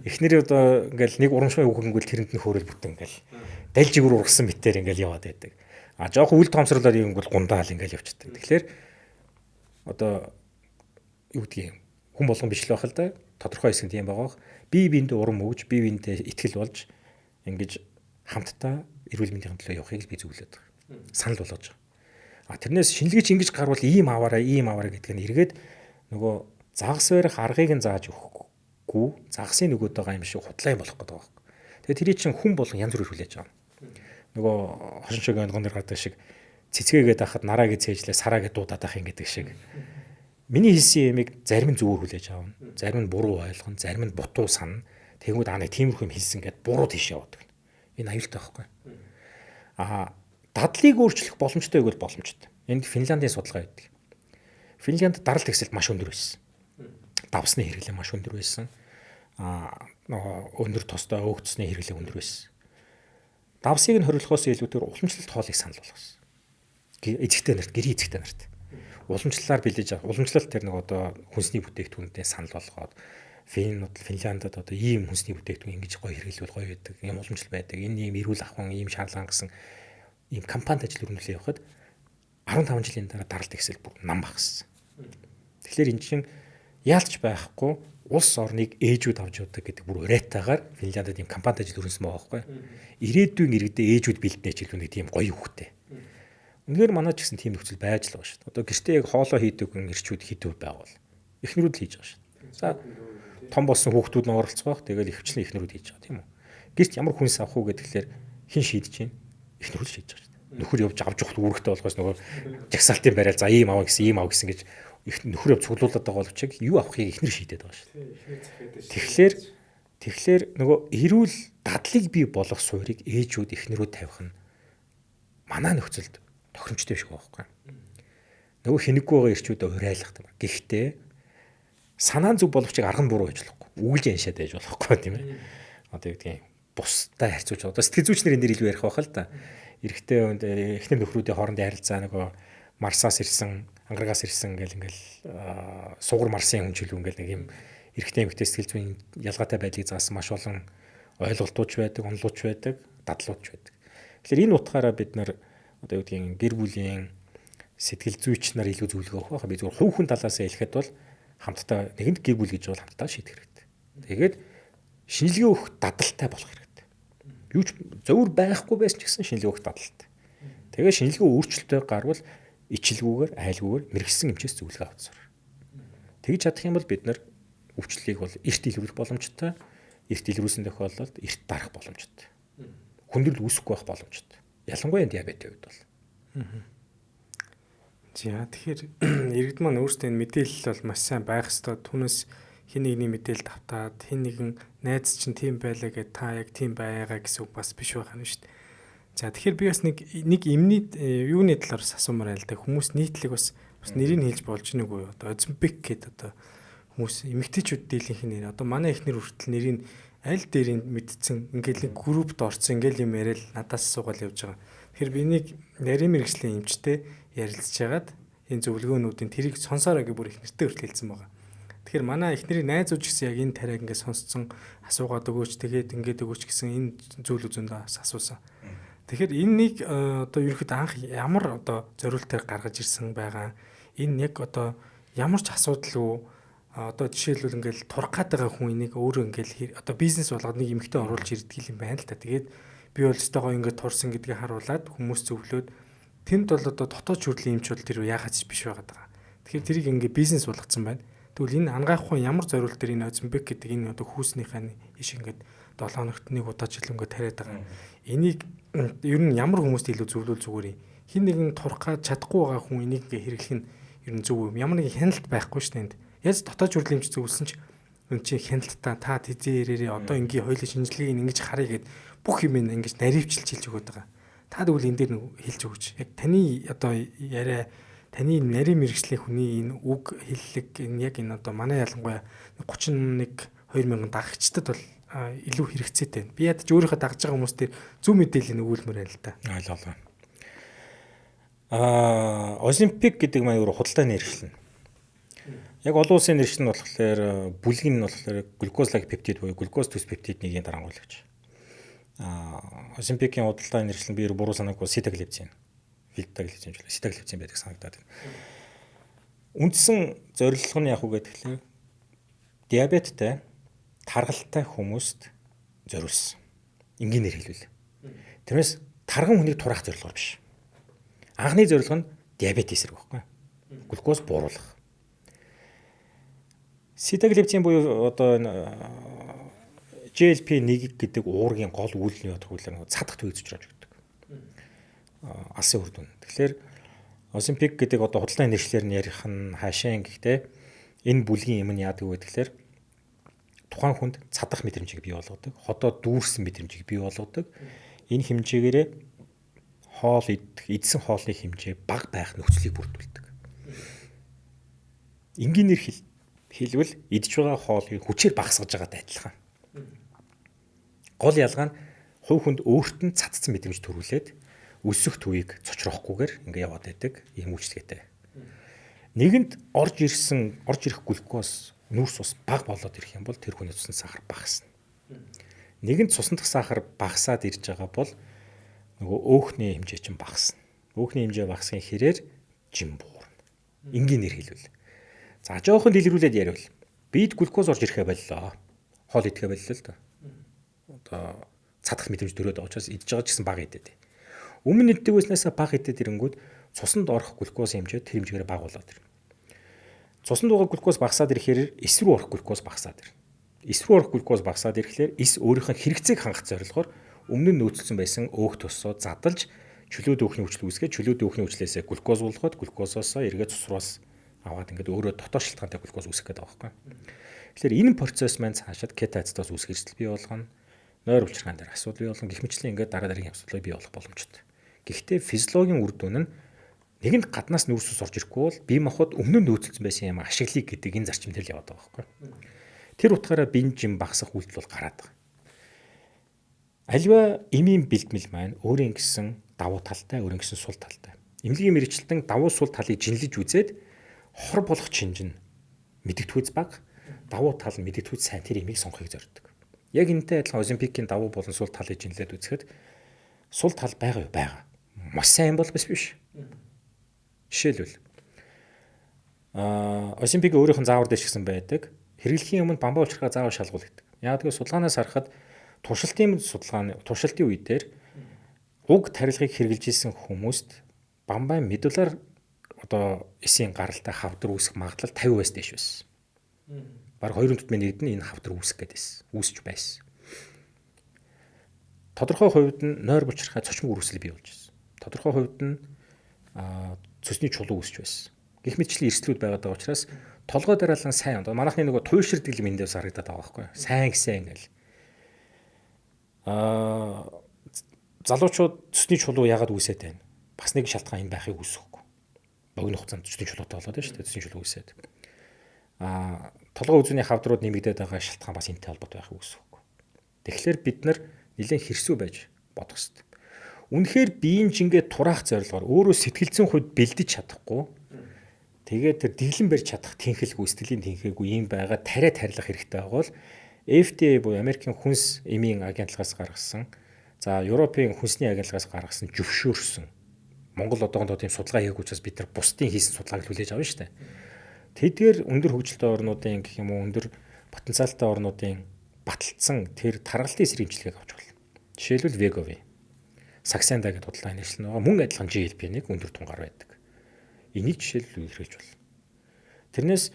Эхнэрээ одоо ингээл нэг урамшгүй үхэнгүүл тэрэнд нь хөөрөл бүтэн ингээл даль жигүүр ургасан мэтээр ингээл яваад байдаг. А жоохон үл тоомсруулаад ингүүл гундаал ингээл явчихдаг. Тэгэхээр одоо юу гэдгийг хүн болгон бичлээ байх л да. Тодорхой хэсэг тийм байгаа. Би биэндээ урам өгж, би биэндээ итгэл болж ингэж хамтдаа эрүүл мэндийн төлөө явахыг л би зөвлөд байгаа. Санал болгож байгаа. А тэрнээс шинэлгэж ингэж гарвал ийм аваараа гэдг нь эргээд нөгөө загас барих аргыг нь зааж өгөхгүй загасын нөгөөд байгаа юм шиг худлаа юм болох гэдэг байгаа. Тэгээ тэрий чинь хүн болгон янз бүрээр хүлээж байгаа. Нөгөө хошин шиг гонгон дэр гадаг шиг цэцгээгээд ахад нараа гэж цээжлээ сараа гэж дуудаад ах юм гэдэг шиг. Миний хэлсэн юмыг зарим нь зөвөр хүлээж аавна. Зарим нь буруу ойлгоно, зарим нь бутуу санана. Тэгмүүд нэг тиймэрхүү юм хэлсэн гэд буруу тийш яваад байна. Энэ аюултай байхгүй. Дадлыг өөрчлөх боломжтой гэвэл боломжтой. Энд Финляндийн судалгаа байдаг. Финлянд даралт хэсэлт маш өндөр байсан. Давсны хэрэглээ маш өндөр байсан. Өндөр тостой өөгдсөний хэрэглээ өндөр байсан. Давсыг нь хориглохоос илүүтэйгээр уламжлалт хоолыг санал болгосон. Эзэгтэй нарт, гэрийн эзэгтэй нарт. Уламжлалаар бэлдэж авах. Уламжлалт тэр нэг одоо хүнсний бүтээгдэхүүнтэй санал болгоод Финляндад одоо ийм хүнсний бүтээгдэхүүн ингэж гоё хэрэглэвэл гоё байдаг. Ийм уламжлал байдаг. Энэ ийм эрүүл ахуйн ийм шаарлан гэсэн ийм компанид ажил өрнөлөө явахад 15 жилийн дараа даралт ихсэл бүр нам багассан. Тэгэхээр эн чинь яалтч байхгүй улс орныг ээжүүд авч явдаг гэдэг бүр уриатаагаар Финляндад ийм компанид ажил өрнөсөн байгаа байхгүй. Ирээдүйн иргэдээ ээжүүд бэлдэнэ ч илүү нэг тийм гоё хөхтэй. Үнэхээр манай ч гэсэн тийм нөхцөл байж л байгаа шүү дээ. Одоо гэртээ яг хоолоо хийдэг хүн ирчүүд хэдүү байгуул. Эхнэрүүд л хийж байгаа шүү дээ. За том болсон хүүхдүүд нь оролцох. Тэгэл ихвчлэн эхнэрүүд хийж байгаа тийм үү. Гэрт ямар хүнс авах уу гэдгээр хэн шийдэж чинь эхнэрүүд шийдэж байгаа шүү дээ. Нөхөр явж авч явах үүрэгтэй болгоос нөгөө жагсаалтын барайл за ийм аваа гэсэн гэж их нөхөр явж цуглуулдаг байгаа боловч юу авахыг эхнэр шийдээд байгаа шүү дээ. Тэгэхээр нөгөө эрүүл дадлыг бий болгох суурийг ээжүүд эхнэрүүд тавих нь манай нөхцөлд тохиромжтой биш байгаа байхгүй. Нөгөө хэнэггүй байгаа ирчүүдээ урайлах юм. Гэхдээ санаа зөв боловч арга нь буруу байж болохгүй. Үгэлж яншаад байж болохгүй тийм ээ. Одоо юу гэдгийг бусдаа харьцуулж одоо сэтгэл зүйчнэр энэ дээр илүү ярих байх л та. Эрэгтэй эхнэр нөхрүүдийн хоорондын харилцаа нөгөө Марсаас ирсэн, ангарагаас ирсэн ингээл сугар Марсын хүн чөлөө ингээл нэг юм эрэгтэй эмэгтэй сэтгэл зүйн ялгаатай байдлыг заасан маш олон ойлголтууд байдаг, онолууд байдаг, дадлууд байдаг. Тэгэхээр энэ утгаараа бид нар одоо юу гэдгийг гэр бүлийн сэтгэл зүйч нар илүү зөвлөгөө өгөх байх. Би зөвхөн хувь хүн талаас хэлэхэд бол хамтдаа нэгэнт гэр бүл гэж бол хамтдаа шийдэх хэрэгтэй. Тэгээд шинжилгээ өгөх дадалтай болох хэрэгтэй. Юу ч зөвөр байхгүй байсан ч гэсэн шинжилгээ өгөх дадалтай. Тэгээд шинжилгээ өөрчлөлтөө гарвал ичлгүүгээр, айлгүйгээр мэрэгсэн эмчээс зөвлөгөө авцгаар. Тэгж чадах юм бол бид нар өвчлөлийг бол эрт илрүүлэх боломжтой, эрт илрүүлсэн тохиолдолд эрт дарах боломжтой. Хүндрэл үүсэхгүй байх боломжтой. Ялангуяа диабетийн үед бол. За тэгэхээр иргэд маань өөрсдөө энэ мэдээлэл бол маш сайн байх ёстой. Түүнээс хин нэгний мэдээлэл давтаад хин нэгэн найз чинь тийм байлаа гэд та яг тийм байгаа гэсэн үг бас биш байх нь шүү дээ. За тэгэхээр би бас нэг эмний юуны талаар асуумаар байл да. Хүмүүс нийтлэг бас нэрийг хэлж болж гэнэ үгүй юу? Одоо Озмбек гэдэг одоо хүмүүс эмэгтэйчүүд дийлэнх нэр. Одоо манай ихнэр хүртэл нэрийг аль дээрийн мэдсэн ингээл нэг группт орсон ингээл юм яриад надаас асуугаал явж байгаа. Тэгэхээр би нэг нарийн мэрэгжлийн эмчтэй ярилцж хагаад энэ зөвлөгөөнүүдийн тэрийг сонсоорой гэж бүр их нэртэй хүртэл хэлсэн байгаа. Тэгэхээр манай эхнэрийн найзууд ч гэсэн яг энэ тариаг ингээд сонсцсон асуугаад өгөөч тэгээд ингээд өгөөч гэсэн энэ зүйл үзэндээ асуусан. Тэгэхээр энэ нэг одоо ерөөхдөө анх ямар одоо зориултаар гаргаж ирсэн байгаа. Энэ яг одоо ямар ч асуудал уу одоо жишээлбэл ингээд турах гээд байгаа хүн энийг өөрөө ингээд одоо бизнес болгоод нэг эмэгтэй оруулж ирдэг юм байна л та. Тэгээд би бол өстойгоо ингээд турсан гэдгийг харуулад хүмүүс зөвлөөд тэнд бол одоо дотоод шүрлийн эмч бол тэр яахаач биш байгаа даа. Тэгэхээр тэрийг ингээд бизнес болгоцсон байна. Тэгвэл энэ ангаахгүй ямар зориулт төр энэ Озмбек гэдэг энэ одоо хүүснийхээ иш ингээд 7 хоногт нэг удаа жилөнгөө тариад байгаа. Энийг ер нь ямар хүмүүст илүү зөвлөл зүгээр юм. Хин нэгэн турах гад чадахгүй байгаа хүн энийг ингээ хэрэглэх нь ер нь зөв юм. Ямар нэгэн хяналт байхгүй шүү дээ. Яаж дотоод шүрлийн эмч зөвлөсөн ч эн чинь хяналтаа та тэзээрээ одоо ингээ хоёулаа шинжилгээг ингэж харъя гэд бүх юм ингэж наривчилж хэлж өгöd байгаа. Та тэгвэл энэ дээр хэлж өгөөч. Яг таны одоо яриа таны нарийн мэрэгжлийн хүний энэ үг хэллэг энэ яг энэ одоо манай ялангуяа 31-2000 дагагчдад бол илүү хэрэгцээтэй байна. Би ядаж өөрийнхөө дагж байгаа хүмүүс дээр зөв мэдээлэл өгүүлмээр байна л да. Ойлголоо. Олимпик гэдэг маань өөрөө худалдааны хэрэглэн. Яг олон улсын нэршил нь болохоор бүлэг нь болохоор глюкозлаг пептид буюу глюкоз төс пептидийн дарангуйлагч. Оземпикийн удалдааны нэршил нь би буруу санаагүй ситаглипцин. Ситаглипцин байдаг санагдаад байна. Үндсэн зорилго нь яг уу гэхээр диабеттай таргалтай хүмүүст зориулсан. Энгийнээр хэлвэл. Тэрнээс тарган хүнийг тураах зорилгоор биш. Анхны зорилго нь диабет эсрэг байхгүй. Глюкоз бууруулах. Ситаглипцин буюу одоо энэ GLP-1 гэдэг уургийн гол үйлдэл нь бодохоор цадах төвөж жирж өгдөг. Алсын үр дүн. Тэгэхээр Оземпик гэдэг одоо худалдааны нэршлэр нь ярих нь хаашаа гэхдээ энэ бүлгийн юм нь яадаг вэ гэхээр тухайн хүнд цадах мэдрэмжийг бий болгодог, ходоо дүүрсэн мэдрэмжийг бий болгодог. Энэ хэмжээгээрээ хоол идсэн хоолны хэмжээ бага байх нөхцөлийг бүрдүүлдэг. Энгийнээр хэлбэл идж байгаа хоолыг хүчээр багасгаж байгаатай адилхан. Гол ялгаа нь хувь хүнд өөрт нь цадцсан мэдрэмж төрүүлээд өсөх төвийг цочрохгүйгээр ингэ яваад байдаг ийм үйлчлэгээтэй. Нэгэнд орж ирэх глюкоз нүүрс ус бага болоод ирэх юм бол тэр хүний цусны сахар багасна. Нэгэнд цусны сахар багасаад ирж байгаа бол нөгөө өөхний хэмжээ чинь багасна. Өөхний хэмжээ багасхын хэрээр жим буурна. Энгийнээр хэлвэл. За жоохон дэлгэрүүлээд яриул. Бид глюкоз орж ирэхэ боллоо. Хоол идэхэ боллоо л доо. Одоо цадах мэдрэмж төрөөд байгаа учраас идж байгаа ч гэсэн бага идэв. Өмнө нэгдэг байснаас бага идэд ирэнгүүт цуснд орох глюкоз хэмжээ тэр хэмжээгээр бага болоод ирнэ. Цуснд байгаа глюкоз багасаад ирэхээр эс рүү орох глюкоз багасаад ирнэ. Эс рүү орох глюкоз багасаад ирэхлээр эс өөрийнх нь хэрэгцээг хангах зорилгоор өмнө нь нөөцлсөн байсан өөх тусоо задалж чөлөөт өөхний хүчил үүсгээд чөлөөт өөхний хүчлээсээ глюкоз болгоод глюкозоосоо эргээд цус руу аваад ингээд өөрөө дотоод шалтгаантай глюкоз үүсгэх гэдэг байгаа байхгүй. Тэгэхээр энэ процесс маань цаашаад кетоацидоз үүсгэх эрсдэл бий болгоно. Нойр булчиргаан дээр асуудал бий болгоно. Гэх мэтчлэн ингээд дараа дараагийн асуудлыг бий болох боломжтой. Гэхдээ физиологийн үр дүн нь нэгэнд гаднаас нүүрс ус орж ирэхгүй бол бие махбод өмнө нь нөөцлөсөн байсан юм ашиглая гэдэг энэ зарчим дээр л яваад байгаа байхгүй. Тэр утгаараа бие жим багасах үйлдэл бол гараад байгаа. Аливаа эмийн бэлтгэл маань өөрийн гэсэн давуу талтай, өөрийн гэсэн сул талтай. Эмнэлгийн мэрэгчлэн давуу сул талыг жинлэж үзээд хор болох чинж нь мэдэгдэхүйц баг, давуу тал нь мэдэгдэхүйц сайн тэр эмийг сонгохыг зорддог. Яг энэтэй адилхан Оземпикийн давуу болон сул талыг жинлээд үзэхэд сул тал байгаа. Маш сайн бол биш. Жишээлбэл Оземпик өөрийнх нь заавар дээр шигсэн байдаг. Хэрэглэхийн өмнө бамбаа улчирхаа заавар шалгуул гэдэг. Яг тэгээ судалгаанаас харахад туршилтын үед дээр уг тарилгыг хэрэгжилж исэн хүмүүст бамбай медулар одоо эсийн гаралтай хавдар үүсэх магадлал 50% дэш байсан. Бараг 2/4 нь энэ хавдар үүсэх гэдээс үүсэж байсан. Тодорхой хувьд нь нойр булчирхай цочмог үрүүлсэл бий болж байсан. Тодорхой хувьд нь цусны чулуу үүсэж байсан. Гэх мэтчлэн эрсдлүүд байгаад байгаа учраас толгой дараалан сайн одоо манайхны нөгөө туйширдэг юм эндээс харагдаад байгаа байхгүй юу? Сайн гэсэн ингээл. Залуучууд цусны чулуу яагаад үүсээд байна? Бас нэг шалтгаан энэ байхыг үүсэхгүй. Богино хугацаанд цусны чулуутай болоод байна шүү дээ. Цусны чулуу үүсээд. Толгой үзүүний хавдрууд нэмэгдээд байгаа шалтгаан бас энэтэй холбоотой байхыг үүсэхгүй. Тэгэхээр бид нар нэлээд хэрсүү байж бодох хэрэгтэй. Үнэхээр биеийн жингээ тураах зорилгоор өөрөө сэтгэлзэн хувьд бэлдэж чадахгүй. Тэгээд тэр дэглэн барьж чадах тэнхэлгүй, сэтгэлийн тэнхээгүй юм байгаа тариа тарилах хэрэгтэй байгаа бол FDA буюу Америкийн хүнс эмийн агентлагаас гаргасан, за Европын хүнсний агентлагаас гаргасан зөвшөөрсөн. Монгол одоохондоо тийм судалгаа хийгээгүй учраас бид нар бусдын хийсэн судалгааг хүлээж авна шүү дээ. Тэдгээр өндөр хөгжилтэй орнуудын гэх юм уу өндөр потенциалтай орнуудын баталцсан тэр таргалтын эсрэг эмчилгээг авч болно. Жишээлбэл Wegovy, Saxenda гэдэг худалдааны нэршил нь мөн адилхан GLP-1 өндөр тунгаар байдаг. Энийг жишээлбэл илэрхийлж болно. Тэрнээс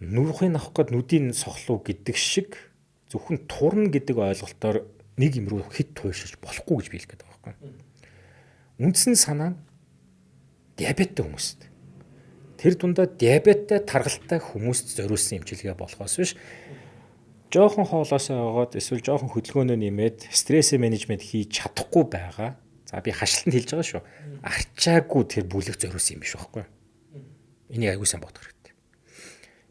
нүрхийг авах гээд нүдийн сохлуу гэдэг шиг зөвхөн турна гэдэг ойлголтоор нэг юм руу хит туйлширч болохгүй гэж биелэх гэдэг байгаа байхгүй. Үндсэн санаа нь диабеттэй хүмүүст. Тэр дундаа диабеттэй таргалтай хүмүүст зориулсан эмчилгээ болохоос биш жоохон хоолоосоо яваад эсвэл жоохон хөдөлгөөнөө нэмээд стрессээ менежмент хийж чадахгүй байгаа. За би хашлтанд хэлж байгаа шүү. Арчаагүй тэр бүлэг зориулсан юм биш байхгүй. Энийг аягүй сайн бодох хэрэгтэй.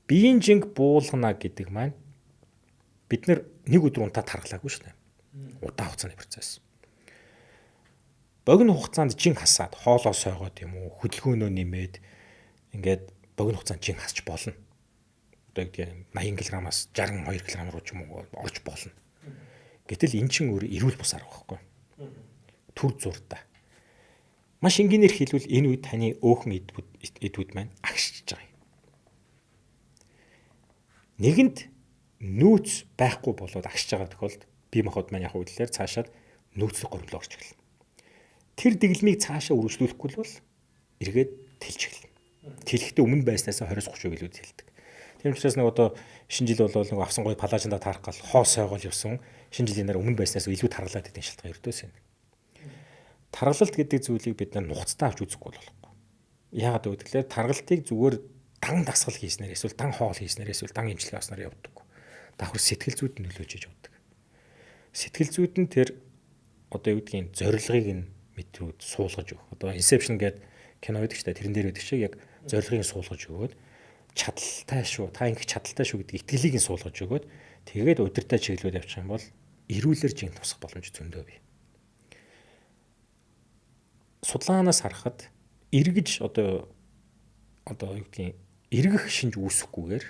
Биеийн жинг буулгана гэдэг маань бид нар нэг өдөр унтаад тархлаагүй шүү дээ. Удаан хугацааны процесс. Богино хугацаанд жин хасаад хоолоо сойгоод юм уу хөдөлгөөнөө нэмээд ингээд богино хугацаанд жин хасч болно. одоо гэдэг 80 кг-аас 62 кг руу ч юм уу орж болно. Гэтэл эн чинь өөр эрүүл бус арга байхгүй. Түр зурдаа. Маш энгийнээр хэлбэл энэ үед таны өөхөн эдүүд маань агшиж байгаа юм. Нэгэнд нүүц байхгүй болоод агшиж байгаа тохиолдолд бие махбод маань яг үйлдэлээр цаашаад нөөцлөх гормол орж эхэлнэ. Тэр дэглэмийг цаашаа үргэлжлүүлэхгүй бол эргээд тэлж эхэлнэ. Тэлэхдээ өмнө байснаас 20-30% илүү тэлдэг. Тийм учраас нэг одоо шинэ жил бол нэг авсан гой палажинда таарах гал хоо сойгол явсан шинэ жилийн дараа өмнө байснаас илүү тархалаад идэх шалтгаан ердөөс юм. Таргалалт гэдэг зүйлийг бид нухацтай авч үзэхгүй болохгүй. Яагаад гэвэл таргалтыг зүгээр дан дасгал хийснээр эсвэл дан хоол хийснээр эсвэл дан имчилгээ авснаар явдаг. Давхар сэтгэл зүйд нөлөөж иж явдаг. Сэтгэл зүйд нь тэр одоо юу гэдгийг зорилгыг нь мэдрүүд суулгаж өгөх. Одоо Inception гэдэг кино байдаг ч тэрэн дээр байдаг шиг яг зорилгыг суулгаж өгөөд чадaltaй шүү. Та ингэх чадaltaй шүү гэдэг итгэлийг нь суулгаж өгөөд тэгээд удирдах чиглэлүүд явчих юм бол эрүүлэр жинг тусах боломж зөндөө бий. Судалгаанаас харахад эргэж одоо юу гэдгийг эргэх шинж үүсэхгүйгээр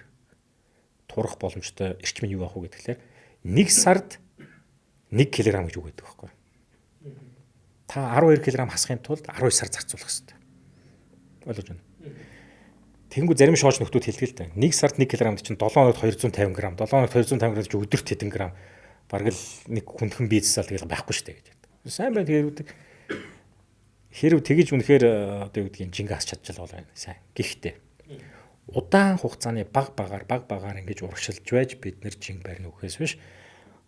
турах боломжтой эрчим нь юу ах вэ гэхээр 1 сард 1 кг гэж үг гэдэг байхгүй. Та 12 кг хасахын тулд 12 сар зарцуулах хэрэгтэй. Ойлгож байна. Тэнгүү зарим шоож нөхдүүд хэлдэг л дээ. 1 сард 1 кг чинь 7 хоногт 250 г. 7 хоногт 250 г чинь өдөрт хэдэн грамм. Бараг л нэг хүндхэн бийцсаал тэгэл байхгүй шүү дээ гэж. Сайн байна тэгээд хэрв тэгэж үнэхээр одоо юу гэдгийг жингээ хасч чадчихвал байна. Сайн. Гэхдээ удаан хугацааны баг багаар ингэж урагшилж байж бид нэр жинг барьна үхээс биш.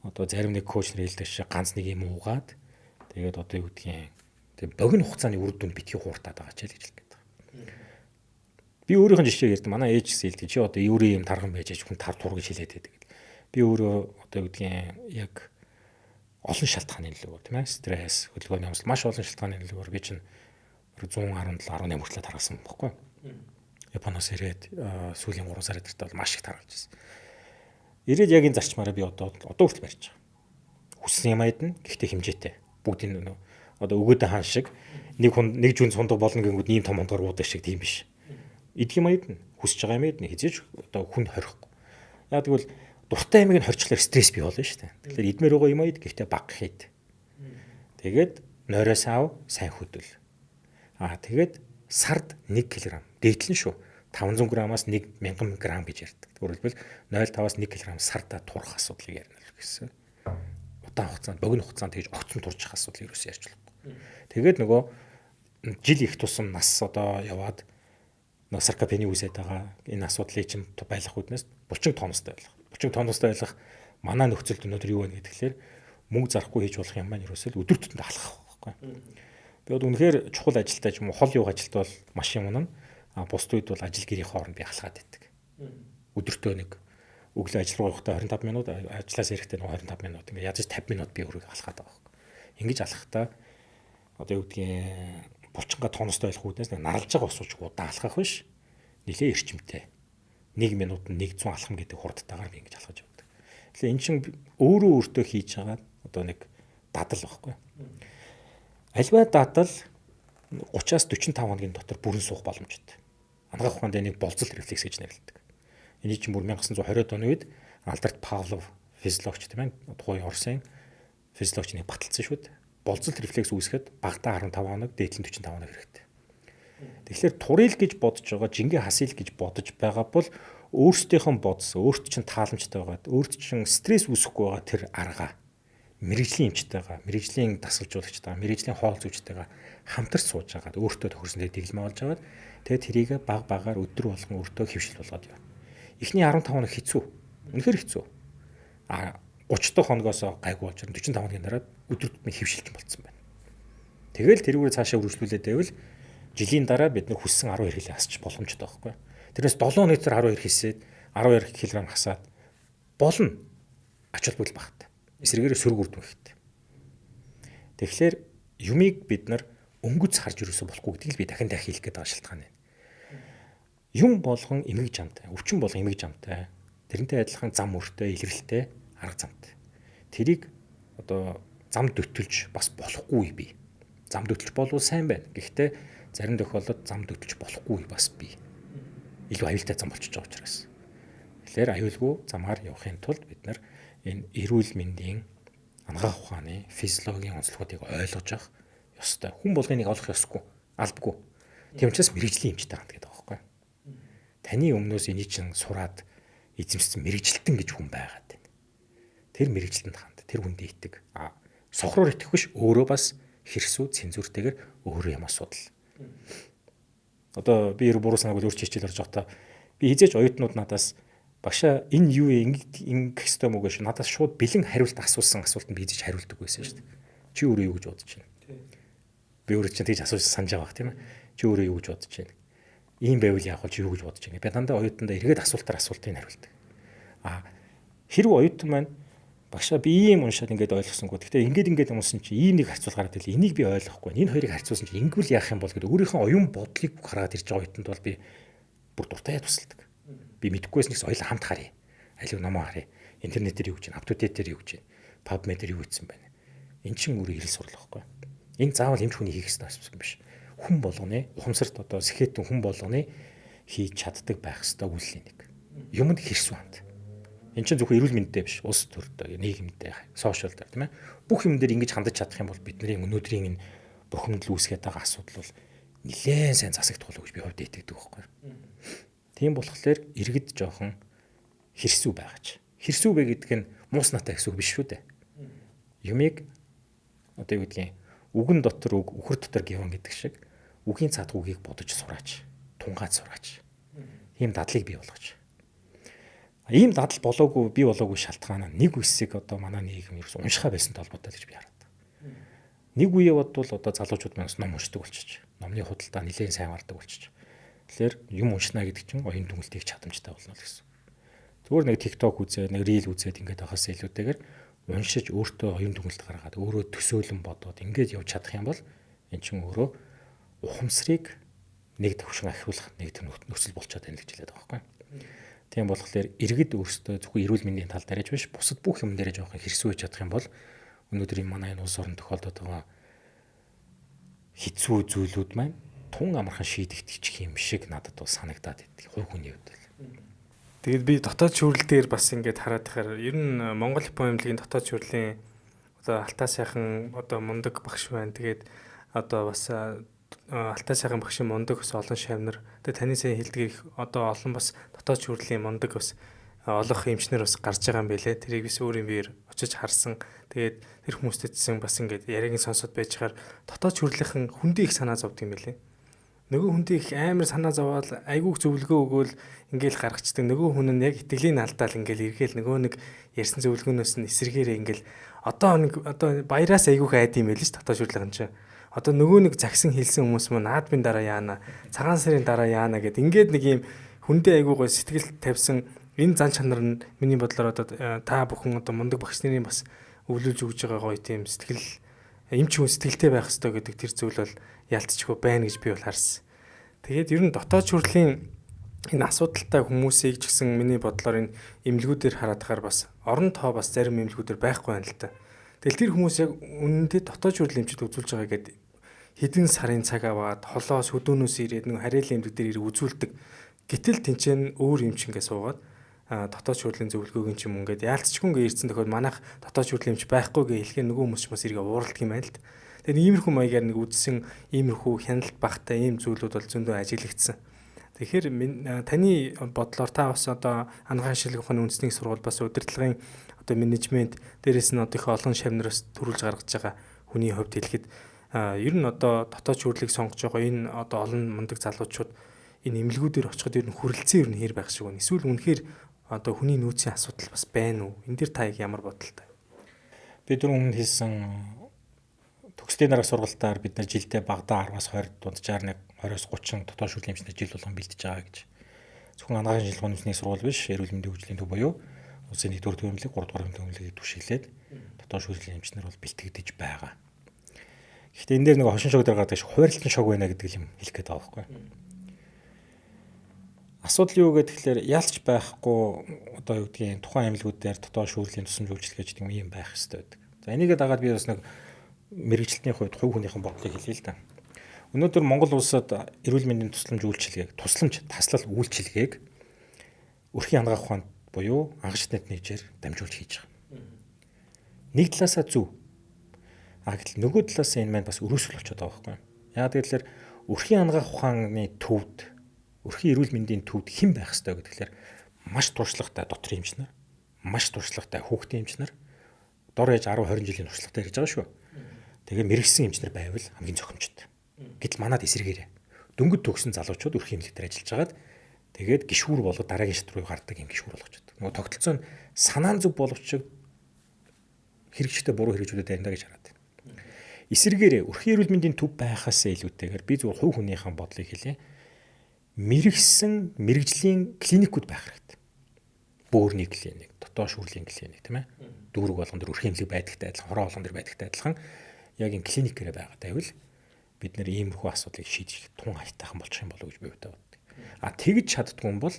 Одоо зарим нэг коуч нар хэлдэг шиг ганц нэг юм уугаад тэгээд одоо юу гэдгийг тэг богино хугацааны үр дүнд битгий хууртаад байгаа ч л гэж хэлдэг. Би өөрийнх нь жишээ ярьдаг. Манай ээж гэсэн хэлдэг. Чи одоо еврей юм тарган байж хүн тар тур гэж хэлээд байдаг. Би өөрөө одоо юу гэдгийг яг олон шалтгааны нөлөөгөөр тийм ээ стресс, хөдөлгөөний амсгал маш олон шалтгааны нөлөөгөөр би чинь 117 18 хүртэл таргалсан байхгүй. Японоос ирээд сүүлийн 3 сар эдэртээ бол маш их таргалж байсан. Ирээд яг энэ зарчмаараа би одоо хүртэл барьж байгаа. Хүссэн юм айдна. Гэхдээ хэмжээтэй. Бүгдийн одоо өгөөдөө хаан шиг нэг жүн сундаг болно гэнгүүт ийм том хондгоор уудаг шиг тийм биш. Идэх юм айдна. Хүсэж байгаа юм айдна. Хизээж одоо хүн хорихгүй. Яг тэгвэл дуртай ямиг нь хорчлоор стресс бий болно шүү дээ. Тэгэхээр идмээр байгаа юм айд гэхдээ баг хэд. Тэгээд нойроос аав сайн хөдөл. Тэгээд сард 1 кг дээдлэн шүү. 500 грамаас 1000 г гэж ярьдаг. Өөрөлдвөл 0.5-аас 1 кг сардаа турах асуудлыг ярина л гэсэн. Удаан хугацаанд, богино хугацаанд тэгж огцон турчих асуудлыг юусэн ярьж болохгүй. Тэгээд нөгөө жил их тусам нас одоо яваад нөгөө саркопени үүсээд байгаа энэ асуудлыг чинь байлгах үднээс булчин тооностой байлгах. Булчин тооностой байлгах манай нөхцөлд өнөөдөр юу вэ гэхээр мөнгө зарахгүй хийж болох юм маань ерөөсөө өдөр тутмын алхах байхгүй. Тэгээд үнэхээр чухал ажилтай ч юм уу хол юуг ажилт бол машин унана. Бусд үед бол ажил гэрийн хооронд би алхаад байдаг. Өдөртөө нэг өглөө ажил руу явахдаа 25 минут, ажлаас ирэхдээ 25 минут ингээд ядаж 50 минут би өөрөө алхаад байгаа байхгүй. Ингэж алхахдаа одоо юу гэдгийг булчингаа тооностой байх үүднээс нэг наралж байгаа ус ууж удаан алхах биш. Нилээ эрчимтэй. 1 минутанд 100 алхам гэдэг хурдтайгаар би ингэж алхаж явдаг. Тэгэхээр эн чинь өөрөө өөртөө хийж байгаа одоо нэг дадал байхгүй. Альва дадал 30-аас 45 хоногийн дотор бүрэн суух боломжтой. Анагаах ухаанд энийг болцол рефлекс гэж нэрлэдэг. Энийг чинь бүр 1920-ад оны үед Альберт Павлов физиологч тийм ээ тухайн Оросын физиологч нэг баталсан шүү дээ. Болцол рефлекс үүсгэхэд багадаа 15 хоног, дээдлэн 45 хоног хэрэгтэй. Тэгэхээр турил гэж бодож байгаа, жингээ хасил гэж бодож байгаа бол өөрсдийнхэн бодсон, өөрт чинь тааламжтай байгаад, өөрт чинь стресс үүсэхгүй байгаа тэр арга мэрэгжлийн эмчтэйгээ, мэрэгжлийн дасгалжуулагчтайгаа, мэрэгжлийн хоол зүйчтэйгээ хамтарч сууж агаад өөртөө тохирсондоо дэглэм олж аваад тэгээд тэрийг баг багаар өдөр болгон өөртөө хөвшил болгоод явна. Эхний 15 хоног хэцүү. Үнэхээр хэцүү. 30 дахь хоногоос гайгүй болж 45 хоногийн дараа өдөр тутмын хөвшилж болцсон байна. Тэгэл тэрүүгээр цаашаа үргэлжлүүлээд байвал жилийн дараа бид нар хүссэн 12 кг хасчих боломжтой байхгүй. Тэрнээс 7 хоног цар 12 хийсээд 12 кг хасаад болно. Ач холбогдол багтаа. Эсрэгээр сөрөг үр дүн ихтэй. Тэгэхээр юмыг бид нар өнгөц харж юусоо болохгүй гэдгийг л би дахин хэлэх гээд байгаа шалтгаан байна. Юм болгон эмэг замтай, өвчин болгон эмэг замтай. Тэрнтэй адилхан зам өртөө, илрэлтэй арга замтай. Тэрийг одоо зам дөтөлж бас болохгүй би. Зам дөтөлж болвол сайн байна. Гэхдээ зарим тохиолдолд зам дөтөлж болохгүй бас би. Илүү аюултай зам болчихж байгаа учраас. Тэгэхээр аюулгүй замаар явахын тулд бид нар энэ эрүүл мэндийн анагаах ухааны физиологийн онцлогуудыг ойлгож авах ёстой. Хүн болгоныг олох ёсгүй, албагүй. Тийм учраас мэрэгжлийн эмчтэй ханд гэдэг байгаа байхгүй. Таны өмнөөс энийг чинь сураад эзэмшсэн мэрэгжилтэн гэж хүн байгаад байна. Тэр мэрэгжилтэнд ханд, тэр хүндээ итэг. Сохроор итгэх биш, өөрөө бас хэрсүү цензуртэйгээр өөрөө юм асуудал. Одоо би буруу санааг өөрчилж хичээл орж байхдаа би хизээж оюутнууд надаас багшаа энэ юу ингэх ёстой мүү гэж надаас шууд бэлэн хариулт асуусан асуултанд би хизээж хариулдаг байсан шүү дээ. Чи өөрөө юу гэж бодож байна? Би өөрөө чинь тэгж асууж санаж байгаа тийм ээ. Чи өөрөө юу гэж бодож байна? Ийм байвал яах вэ? Чи юу гэж бодож байна? Би дандаа оюутандаа эргээд асуултыг хариулдаг. Хэрвээ оюутан маань багшаа би ийм уншаад ингээд ойлгосонгүй. Гэхдээ ингээд унсан чи ийм нэг харьцуул гараад ирлээ. Энийг би ойлгохгүй. Энэ хоёрыг харьцуулсан чи ингэвэл яах юм бол гэдэг өөрийнхөө оюун бодлыг гаргаад ирж байгаа оюутанд бол би бүр дуртай тусалдаг. Би мэдэхгүйсэн гэсэн ойлоо хамт харъя. Алив номоо харъя. Интернетээр юу гэж байна? Аптодейтээр юу гэж байна? PubMed-ээр юу гэсэн байна? Эн чинь өөрөө ирэл сурлах байхгүй. Энэ заавал эмч хүний хийх ёстой юм биш. Хүн болгоны ухамсарт одоо сэхэтэн хүн болгоны хийж чаддаг байх ёстой үйлсийн нэг. Юмд хэрсүү ханд. Эн чинь зөвхөн эрүүл мэндтэй биш, улс төртэй, нийгэмтэй, сошиал дээр тийм ээ. Бүх юм дээр ингэж хандаж чадах юм бол бидний өнөөдрийн энэ бухимдал үүсгээд байгаа асуудал бол нэлээд сайн засагдах болов уу гэж би хувьд итгэдэг байхгүй. Тийм болохоор иргэд жоохон хэрсүү байгаач. Хэрсүү бэ гэдэг нь мууснаатай гэсэн үг биш шүү дээ. Юмыг одоо юу гэдгийг үгэн дотор үг, үхэр дотор гівэн гэдэг шиг үгийн цаад үгийг бодож сураач, тунгаад сураач. Ийм дадлыг бий болгооч. Ийм дадал болоогүй, бий болоогүй шалтгаан нь нэг үсэг одоо манай нийгэм ерөөс уншихаа байсантай холбоотой гэж би хараад. Нэг үе бодвол одоо залуучууд манаас ном уншдаг болчих. Номны худалдаа нэлээд сайн болдог болчих. Тэгэхээр юм уншина гэдэг чинь оюун дүнэлтийг чадамжтай болно л гэсэн. Зүгээр нэг TikTok үзээ, нэг Reel үзээд ингээд байхаас илүүтэйгээр уншиж өөртөө оюун дүнэлт гаргаад өөрөө төсөөлөн бодоод ингээд явж чадах юм бол эн чинь өөрөө ухамсарыг нэг төвшин ахиулах нэг нөхцөл болчиход байна гэж хэлээд байгаа байхгүй. Тийм болохоор иргэд өөрсдөө зөвхөн эрүүл мэндийн тал дээрэж биш бусад бүх юм дээрээ жоохон хэрсүү хийж чадах юм бол өнөөдрийн манай энэ улс орнд тохиолдоод байгаа хэцүү зүйлүүд маань тун амархан шийдэгдчих юм шиг надад бол санагдаад байдаг. Хувь хүний хувьд л. Тэгээд би дотоод шүүрэл дээр бас ингээд хараад байхаар ер нь Монгол Японы эмнэлгийн дотоод шүүрлийн одоо алтаа сайхан одоо мундаг багш байна. Тэгээд одоо бас алтаа сайхан багшийн мундаг бас олон шавнар. Тэгээд таны сайн хэлдгээр их одоо олон бас дотоод шүүрлийн мундаг бас олох эмчнэр бас гарч байгаа юм байлээ. Тэрийг bis өөрийн биеэр очиж харсан. Тэгээд тэр хүмүүстэйсэн бас ингээд яриагийн сонсоод байж хаар дотоод шүүрлийнхэн хүндээ их санаа зовдөг юм байлээ. Нөгөө хүндээ их амар санаа зовоод айгүйх зөвлөгөө өгөөл ингээл гаргацдаг. Нөгөө хүн нь яг итгэлийн алдаал ингээл эргээл нөгөө нэг ярьсан зөвлөгөөнөөс нь эсэргээрээ ингээл одоо баяраас айгүйх айд юм байл ш дотоод шүүрлийнхэн чинь. Одоо нөгөө нэг загсан хэлсэн хүмүүс мөн наадмын дараа яана, цагаан сарын дараа яана гэд ингээд нэг юм хүндээ айгүйгоо сэтгэл тавьсан энэ зан чанар нь миний бодлоор одоо та бүхэн одоо мундаг багш нарын бас өвлүүлж өгж байгаа гоё тийм сэтгэл эмч хүн сэтгэлтэй байх хэрэгтэй гэдэг тэр зүйл бол ялцчихгүй байна гэж би бол харсан. Тэгээд ер нь дотоод шүүрлийн энэ асуудалтай хүмүүсийг ч гэсэн миний бодлоор энэ эмнэлгүүдээр хараад тахаар бас орон тоо бас зарим эмнэлгүүдээр байхгүй байна л та. Тэгэл тэр хүмүүс яг үнэндээ дотоод шүүрлийн эмчд үзүүлж байгаа гэдэг хэдэн сарын цаг аваад холоос хөдөөнөөс ирээд нэг харьяалын эмнэлэг дээр үзүүлдэг. Гэтэл тэнцэн өөр эмч ингээ суугаад дотоод шүүрлийн зөвлөгөөг нь ч юм ингээд яалтчгүй ингээ ирсэн тохиол манайх дотоод шүүрлийн эмч байхгүй гэж хэлэхээр нөгөө хүмүүс ч бас эргээ ууралдаг юм байна л та. Тэгээд иймэрхүү маягаар нэг үдсэн иймэрхүү хяналт багтай ийм зүйлүүд бол зөндөө ажиглагдсан. Тэгэхээр таны бодлоор та бас одоо анагаах шилжүүлэх ухааны үндэсний сургууль бас удирдлагын одоо менежмент дээрээс нь одоо их олон шавнараас төрүүлж гаргаж байгаа хүний хувьд хэлэхэд ер нь одоо дотоод шүүрлийг сонгож байгаа энэ одоо олон мундаг залуучууд энэ эмнэлгүүдээр очиход ер нь хүрэлцэн ер нь хэр байх шиг байна. Эсвэл үнэхээр одоо хүний нөөцийн асуудал бас байна уу? Энд дээр та ямар бодолтой? Бид өмнө хэлсэн төгсдийн дараа сургалтаар бид нар жилдээ багадаа 10-аас 20 дунджаар нэг 20-30 дотоод шүүрлийн эмчнэр жил болгон бэлдэж байгаа гэж. Зөвхөн анагаахын шилжүүлэх үндэсний сургууль биш, эрүүл мэндийн хөгжлийн төв буюу улсын 1-р эмнэлэг, 3-р эмнэлгийг түшиглээд дотоод шүүрлийн эмчнэр бол бэлтгэж байгаа. Гэхдээ энэ дээр нэг хошин шог дээр гардаг хуваарлтын шог байна гэдэг юм хэлэх гээд байгаа байхгүй. Асуудал юу гэхээр ялч байхгүй одоо юу гэдгийг тухайн эмнэлгүүдээр дотоод шүүрлийн тусламж үйлчилгээ гэдэг юм байх хэрэгтэй байдаг. За энийгээ дагаад би бас нэг мэрэгчлэтийн хувьд хувь хүнийхэн бодлыг хэлье л да. Өнөөдөр Монгол улсад эрүүл мэндийн тусламж үйлчилгээг, таслал үйлчилгээг өрхийн анагаах ухаанд буюу анхаарчдад нэгжээр дамжуулж хийж байгаа. Нэг талаасаа зөв. Гэтэл нөгөө талаасаа энэ маань бас өрөөсгөл болчиход байгаа байхгүй юу? Яагаад гэвэл өрхийн ангаах ухааны төвд, өрхийн эрүүл мэндийн төвд хэн байх ёстой гэхээр маш туршлагатай дотрийн эмч нар, маш туршлагатай хүүхдийн эмч нар, дор ээж 10 20 жилийн туршлагатай гэж байгаа шүү. Тэгээ мэрэгсэн эмч нар байвал хамгийн зохимжтой. Гэтэл манад эсэргээрээ дөнгөж төгсөн залуучууд өрхийн эмнэлэг дээр ажиллаж хагаад тэгээд гишүүр болоод дараагийн шат руу гардаг юм гишүүр болгочод. Нөгөө тогтолцоо нь санаан зүг боловч хэрэгжихтэй буруу хэрэгжүүлээд байна гэж хараад байна. Эсэргээрээ өрхийн эрүүл мэндийн төв байхаас илүүтэйгээр би зөвхөн хувь хүнийхэн бодлыг хэлье. Мэрэгсэн мэрэгжлийн клиникүүд байх хэрэгтэй. Бөөрийн клиник, дотоод шүүрлийн клиник тийм ээ. Дүүрэг болгон дээр өрхийн эмнэлэг байдагтай адилхан, хороо болгон дээр байдагтай адилхан яг энэ клиникээр байгаа байвал бид нэр иймэрхүү асуудлыг шийдэх тун хайтайхан болчих юм болов уу гэж би боддог. Тэгж чаддгүй юм бол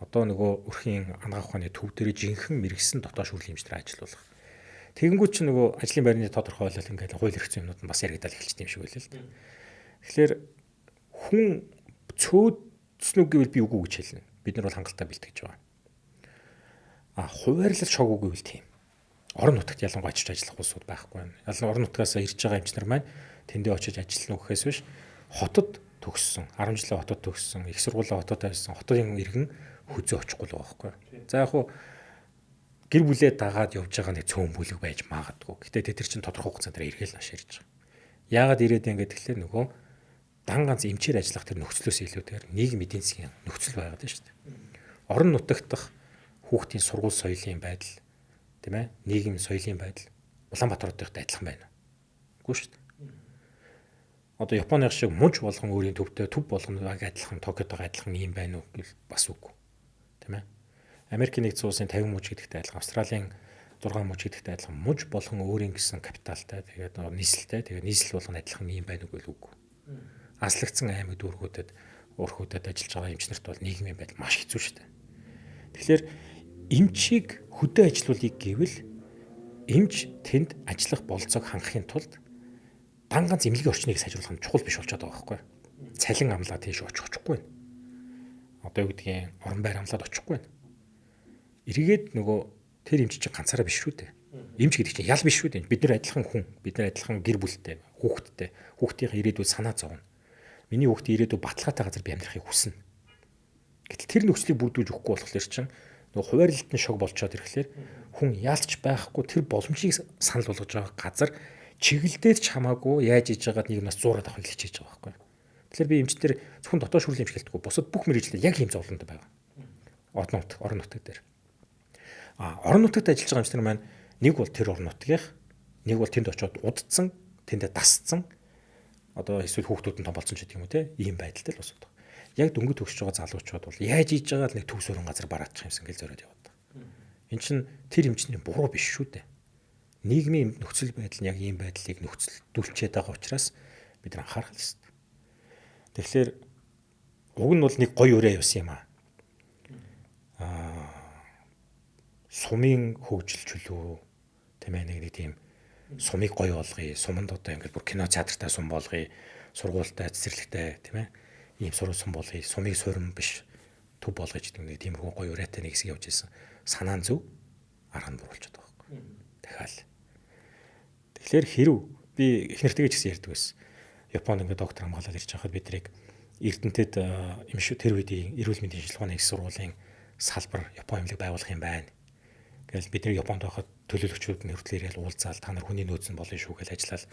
одоо нөгөө өрхийн ангаах ухааны төв дээр жинхэнэ мэрэгсэн дотоод шүүрлийн эмчнэр ажиллуулах. Тэгэнгүүт чи нөгөө ажлын байрны тодорхойлол ингээд хууль эрх зүйнүүд нь бас яригдал эхэлчихсэн юм шиг байлаа л дээ. Тэгэхээр хүн цөөдснүг гэвэл би үгүй гэж хэлнэ. Бид нар бол хангалттай бэлтгэж байгаа. Хуваарлал шог үгүй л тийм. Орон нутагт ялангуяа очиж ажиллах улсууд байхгүй байна. Ялангуяа орон нутгаас ирж байгаа эмчнэр маань тэндээ очиж ажиллана гэхээс биш хотод төгссөн, 10 жилийн хотод төгссөн, их сургуулийн хотод ажилласан, хотын иргэн хөзөө очихгүй л байгаа байхгүй. За яг хуу гэр бүлээ дагаад явж байгаа нэг цөөн бүлэг байж магадгүй. Гэтэ тэд чинь тодорхой хугацаанд эргээл нааш ирж байгаа. Яагаад ирээд юм гэдэг тэгэхээр нөгөө дан ганц эмчээр ажиллах тэр нөхцлөөс илүүтэйгээр нийгэм эдийн засгийн нөхцөл байгаад байна шүү дээ. Орон нутагт хүүхдийн сургууль соёлын байдал, тийм ээ, нийгэм соёлын байдал Улаанбаатаруудтай адилхан байна. Үгүй шүү дээ. Одоо Японы шиг муж болгон өөрийн төвтэй төв болгон адилхан, Токиотойгоо адилхан юм байна уу гэвэл бас үгүй. Тийм ээ. Америкийн нэгдсэн улсын 50 муж гэдэгтэй адилхан, Австралийн 6 муж гэдэгтэй адилхан муж болгон өөрийн гэсэн капиталтай, тэгээд нийслэлтэй, тэгээд нийслэл болгон адилхан юм байна уу гэвэл үгүй. Аслагдсан аймаг дүүргүүдэд өөрхүүдэд ажиллаж байгаа эмчнэрт бол нийгмийн байдал маш хэцүү шүү дээ. Тэгэхээр эмчийг хөдөө ажилуулъя гэвэл эмч тэнд ажиллах болцоог хангахын тулд дан ганц эмнэлгийн орчныг сайжруулах нь чухал биш болчиход байгаа байхгүй. Цалин амлаад тийш очихгүй байна. Одоо юу гэдгийг орон байр амлаад очихгүй байна. Эргээд нөгөө тэр эмч чинь ганцаараа биш шүү дээ. Эмч гэдэг чинь ял биш шүү дээ. Бид нар адилхан хүн, бид нар адилхан гэр бүлтэй, хүүхэдтэй. Хүүхдийн ирээдүйд санаа зовно. Миний хүүхдийн ирээдүйд баталгаатай газар би амьдрахыг хүснэ. Гэтэл тэр нөхцөлийг бүрдүүлж өгөхгүй болохоор чинь нөгөө хуваарлалтын шог болчоод ирэхлээр хүн яалч байхгүй тэр боломжийг санал болгож байгаа газар чиглэлдээд ч хамаагүй яаж иж байгаад нэг нас зуураад авахыг хичээж байгаа байхгүй. Тэгэхээр би эмчтэр зөвхөн дотоод шүүрлийн эмч гэлтгүй бусад бүх мэргэжлүүд яг ийм зовлонтой байгаа. Орон нутаг дээр. Орон нутагт ажиллаж байгаа эмчнэр маань нэг бол тэр орон нутгийнх, нэг бол тэнд очиод удцсан, тэндээ дасцсан. Одоо эсвэл хүүхдүүд нь том болсон ч гэдэг юм уу те ийм байдалтай л босоод байгаа. Яг дөнгөж төгсөж байгаа залуучууд бол яаж иж байгаа л нэг төв сөрөн газар бараачих юмсан гэл зориод яваад байгаа. Энд чинь тэр эмчний буруу биш шүү дээ. Нийгмийн нөхцөл байдал нь яг ийм байдлыг нөхцөлдүүлчихэд байгаа учраас бид нар анхаарах хэрэгтэй. Тэгэхээр уг нь бол нэг гоё өрөө явсан юм аа. Сумын хөгжил чөлөө тийм ээ нэг тийм сумыг гоё болгоё. Суманд одоо ингээд бүр кино театртай сум болгоё. Сургуультай, цэцэрлэгтэй тийм ээ. Ийм сургууль сум болгоё. Сумыг суурин биш төв болгож гэдэг нэг тийм гоё ураатай нэг хэсэг явж ирсэн. Санаан зөв арга нь буруулчиход байгаа байхгүй. Дахиад. Тэгэхээр хэрв би их нэртэйгээ ч гэсэн ярьдаг байсан. Японд ингээд доктор хамгаалаад ирж байхад бид нарыг Эрдэнэтэд тэр үеийн эрүүл мэндийн шинжилгээний их сургуулийн салбар Япон эмнэлэг байгуулах юм байна. Гэтэл бид нар Японд байхад төлөөлөгчүүд нь хүртэл ирээл уулзаал та нар хүний нөөц нь болно шүү гэж ажиллаад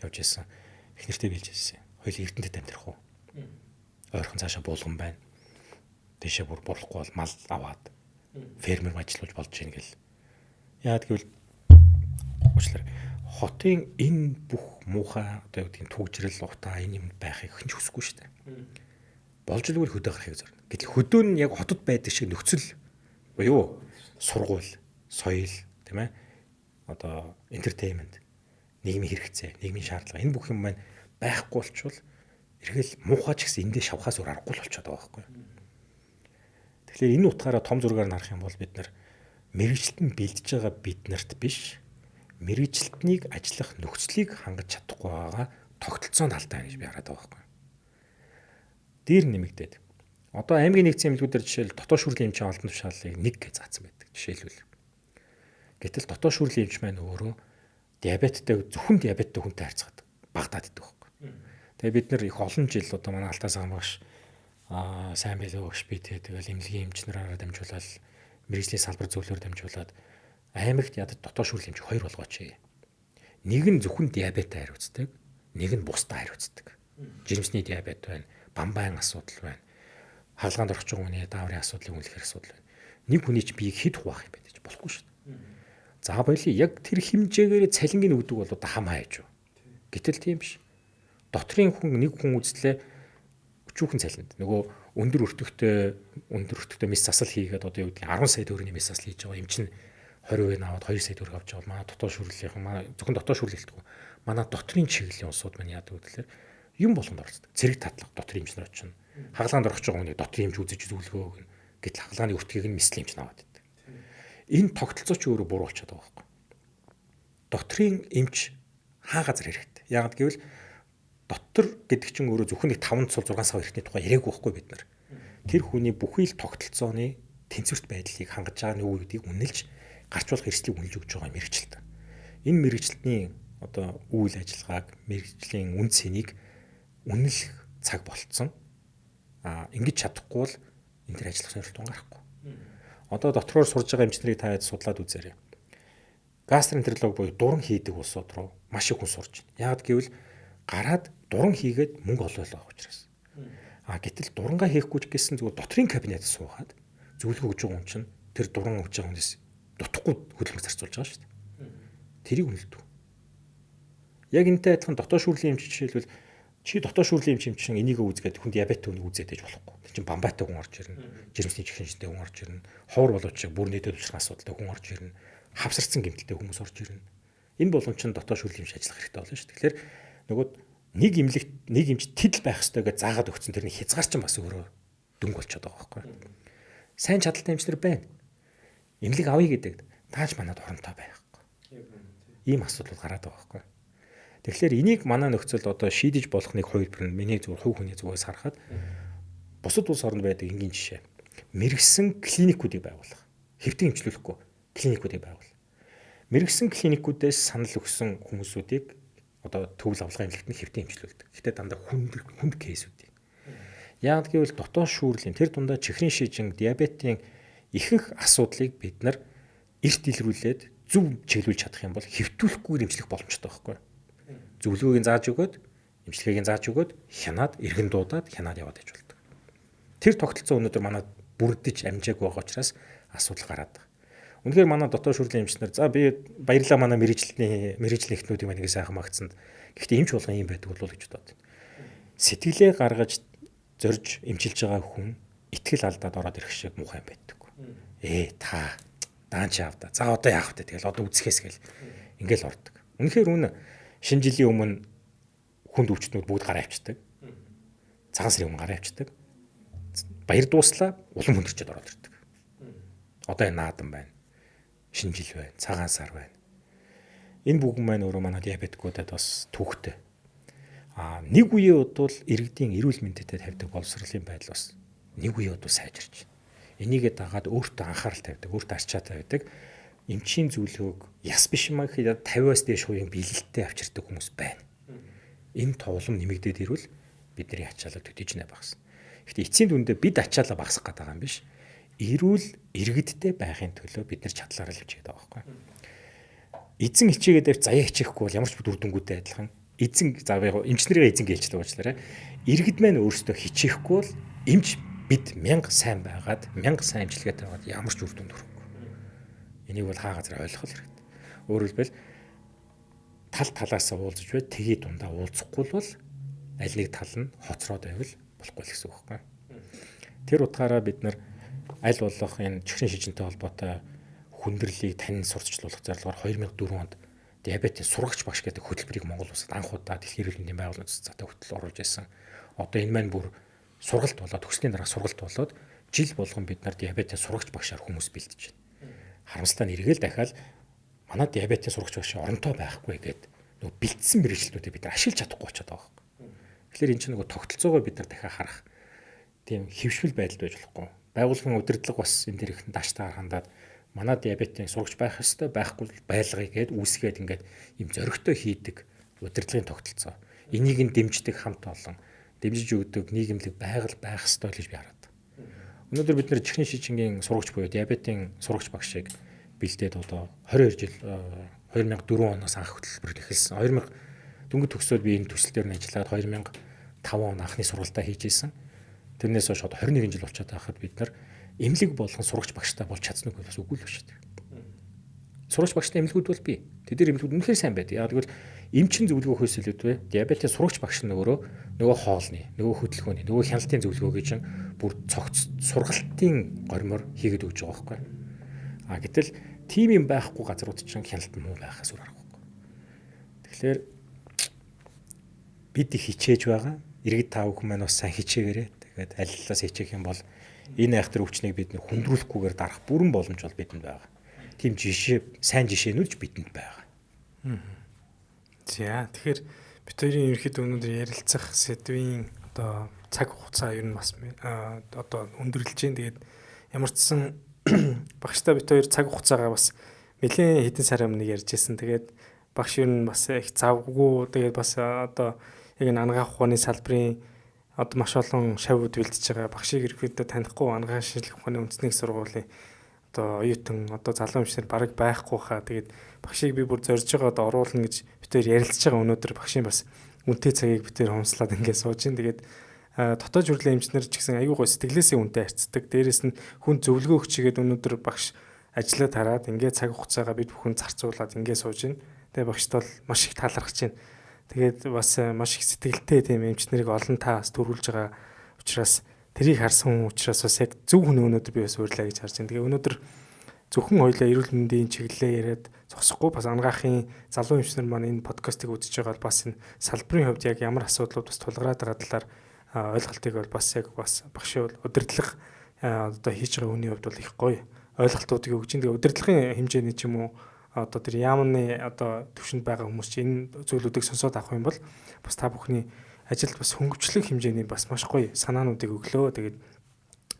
явж ирсэн. Их нэртэй билж ирсэн. Хоёул Эрдэнэтэд амьдрах уу? Ойрхон цаашаа буулган байна. Дэшээ бүр болохгүй бол мал аваад фермер ажиллаж болж ийн гэл. Яагаад гэвэл уучлаарай. Хотын энэ бүх муухай одоо юу гэдгийг түгжрэл утаа энэ юм байхыг хинч хүсэхгүй шүү дээ. Болж л үгүй хөдөө гарахыг зорно. Гэтэл хөдөө нь яг хотод байдаг шиг нөхцөл буюу сургууль, соёл, тийм ээ. Одоо entertainment, нийгмийн хэрэгцээ, нийгмийн шаардлага энэ бүх юм маань байхгүй болчвол эргэл муухай ч гэсэн эндээ шавхаас өөр аргагүй л болчиход байгаа байхгүй. Тэгэхээр энэ утгаараа том зургаар нарах юм бол бид нар мэрэгчлэн бэлдэж байгаа бид нарт биш мэрэгчлэтнийг ажиллах нөхцөлийг хангаж чадахгүй байгаа тогтолцоонд алдаа гэж би хараад байгаа байхгүй. Дээр нэмэгдээд Одоо аймгийн нэгдсэн эмнэлгүүдээр жишээл дотоод шүүрлийн эмчийн олдон тушаалыг 1 гэж заасан байдаг. Жишээлбэл. Гэтэл дотоод шүүрлийн эмч маань өөрөө диабеттэй зөвхөн диабеттэй хүнтэй харьцаад багтаад идэг байхгүй. Тэгээ бид нар их олон жил одоо манай Алтаа саан багш сайн байлаа багш би тэгэл эмнэлгийн эмчнэрээр дамжуулаад мэрэгжлийн салбар зөвлөөр дамжуулаад аймагт ядаж дотоод шүүрлийн эмч 2 болгооч. Нэг нь зөвхөн диабеттэй хариуцдаг, нэг нь бусдаа хариуцдаг. Жирэмсний диабет байна, бамбайн асуудал байна. Хаалгаанд орчих хүний дааврын асуудлыг үнэлэх асуудал байна. Нэг хүний ч биеийг хэд хуваах юм бэ гэж болохгүй шүү дээ. За баялаа яг тэр хэмжээгээр цалингийн өгдөг бол одоо хам хайж юу. Гэтэл тийм биш. Дотрийн хүн нэг хүн үзлээ өчүүхэн цалинд. Нөгөө өндөр өртөгтэй мис засал хийгээд одоо юу гэдэг 10 сая төгрөгийн мис засал хийж байгаа юм чинь 20% аваад 2 сая төгрөг авч байгаа. Манай дотоод шүүрлийнхэн манай зөвхөн дотоод шүүрлэлтгүй. Манай дотрийн чиглэлийн улсууд маань яадаг вэ гэхээр юм болгонд орцдог. Цэрэг татлах дотрийн эмчнэр очино. Хаалгаанд орох гэж байгаа хүний дотрийн эмч үзэж зөвлөгөө өгнө. Гэтэл хаалгааны өртгийг нь мислийн эмч наваад байдаг. Энэ тогтолцоо ч өөрөө буруу болчиход байгаа байхгүй. Дотрийн эмч хаа газар хэрэгтэй. Яагаад гэвэл доктор гэдэг чинь өөрөө зөвхөн 5 цул 6 сар эртний тухай яриаггүй байхгүй бид нар. Тэр хүний бүхий л тогтолцооны тэнцвэрт байдлыг хангаж байгаа нь юу гэдгийг үнэлж гарч болох эрсдлийг үнэлж өгч байгаа мэрэгчлэлт. Энэ мэрэгчлэлтний одоо үйл ажиллагааг мэрэгжлийн үн цэнийг үнэлэх цаг болцсон. Ингэж чадахгүй бол энэ төр ажиллах сонирхолтой гарахгүй. Одоо дотороор сурж байгаа эмчнэрийг та хэд судлаад үзээрэй. Гастроэнтеролог буюу дуран хийдэг улсууд руу маш их хүн сурж байна. Яагаад гэвэл гараад дуран хийгээд мөнгө олоолаа байгаа учраас. Гэтэл дурангаа хийхгүй ч гэсэн зүгээр дотрийн кабинет суугаад зөвлөгөө өгж байгаа хүн чинь тэр дуран өгж байгаа хүнээс дутхгүй хөдөлмөр зарцуулж байгаа шүү дээ. Тэрийг үнэлдэг. Яг энэтэй адилхан дотоод шүүрлийн эмч жишээлбэл чи дотоод шүүрлийн эмч чинь энийг үзгээд хүн диабеттэй хүнийг үзээд ээж болохгүй. Тэр чинь бамбайтай хүн орж ирнэ. Жирэмсний чихэнжтэй хүн орж ирнэ. Ховор болооч бүр нийтэд өвчрөх асуудалтай хүн орж ирнэ. Хавсарцсан гэмтэлтэй хүмүүс орж ирнэ. Энэ болгон чинь дотоод шүүрлийн эмч ажиллах хэрэгтэй болно шүү дээ. Тэгэхээр нөгөө нэг эмч тэдл байх хэрэгтэй гэж заагаад өгсөн тэрний хязгаар чинь бас өөрөө дөнгө болчиход байгаа байхгүй. Сайн чадaltaй эмчнэр байна. Эмнэлэг авъя гэдэг. Тааж манад оронтой байхгүй. Ийм асуудал гараад байгаа байхгүй. Тэгэхээр энийг манай нөхцөл одоо шийдэж болох нэг хувилбар нь миний зөв хувь хүний зүгээс харахад бусад улс орнд байдаг энгийн жишээ. Мэргэсэн клиникүүдийг байгуулах. Хэвтэн эмчлүүлэхгүй клиникүүдийг байгуулах. Мэргэсэн клиникүүдээс санал өгсөн хүмүүсүүдийг одоо төвл авлагын эмнэлэгт нь хэвтэн эмчлүүлдэг. Гэтэ дандаа хүнд кейсүүд. Яагаад гэвэл дотоод шүүрлийн тэр дундаа чихрийн шижин диабетийн ихэнх асуудлыг бид нар эрт илрүүлээд зөв чиглүүлж чадах юм бол хэвтүүлэхгүй эмчлэх боломжтой байхгүй. Зөвлөгөөг зааж өгөөд, эмчилгээг зааж өгөөд, хянаад, эргэн дуудаад, хянаад яваад иж болдог. Тэр тогтолцоо өнөөдөр манад бүрдэж амжааг байгаа учраас асуудал гараад байгаа. Үнэхээр манай дотоод шүүрлийн эмчнэр за би баярлалаа манай мэрэгжлийн эхнүүдийн маань нэг сайхан магцсанд. Гэхдээ эмч болгон юм байдаг болов уу гэж бодод. Сэтгэлээ гаргаж зорж эмчилж байгаа хүн итгэл алдаад ороод ирэх шиг муухай юм байдаг. Та даанч явда. За одоо яах вэ? Тэгэл одоо үзэхээс гэл ингээл ордог. Үнэхээр үнэ шинэ жилийн өмнө хүнд өвчтнүүд бүгд гараа авчдаг. Цагаан сарын өмнө гараа авчдаг. Баяр дууслаа улам хүндэрчээд ороод ирдэг. Одоо энэ наадан байна. Шинэ жил байна. Цагаан сар байна. Энэ бүгэн маань өөрөө манай диабетикуудад бас түүхтэй. Нэг үеийн удвал иргэдийн эрүүл мэндэд тавьдаг боловсролын байдал бас нэг үеийн удвал сайжирч байна. Энийгээ дагаад өөртөө анхаарал тавьдаг, өөртөө арчаа тавьдаг. Эмчийн зөвлөгөөг яс биш юм гэхэд 50-аас дээш хувийн бэлэлттэй авчирдаг хүмүүс байна. Энэ тоглоом нэмэгдээд ирвэл бидний ачаалал төдийжнэ багасна. Гэхдээ эцсийн дүндээ бид ачаалал багасгах гэдэг юм биш. Эрүүл иргэдтэй байхын төлөө бид нар чадлаараа л хичээдэг байгаа байхгүй. Эзэн хичээгээд дээр заяа хичээхгүй бол ямар ч үр дүнгуудтэй адилхан. Эзэн заавал эмчнэрээ эзэн гэлждэг уучлаарай. Иргэд маань өөрсдөө хичээхгүй бол эмч бид 1000 сайн байгаад 1000 сайн эмчилгээтэй байгаад ямар ч үр дүнд хүрэхгүй. Энийг бол хаа газар ойлгох хэрэгтэй. Өөрөөр хэлбэл талаасаа уулзж бай тгий дундаа уулзахгүй бол аль нэг тал нь хоцроод байвал болохгүй л гэсэн үг байхгүй. Тэр утгаараа бид нар аль болох энэ чихрийн шижинтэй холбоотой хүндрэлийг тань сурталчлуулах зорилгоор 2004 онд диабетийн сургагч багш гэдэг хөтөлбөрийг Монгол улсад анх удаа Дэлхийн эрүүл мэндийн байгууллагын цэцтэй хөтөл оруулж ирсэн. Одоо энэ маань бүр сургалт болоод төгслийн дараа сургалт болоод жил болгон бид нар диабетийн сургагч багшаар хүмүүс бэлдэж байна. Харамсалтай нь эргээл дахиад манай диабетийн сургагч багш оронтой байхгүй гэдэг нөгөө бэлдсэн мэргэжилтүүдийг бид ашиглаж чадахгүй болчиход байгаа юм. Тэгэхээр энэ чинь нөгөө тогтолцоогоо бид нар дахиад харах. тийм хэвшмэл байдалд байж болохгүй. Байгууллагын удирдлага бас энэ дэр их даштайгаар хандаад манай диабетийн сурагч байх ёстой, байхгүй байлгыг гээд үүсгээд ингээд юм зөрөгтэй хийдэг удирдлагын тогтолцоо. Энийг нь дэмждэг хамт олон дэмжиж өгдөг нийгэмлэг байгаль байх ёстой гэж би хараад. Өнөөдөр бид нэр чихний шижингийн сурагч буюу диабетийн сурагч багшийг бэлдээд одоо 22 жил 2004 оноос анх хөтөлбөр эхэлсэн. 2000 дөнгөж төгсөөд би энэ төсөл дээр нь ажиллаад 2005 он анхны сургалтаа хийж исэн. Тэрнээс хойш одоо 21 жил болчиход байхад бид нар эмнэлэг болгон сурагч багштай болж чадсан үг бас үгүй л шүү дээ. Сурагч багштай эмнэлгүүд бол бий. Тэдгээр эмнэлгүүд үнэхээр сайн байдаг. Яг тэгвэл эмчин зөвлөгөөхөөс илүүтэй диабетийн сурагч багш нь нөгөө хоолны, нөгөө хөдөлгөөний, нөгөө хяналтын зөвлөгөө гэж бүр цогц сургалтын гормоор хийгээд өгч байгаа байхгүй. Гэтэл тим юм байхгүй газрууд чинь хяналт муу байхаас өөр аргагүй. Тэгэхээр бид их хичээж байгаа. Иргэд та бүхэн маань бас сайн хичээгээрэй. Тэгээд аль талаас хичээх юм бол энэ айхтар өвчнийг бид хүндрүүлэхгүйгээр дарах бүрэн боломж бол бидэнд байгаа. Тийм жишээ, сайн жишээнүүд ч бидэнд байгаа. За тэгэхээр бид хоёрын ерөнхийдөө өнөөдөр ярилцах сэдвийн одоо цаг хугацаа ер нь бас одоо өндөрлөж जैन. Тэгээд ямар ч сан багштай бид хоёр цаг хугацаагаа бас нэлээд хэдэн сар өмнө ярьжсэн. Тэгээд багш ер нь бас их завгүй. Тэгээд бас одоо яг энэ ангаах ухааны салбарын одоо маш олон шавьуд бэлдэж байгаа. Багшийг ерөөдөө танихгүй ангаах шинжилгээ ухааны үндэсний сургуулийн одоо оюутан одоо залуу эмчнэр бараг байхгүй хаа. Тэгээд багшийг би бүр зорж байгаа одоо оруулна гэж бид хоёр ярилцж байгаа. Өнөөдөр багшийн бас үнэтэй цагийг бид хоёр хомслаад ингээд сууж ин. Тэгээд дотоод хүрлийн эмчнэр ч гэсэн аюу гой сэтгэлээсээ үнэтэй харьцдаг. Дээрээс нь хүн зөвлөгөө өгч игээд өнөөдөр багш ажиллаад хараад ингээд цаг хугацаагаа бид бүхэн зарцуулаад ингээд сууж ин. Тэгээд багшд бол маш их таалархаж байна. Тэгээд бас маш их сэтгэлтэй тийм эмчнэрийг олон таас төрүүлж байгаа учраас тэрийг харсан учраас бас яг зөв хүн өнөөдөр би бас урьлаа гэж харж байна. Тэгээ өнөөдөр зөвхөн хоёлаа эрүүл мэндийн чиглэлээ яриад зогсохгүй бас ангаахын залуу эмчнэр маань энэ подкастыг үзэж байгаа бол бас энэ салбарын хувьд яг ямар асуудлууд бас тулгараад байгаа талаар ойлголтыг бол бас яг бас багшийн удирдлага одоо хийж байгаа хүний хувьд бол их гоё ойлголтуудыг өгж байна. Тэгээ удирдлагын хэмжээний ч юм уу одоо тэр яамны одоо төвшөнд байгаа хүмүүс чинь энэ зүйлүүдийг сонсоод авах юм бол бас та бүхний ажилд бас хөнгөвчлөх хэмжээний бас маш гоё санаануудыг өглөө. Тэгээд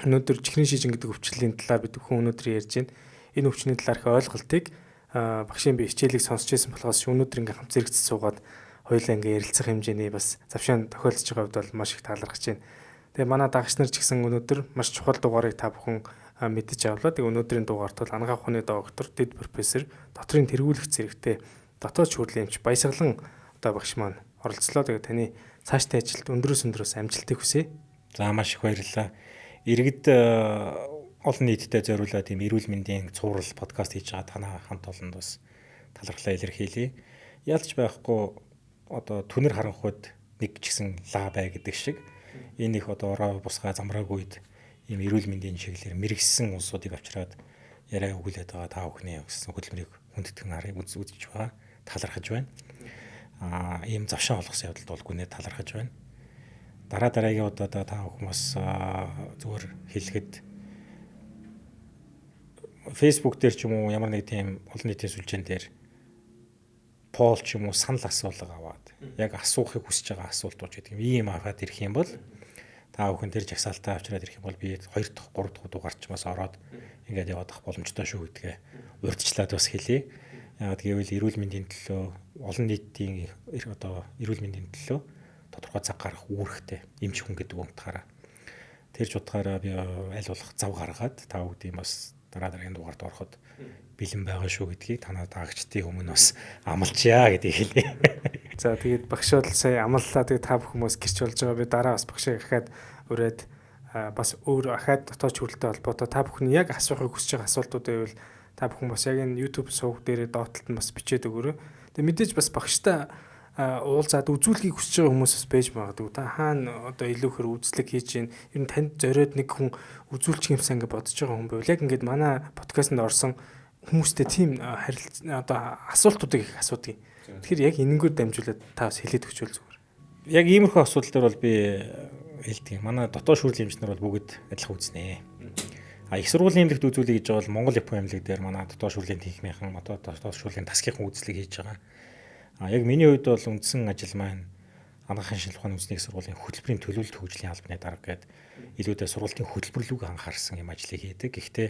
өнөөдөр чихрийн шижин гэдэг өвчлөлийн талаар бид бүхэн өнөөдөр ярьж байна. Энэ өвчний талаарх ойлголтыг багшийн би хичээлийг сонсч байсан болохоос өнөөдөр ингээм хамт зэрэгцэж суугаад хоёулаа ингээ ярилцах хэмжээний бас завшаан тохиолдож байгаа хувьд бол маш их таалархаж байна. Тэгээ манай дагагч нар ч гэсэн өнөөдөр маш чухал дугаарыг та бүхэн мэдэж авлаа. Тэгээ өнөөдрийн дугаарт бол ангаах ухааны доктор, дэд профессор, доторын тэргүүлэгч зэрэгтэй дотоод шүүрлийн эмч Баясгалан одоо багш маань оролцлоо. Тэгээ таны цаашдаа ажилд өндрөөс амжилтыг хүсье. За маш их баярлалаа. Иргэд олон нийтэд зориулаад тийм эрүүл мэндийн цуврал подкаст хийж байгаа танаа хамт олонд бас талархлаа илэрхийлье. Ялч байхгүй одоо түнэр харанхуйд нэг ч гэсэн лаа бай гэдэг шиг энэ их одоо ороо бусгаа замраагүйд ийм эрүүл мэндийн чиглэлээр мэрэгсэн улсуудыг авчираад яриа өгүүлээд байгаа та бүхний өгсөн хөдөлмөрийг хүндэтгэн харыг үзэж байгаа. Талархаж байна. Ийм завшаан олгосон явдалд болгүй нэ талархаж байна. Дараагийн удаа та бүхэн бас зүгээр хэлэхэд Facebook дээр ч юм уу ямар нэг тийм олон нийтийн сүлжээн дээр пол ч юм уу санал асуулга аваад яг асуухыг хүсэж байгаа асуултууд гэдэг юм аваад ирэх юм бол та бүхэн тэр жагсаалтаа авчираад ирэх юм бол би 2 дахь 3 дахь дугаарчмаас ороод ингээд явах боломжтой шүү гэдгээ урьдчилаад бас хэлье. Яг гэвэл эрүүл мэндийн төлөө олон нийтийн одоо эрүүл мэндийн төлөө тодорхой цаг гарах үүрэгтэй эмч хүн гэдэг утгаараа тэр ч утгаараа би аль болох зав гаргаад та бүдийн бас дараагийн дугаард ороход бэлэн байгаа шүү гэдгийг танаа даагчдын өмнө бас амлачаа гэдгийг хэлье. За тэгээд багш бол сая амлалаа. Тэгээд та бүхэн бас гэрч болж байгаа. Би дараа бас багшаа ахаад өрөөд бас өөр ахаад дотоод чиглэлтэй холбоотой та бүхэн яг асуухыг хүсэж байгаа асуултуудыг бол та бүхэн бас яг энэ YouTube сувг дээрээ доотлолт нь бас бичээд өгөөрэй. Тэгээд мэдээж бас багштай уулзаад үзүүлгийг хүсэж байгаа хүмүүс бас байж магадгүй. Та хаана одоо илүүхээр үзлэг хийж гин ер нь танд зориод нэг хүн үзүүлчих юмсан гэж бодож байгаа хүн байвал яг ингээд манай подкастт орсон хүмүүстэй тийм одоо асуултуудыг их асуудгийг. Тэгэхээр яг энэнгээр дамжуулаад та бас хэлээд өгчүүл зүгээр. Яг иймэрхүү асуудал дээр бол би хэлдэг. Манай дотоод шүүрлийн эмчнэр бол бүгд адилхан үзнэ. Их сургуулийн эмнэлэгт үзүүлэх гэж бол Монгол Япон эмнэлэг дээр манай дотоод шүүрлийн техникийн дотоод шүүрлийн тасгийнхын үзлэг хийж байгаа. Яг миний хувьд бол үндсэн ажил маань Анагаахын шинжилгээ ухааны үндэсний их сургуулийн хөтөлбөрийн төлөвлөлт хөгжлийн албаны дарга гэдэг илүүдээ сургалтын хөтөлбөрлөг анхаарсан юм ажлыг хийдэг. Гэхдээ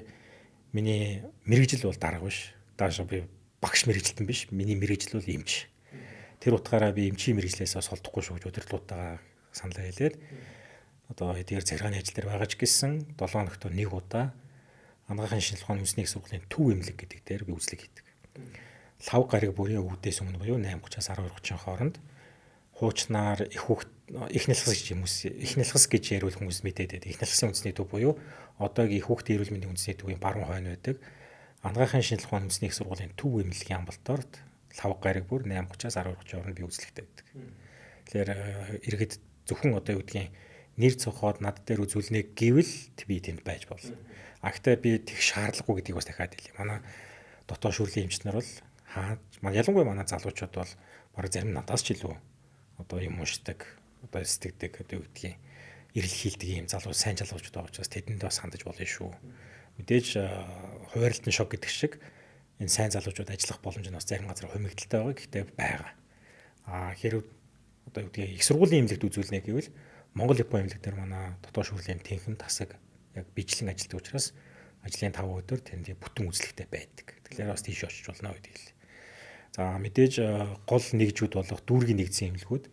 миний мэрэгжил бол дарга биш. Даашаа би багш мэрэгжилтэн биш. Миний мэрэгжил бол эмч. Тэр утгаараа би эмчийн мэрэгжлээсээ солдохгүй шүү гэж удирдлагуудаа саналаа хэлээд одоо эдгээр захиргааны ажил дээр байгаа ч гэсэн 7 хоногт нэг удаа анагаахын шинжилгээ ухааны үндэсний их сургуулийн төв эмнэлэг гэдэг дээр би үзлэг хийдэг. Лав гариг бүрийн өвдөөс өмнө буюу 8:30-аас 12:30 хооронд хуучнаар их нэлхас гэж хүмүүс их нэлхас гэж яриул хүмүүс мэдээд байдаг. Их нэлхасийн үндэсний төв буюу одоогийн хүүхдийн эрүүл мэндийн үндэсний төвийн баруун хойно байдаг. Анагаахын шинжилгээ ухааны үндэсний их сургуулийн төв эмнэлгийн амбулаторид лав гариг бүр 8:30-аас 12:30 хооронд би үзлэгтэй байдаг. Тэгэхээр иргэд зөвхөн одоо юу гэдгийг нэр цохоод над дээр үзүүлнэ гэвэл би тэнд байж болно. Агтаа би тех шаардлагагүй гэдгийг бас дахиад хэлье. Манай дотоод шүүрлийн эмч нар бол ялангуяа манай залуучууд бол бараг зарим надаас ч илүү одоо юм уушдаг, одоо сэтгэдэг, одоо юу гэдгийг эрэл хийлдэг юм залуу сайн залуучууд байгаа учраас тэдэнд бас хандаж болно шүү. Мэдээж хуваарлтын шок гэдэг шиг энэ сайн залуучууд ажиллах боломж нь бас зарим газар хумигдaltaй байгаа. Гэхдээ байгаа. Хэрэг одоо юу гэдгийг их сургуулийн эмнэлэгт үзүүлнэ гэвэл Монгол Япон эмнэлэг дээр манай дотоод шүүрлийн тэнхэн тасаг яг бичлэн ажилладаг учраас ажлын 5 өдөр тэнд бүтэн үзлэгтэй байдаг. Тэгэхээр бас тийш очиж болно гэдэг л. За мэдээж гол нэгжүүд болох дүүргийн нэгдсэн эмнэлгүүд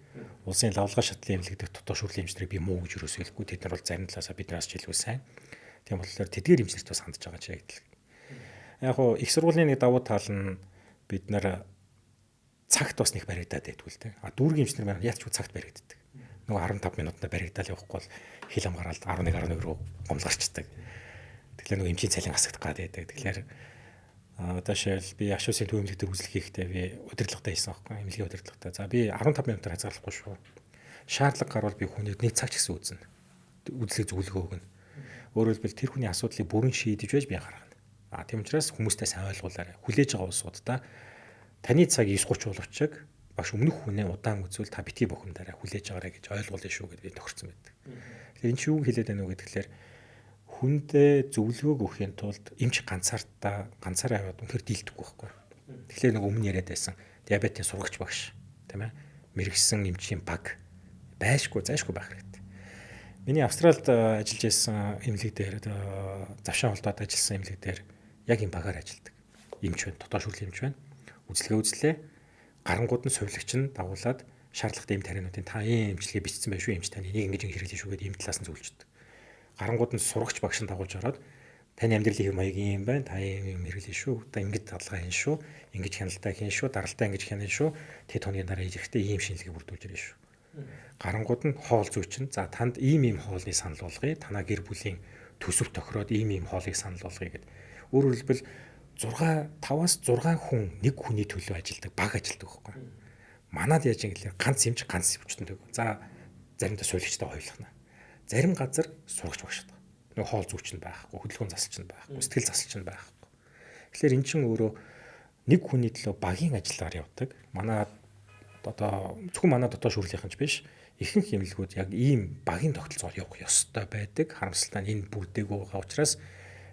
улсын лавлгаа шатлын эмнэлэг дэх дотоод шүүрлийн эмчнэрийг би муу гэж юусоо хэлэхгүй. Тэд нар бол зарим талаасаа биднээс ч илүү сайн. Тийм болохоор тэдгээр эмчнэрт бас хандж байгаа ч яг л. Яг хоо их сургуулийн нэг давуу тал нь бид нар цагт бас нэг баригдаад байдгүй л дээ. Дүүргийн эмчнэр маань яаж ч цагт баригддаг. Нөгөө 15 минутанд баригдаал явахгүй бол хил хамгаалалт 11 руу гомлгарчдаг. Тэгэхээр нөгөө эмчийн цалин хасагдах гад байдаг. Тэгэхээр одоошэл би ашуусын төв эмнэлэг дээр үзлэг хийхдээ би удирдлагатай хийсэн байхгүй эмнэлгийн удирдлагатай. За би 15 минутаар хязгаарлахгүй шүү. Шаардлага гарвал би хүнийг нэг цаг ч гэсэн үзнэ. Үзлэг зөвлөгөө өгнө. Өөрөөр хэлбэл тэр хүний асуудлыг бүрэн шийдэж байж би гаргана. Тийм учраас хүмүүстэй сайн ойлгуулаарай. Хүлээж байгаа улсуудаа таны цаг 9:30 боловчиг багш өмнөх хүнээ удаан үзвэл та битгий бохомдаарай хүлээж байгаарай гэж ойлгуулъя шүү гэдээ би тохирсон байдаг. Тэгэхээр энэ ч юу хэлээд байна вэ гэхээр хүндээ зөвлөгөө өгөхийн тулд эмч ганцаараа аваад үнэхээр дийлдэхгүй байхгүй. Тэгэхээр нэг өмнө яриад байсан диабетийн сургагч багш тийм ээ мэрэгсэн эмчийн баг зайшгүй байх хэрэгтэй. Миний Австралид ажиллаж байсан эмнэлэг дээр завшаан холдоод ажилласан эмнэлэг дээр яг энэ багаар ажилладаг. Эмч байна, дотоод шүүрлийн эмч байна. Үзлэгээ үзлээ. Гарангууд нь сувилагч нь дагуулад шаардлагатай эм тариануудын та ийм эмчилгээ бичсэн байх шүү эмч таны нэг ингэж хэрэглэн шүү гэдэг эм талаас нь зөвлөждөг. Гарангууд нь сурагч багш нь дагуулж ороод таны амьдралын хэв маяг ийм байна. Та ийм хэрэглэн шүү. Та ингэж дадлага хийн шүү. Ингэж хяналтаа хийн шүү. Даралтаа ингэж хянана шүү. Тэд хоногийн дараа ирэхдээ ийм шинжилгээ бүрдүүлж ирнэ шүү. Гарангууд нь хоол зүйчин. За танд ийм хоолны санал болгоё. Танаа гэр бүлийн төсөв тохироод ийм хоолыг санал болгоё гэд. Өөрөөр хэлбэл 5-аас 6 хүн нэг хүний төлөө ажилладаг, баг ажилладаг байхгүй. Манад яаж юм гэхээр ганц эмч ганц өвчтөнтэй. За заримдаа сувилагчтай хойлохна. Зарим газар сурагч багшдаг. Нэг хоол зүйч нь байхгүй, хөдөлгөөн засалч нь байхгүй, сэтгэл засалч нь байхгүй. Тэгэхээр эн чинь өөрөө нэг хүний төлөө багийн ажиллагаар явдаг. Манай одоо зөвхөн манай дотоод шүүрлийнхэн ч биш, ихэнх эмнэлгүүд яг ийм багийн тогтолцоогоор явах ёстой байдаг. Харамсалтай нь энэ бүрдээгүй байгаа учраас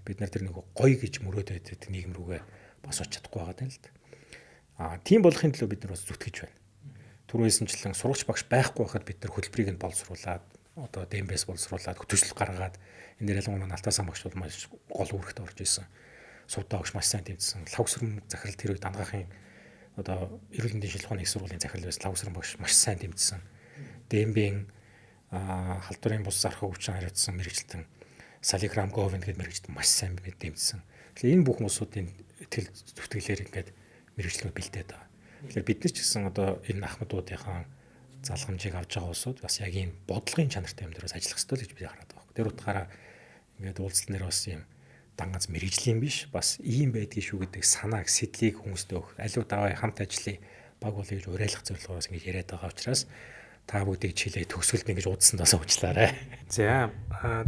бид нар тэр нэг гоё гэж мөрөөд байдаг нийгэм рүүгээ бас очиж чадахгүй байгаа юм л да. Тийм болохын төлөө бид нар бас зүтгэж байна. Түрүүнээсэнчлэн сурагч багш байхгүй байхад бид нар хөтөлбөрийг нь боловсруулад одоо ДМБ-с боловсруулад төсөл гаргаад энэ дээр ялангуяа Алтайсан багш бол маш гол үүрэгт орж исэн. Сувтаа багш маш сайн тэмцсэн. Лавсрын захирал тэр үед ангаахын одоо эрүүл мэндийн шинжилгээ ухааны их сургуулийн захирал байсан лавсрын багш маш сайн тэмцсэн. ДМБ-ийн халдварын бус зарах өвчин хариуцсан мэрэгчлэн Салиграм Говинд гэдэг мэрэгчлэн маш сайн тэмцсэн. Тэгэхээр энэ бүх хүмүүсийн тэл зүтгэлээр ингээд мэрэгчлүүд бэлдээд байгаа. Тэгэхээр бид нар ч гэсэн одоо энэ ахмадуудынхаа залхамжийг авч байгаа улсууд бас яг энэ бодлогын чанартай юм дээр бас ажиллах хэрэгтэй л гэж би хараад байгаа. Тэр утгаараа ингээд уулзалт нэр бас юм дангац мэрэгжлийн биш бас ийм байдгийг шүү гэдэг санааг сэтлийг хүмүүстээ өгөх. Аливаа даваа хамт ажиллая баг болъё гэж уриалгах зорилгоос ингэж яриад байгаа учраас та бүгдийг чилээ төгсгөлд ингэж уудсандаас уучлаарай. За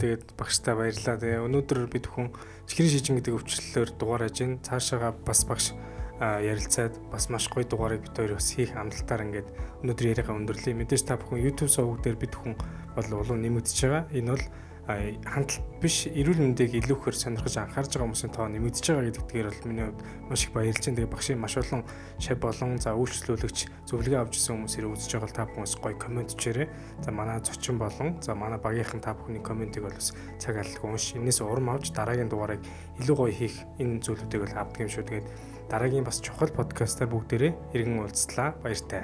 тэгээд багштай баярлалаа. Тэгээ өнөөдөр бид бүхэн чихрийн шижин гэдэг өвчлөлөөр дугаарж байна. Цаашаага бас багш ярилцаад бас маш гоё дугаарыг бид хоёр бас хийх амлалтаар ингээд өнөөдөр яриагаа өндөрлөе. Мэдээж та бүхэн YouTube суваг дээр бид бүхэн бол улам нэмэгдэж байгаа. Энэ бол хандлт биш эрүүл мэндийг илүүхээр сонирхож анхаарж байгаа хүмүүсийн тоо нэмэгдэж байгаа гэдгээр бол миний хувьд маш их баярлж байна. Тэгээ багшийн маш олон шав болон за үйлчлүүлэгч зөвлөгөө авч ирсэн хүмүүс ирээ үзэж байгаа та бүхнээс гоё комент чирээ. За манай зочин болон за манай багийнхан та бүхний комментиг бол бас цаг алга унш. Энээс урам авч дараагийн дугаарыг илүү гоё хийх энэ зүйлүүдийг бол авдаг юм шүү. Тэгээд дараагийн бас чухал подкастаар бүгдээрээ иргэн уулзлаа. Баяртай.